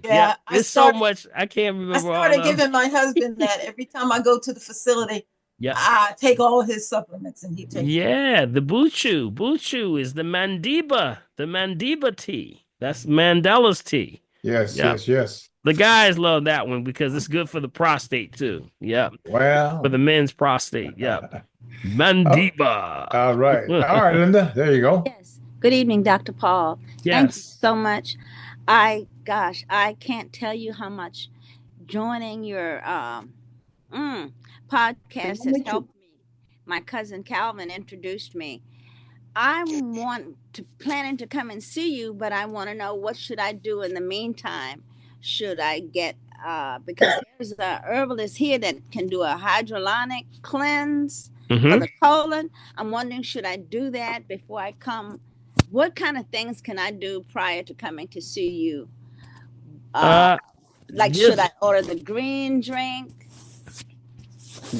Yeah, there's so much. I can't remember I started giving my husband that every time I go to the facility. Yeah, I take all his supplements and he takes. The Buchu. Buchu is the Mandiba tea. That's Mandela's tea. Yes. The guys love that one because it's good for the prostate too. Yeah. Well, for the men's prostate. Yeah. Mandiba. All right, Linda. There you go. Yes. Good evening, Dr. Paul. Yes. Thank you so much. I can't tell you how much joining your podcast has helped me. My cousin Calvin introduced me. I'm planning to come and see you, but I want to know what should I do in the meantime. Should I get because there's a herbalist here that can do a hydrolytic cleanse for the colon. I'm wondering, should I do that before I come? What kind of things can I do prior to coming to see you? Should I order the green drink?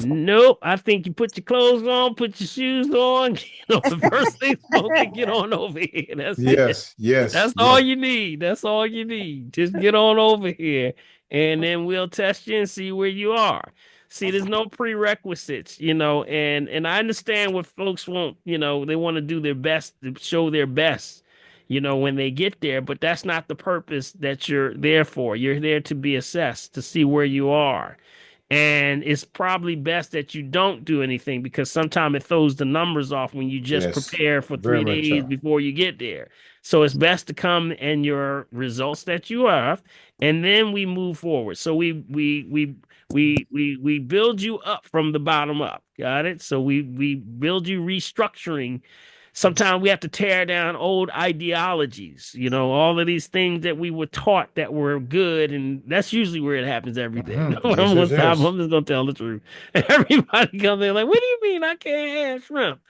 Nope. I think you put your clothes on, put your shoes on. The first thing smoking, get on over here. That's it. That's all you need. That's all you need. Just get on over here, and then we'll test you and see where you are. See, there's no prerequisites, and I understand what folks want. They want to do their best to show their best, when they get there. But that's not the purpose that you're there for. You're there to be assessed, to see where you are. And it's probably best that you don't do anything because sometimes it throws the numbers off when you just prepare for 3 days before you get there. So it's best to come and your results that you have, and then we move forward. So we build you up from the bottom up. Got it? So we build you restructuring. Sometimes we have to tear down old ideologies, all of these things that we were taught that were good. And that's usually where it happens every day. I'm just going to tell the truth. And everybody comes in like, what do you mean I can't have shrimp?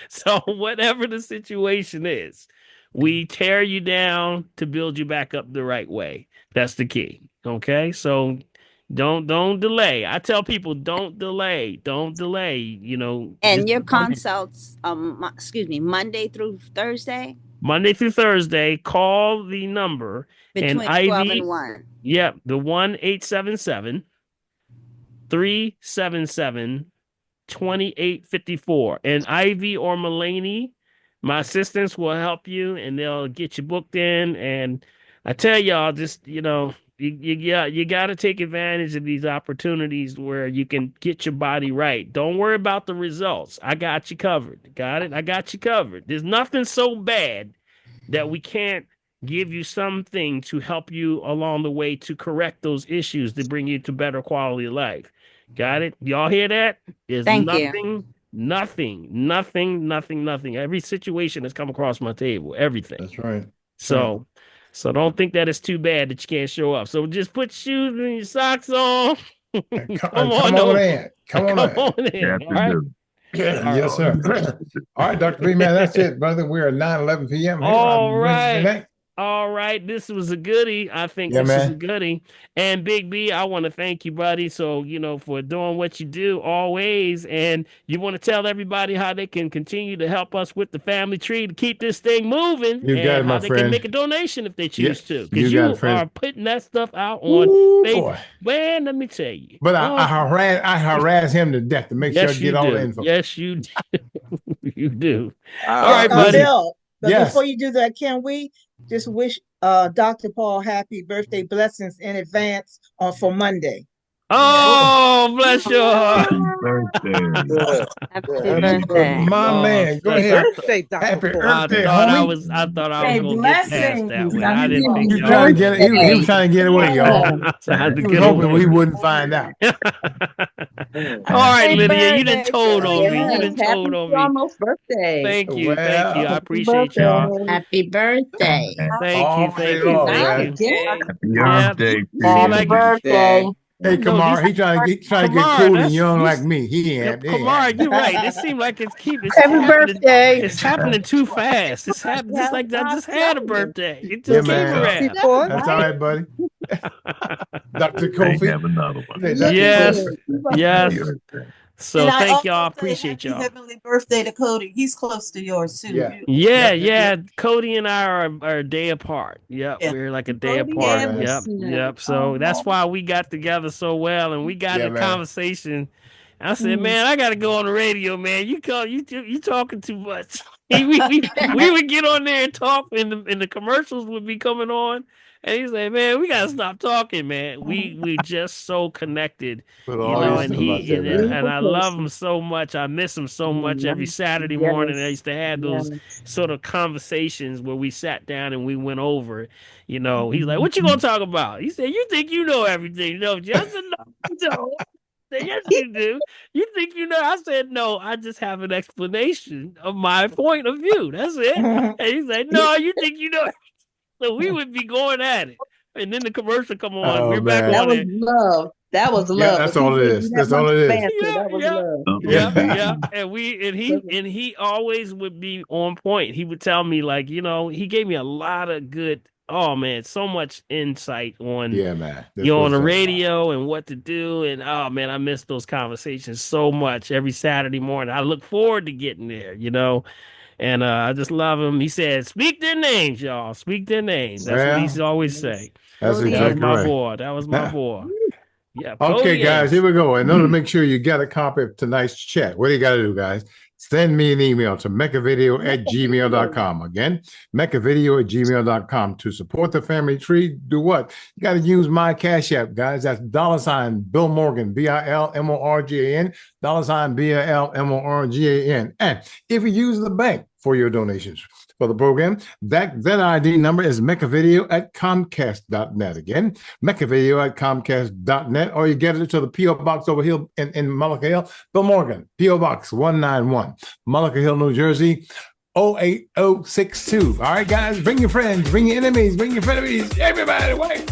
So whatever the situation is, we tear you down to build you back up the right way. That's the key. Okay. So don't delay. I tell people, don't delay. And your consults, Monday through Thursday? Monday through Thursday, call the number. Between 12 and 1. Yep, the 1-877-377-2854. And Ivy or Mulaney, my assistants, will help you, and they'll get you booked in. And I tell y'all, just, you got to take advantage of these opportunities where you can get your body right. Don't worry about the results. I got you covered. Got it? I got you covered. There's nothing so bad that we can't give you something to help you along the way to correct those issues to bring you to better quality of life. Got it? Y'all hear that? There's nothing. Every situation has come across my table. Everything. That's right. So don't think that it's too bad that you can't show up. So just put shoes and your socks on. Come on in. Come on in. All right. Yes, sir. All right, Dr. B, man, that's it, brother. We're at 9:11 p.m. here All on Wednesday night. All right. This was a goodie. I think this is a goodie. And Big B, I want to thank you, buddy. So, for doing what you do always. And you want to tell everybody how they can continue to help us with the family tree to keep this thing moving. You got it, my how they friend. can make a donation if they choose to. You Because got it, friend. are putting that stuff out on Facebook. Man, let me tell you. But I harass him to death to make sure I get all the info. Yes, you do. You do. All right, buddy. Bill, but Yes. before you do that, can we just wish Dr. Paul happy birthday blessings in advance for Monday? Oh, bless your heart. Yeah. Happy birthday. My Oh, man, go thank ahead. Birthday, Dr. Happy Paul. birthday, I homie. thought I was Hey, gonna get past blessings, that one. I Dr. didn't Paul. think He was y'all trying were to get gonna it. He was trying to get away, y'all. trying to He was get hoping we away. wouldn't find out. All right, Happy Lydia, you done birthday, told Phil. on me. You Yes, done happy told on me. almost birthday. Thank you. Thank you. I Well, Happy appreciate y'all. birthday. Happy birthday. Thank you. already Thank you. on, Thank man. you. Birthday. Yeah. Seem Happy like birthday. Hey, no, these Kamar, he trying to get Kamara, cool and that's young you. like me. He ain't. Kamara, you're right. It seems like it's Happy happening. birthday. It's happening too fast. It's happening just That's like I what I'm just had a telling you. birthday. It Yeah, just came man. Dr. around. Paul. That's all right, buddy. Dr. Kofi. Hey, Dr. Yes. Kofi. Yes. So And I thank y'all. also say Appreciate happy y'all. heavenly birthday to Cody. He's close to yours too. Yeah. Yeah, Yep, yep, yeah. yep. Cody and I are a day apart. Yep, Yeah. we're like a day Cody Yeah, apart. and man. Yep, Lucia. yep. So that's why we got together so well, and we got in Yeah, a man. conversation. I said, "Man, I got to go on the radio, man. You talking too much." We would get on there and talk, and the commercials would be coming on, and he's like, "Man, we gotta stop talking, man. We just so connected, With you all know." these And stuff out he there, man. and I love him so much. I miss him so much. Every Saturday morning, I Yes. used to have those Yes. sort of conversations where we sat down and we went over. You know, he's like, "What you gonna talk about?" He said, "You think you know everything, don't you?" I said, "No, I don't." I said, "Yes, you do. You think you know?" I said, "No, I just have an explanation of my point of view. That's it." And he's like, "No, you think you know?" So we would be going at it, and then the commercial come on. Oh, We're back That on man. was it. love. That was Yeah, love. that's If he all it gave is. you that That's all much it is. banter, Yeah, that was yeah, love. yeah, Yeah. yeah. And he always would be on point. He would tell me like, he gave me a lot of good. Oh man, so much insight on Yeah, man. That's on the what's up. radio and what to do. And oh man, I miss those conversations so much every Saturday morning. I look forward to getting there. And I just love him. He said, "Speak their names, y'all. Speak their names." That's what Well, he's always Yes. say. that's Cody That was exactly my right. boy. That was my boy. Yeah, Okay, Cody guys, here Ace. we go. In order to make sure you get a copy of tonight's chat, what do you got to do, guys? Send me an email to mechavideo@gmail.com. Again, mechavideo@gmail.com. To support the family tree, do what? You got to use my Cash App, guys. That's $ Bill Morgan, BILMORGAN, $ BILMORGAN. And if you use the bank for your donations for the program, that ID number is mechavideo@comcast.net. Again, mechavideo@comcast.net, or you get it to the P.O. Box over here in Mullica Hill. Bill Morgan, P.O. Box 191, Mullica Hill, New Jersey, 08062. All right, guys, bring your friends, bring your enemies, bring your frenemies, everybody. Wait.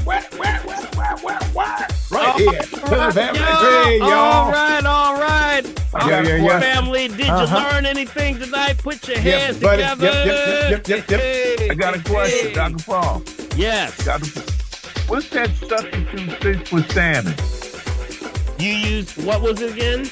Right here to the family tree, y'all. All right. Yeah. Family, did you learn anything tonight? Put your hands buddy. together. Yep. Hey, I got a question, Dr. Paul. Yes. What's that substitute fish for salmon? You used, what was it again?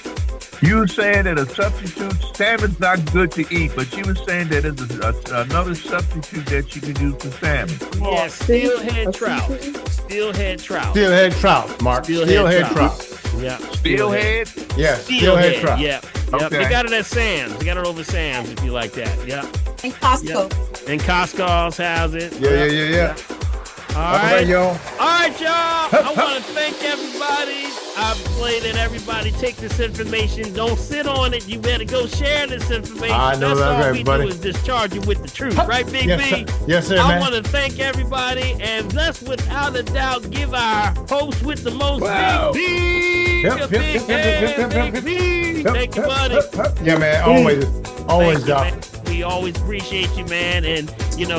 You were saying that a substitute, salmon's not good to eat, but you were saying that there's another substitute that you can use for salmon. Yeah, steelhead trout. Steelhead trout. Steelhead trout, Mark. Steelhead trout. Yeah. Steelhead? Yeah, steelhead trout. Yep. Okay. They got it at Sam's. They got it over Sam's if you like that. Yep. And Costco. Yep. And Costco's has it. Yeah. All right, y'all. All right, y'all. I want to thank everybody. I pray that everybody take this information. Don't sit on it. You better go share this information. I know that's that's all right, we buddy. do is discharge you with the truth, right, Big Yes, B? sir. Yes, sir, I man. want to thank everybody, and let's without a doubt give our host with the most, Wow. Big B. Yep. Big B. Thank you, buddy. Yeah, man. Always, Thank you, y'all. man. We always appreciate you, man, and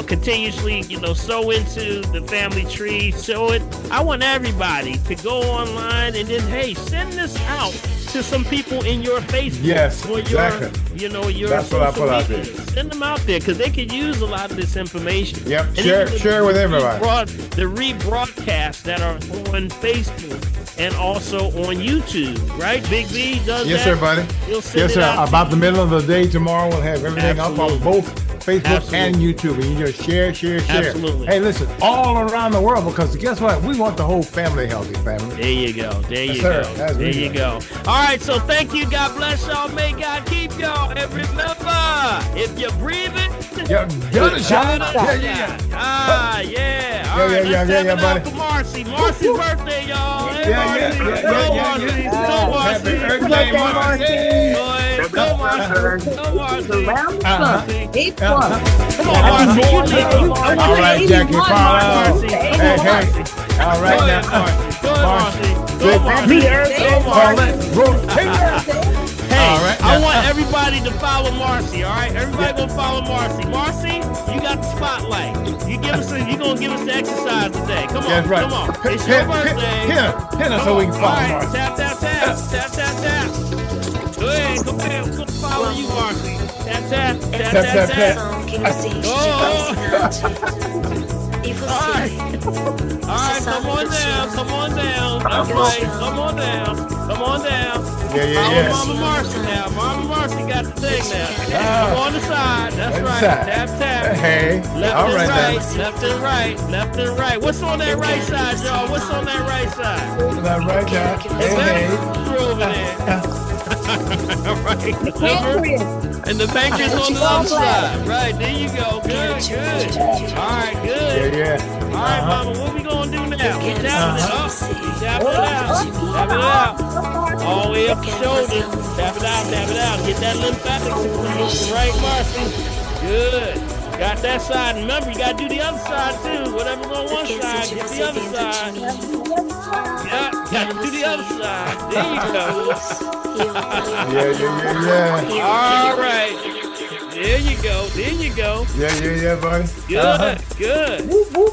continuously, sow into the family tree. Show it. I want everybody to go online and then, hey, send this out to some people in your Facebook. Yes, or exactly. your That's what I social put out media. there. Send them out there because they could use a lot of this information. Yep. And Share even with everybody. The rebroadcasts that are on Facebook and also on YouTube, right? Big B does Yes, that. sir, buddy. He'll send Yes, it sir. out to About the middle of the day tomorrow, we'll have everything up on Absolutely. both Facebook and YouTube. And you just share. Absolutely. Hey, listen, all around the world, because guess what? We want the whole family healthy, family. There you go. There Yes, you sir. go. That's There me. you go. All right. So thank you. God bless y'all. May God keep y'all. And remember, if you're breathing, Yeah, you shot. Yeah. Ah, yeah. All right, yeah, let's yeah, tap yeah, it out buddy. for Marcy. Marcy's birthday, y'all. Hey, Marcy. Go, Marcy. Go, Happy Marcy. birthday, Marcy. Go ahead. Go, Marcy. Go, Marcy. Around the sun. Each one. Come on, Marcy. You lead the All right, Jackie, follow. Marcy. Hey, Come on, hey. Marcy. All right, Go now. ahead, Marcy. Go ahead, Marcy. Go, Good. Marcy. Go, Marcy. All Hey, right, I now. want everybody to follow Marcy, all right? Everybody gonna follow Marcy. Marcy, you got the spotlight. You gonna give us the exercise today. Come on, That's right. come on. It's your birthday. Hit her so we can follow All right, Marcy. tap, tap, tap, tap, tap, tap. Go ahead, go ahead. We're gonna follow you, Marcy. Tap, tap, tap, tap, tap. Oh. All right, come on down, come on down. That's right, come on down, come on down. Yeah. Mama Marcy now. Mama Marcy got the thing now. Come on the side. That's right. Side. Tap, tap. Hey, Left all and right right. now. Left and right. Left and right. What's on that right side, y'all? What's on that right side? That right now. Hey. Over there. Right. And the pancreas on the other side. Right. There you go. Good, good. All right, good. Yeah. All right, Mama. What we gonna do now? We tapping it up. We tapping it out. Tap it out. All the way up the shoulder. Tap it out, tap it out. Get that lymphatic system right, Marcy. Good. Got that side. Remember, you gotta do the other side too. Whatever's on one side, get the other side. Yeah, got to do the other side. There you go. Yeah. All right. There you go. There you go. Yeah, buddy. Good, good.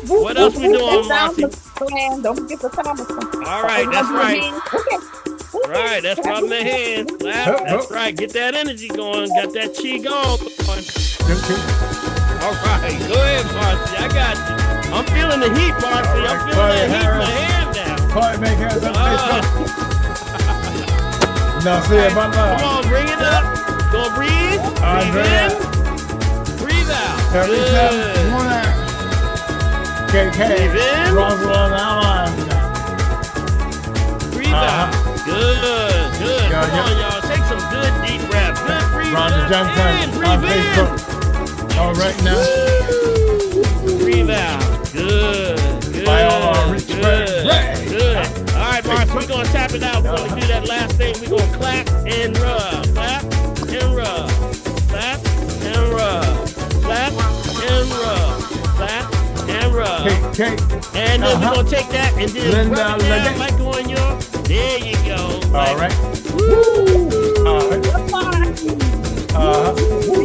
What else we doing, Marcy? Don't forget the Thomas. All right, that's right. Right, that's rubbing the hands. That's right. Get that energy going. Got that chi going. All right, go ahead, Marcy. I got you. I'm feeling the heat, Marcy. I'm feeling the heat in my hand now. Party maker. No, see it, Come on, bring it up. Go breathe. Breathe in. Breathe out. Good. KK. Breathe in. Roswell Allen. Breathe out. Good, good. Come on, y'all. Take some good deep breaths. Good breathe Rhonda Johnson in. on Breathe in. Facebook. All right now. Breathe out. Good, good, good, good. All right, Marcy, we're going to tap it out. We're going to do that last thing. We're going to clap and rub. Clap and rub. Clap and rub. Clap and rub. Clap and rub. And then we're going to take that and then rub it down like on your... There you go. All right.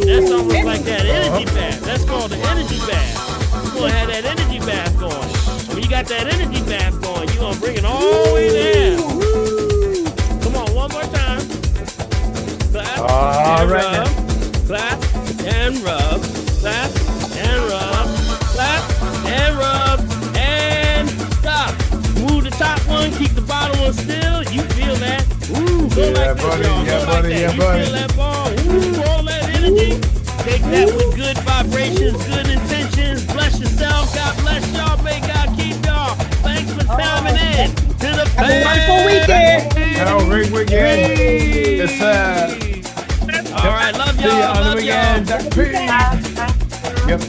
That's almost like that energy bath. That's called the energy bath. You're going to have that energy bath going. When you got that energy bath going, you're going to bring it all the way down. Come on, one more time. Clap and rub. Clap and rub. Clap and rub. Clap and rub. And stop. Move the top one, keep the bottom one still. You feel that? Ooh, go like this, y'all. Go like that. You feel that ball? Ooh, all that energy. Take that with good vibrations, good intentions. Bless yourself. God bless y'all. May God keep y'all. Thanks for coming in to the Have a wonderful weekend. Have a great weekend. It's all right, love y'all. See you on the Love weekend. y'all. Yep.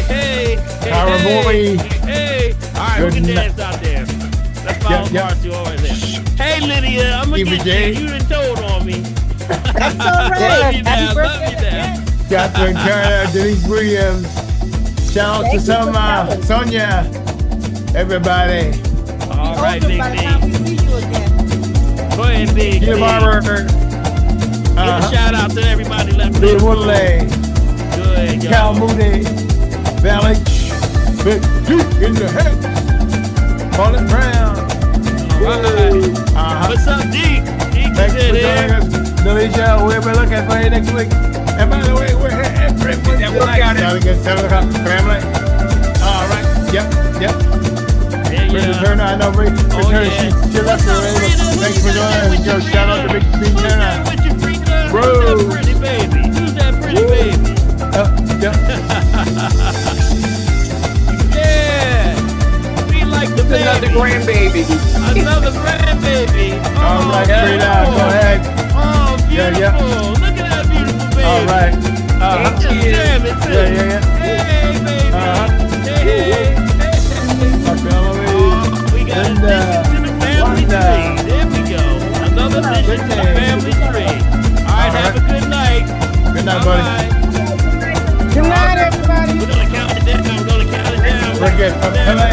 Hey, Our boy. Hey. All right, we can dance out there. Let's follow Marcy over there. Hey, Lydia, I'm going to get you. You done told on me. That's all right. Love you now. Love you now. Catherine Carter, Denise Williams. Shout out to Sonia. Everybody. All right, Big B. Go ahead, Big B. Give a shout out to everybody left. Lee Woodley. Good, y'all. Cal Moody. Valley. Big deep in the head. Paulette Brown. All right. What's up, D? Thanks for joining us. Delisha, we'll be looking for you next week. And by the way, we're here every week. Look at it. 7 o'clock, family. All right. Yep. Rita Turner, I know Rita Turner. She left already. Thanks for joining us. Shout out to Big B Turner. Bro. Who's that pretty baby? Who's that pretty baby? Yep. Yeah. We like the baby. Another grandbaby. Another grandbaby. All right, Frida, go ahead. Oh, beautiful. Yeah. Look at that beautiful baby. All right. Just jamming it too. Yeah. Hey, baby. Hey. We got an addition to the family tree. There we go. Another addition to the family tree. All right, have a good night. Good night, buddy. Good night, everybody. We're gonna count it down. We're gonna count it down. We're good from LA.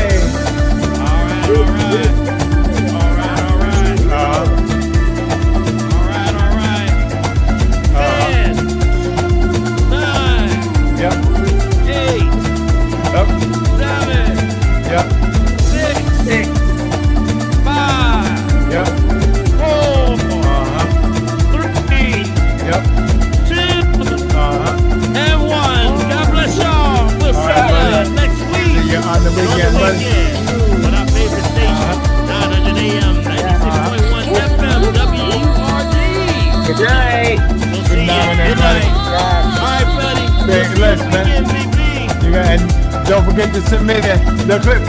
On the weekend, buddy. With our favorite station, 900 AM, 96.1 FM, WURD. Good night. We'll see you. Good night. All right, buddy. Listen, man. And don't forget to submit the clip.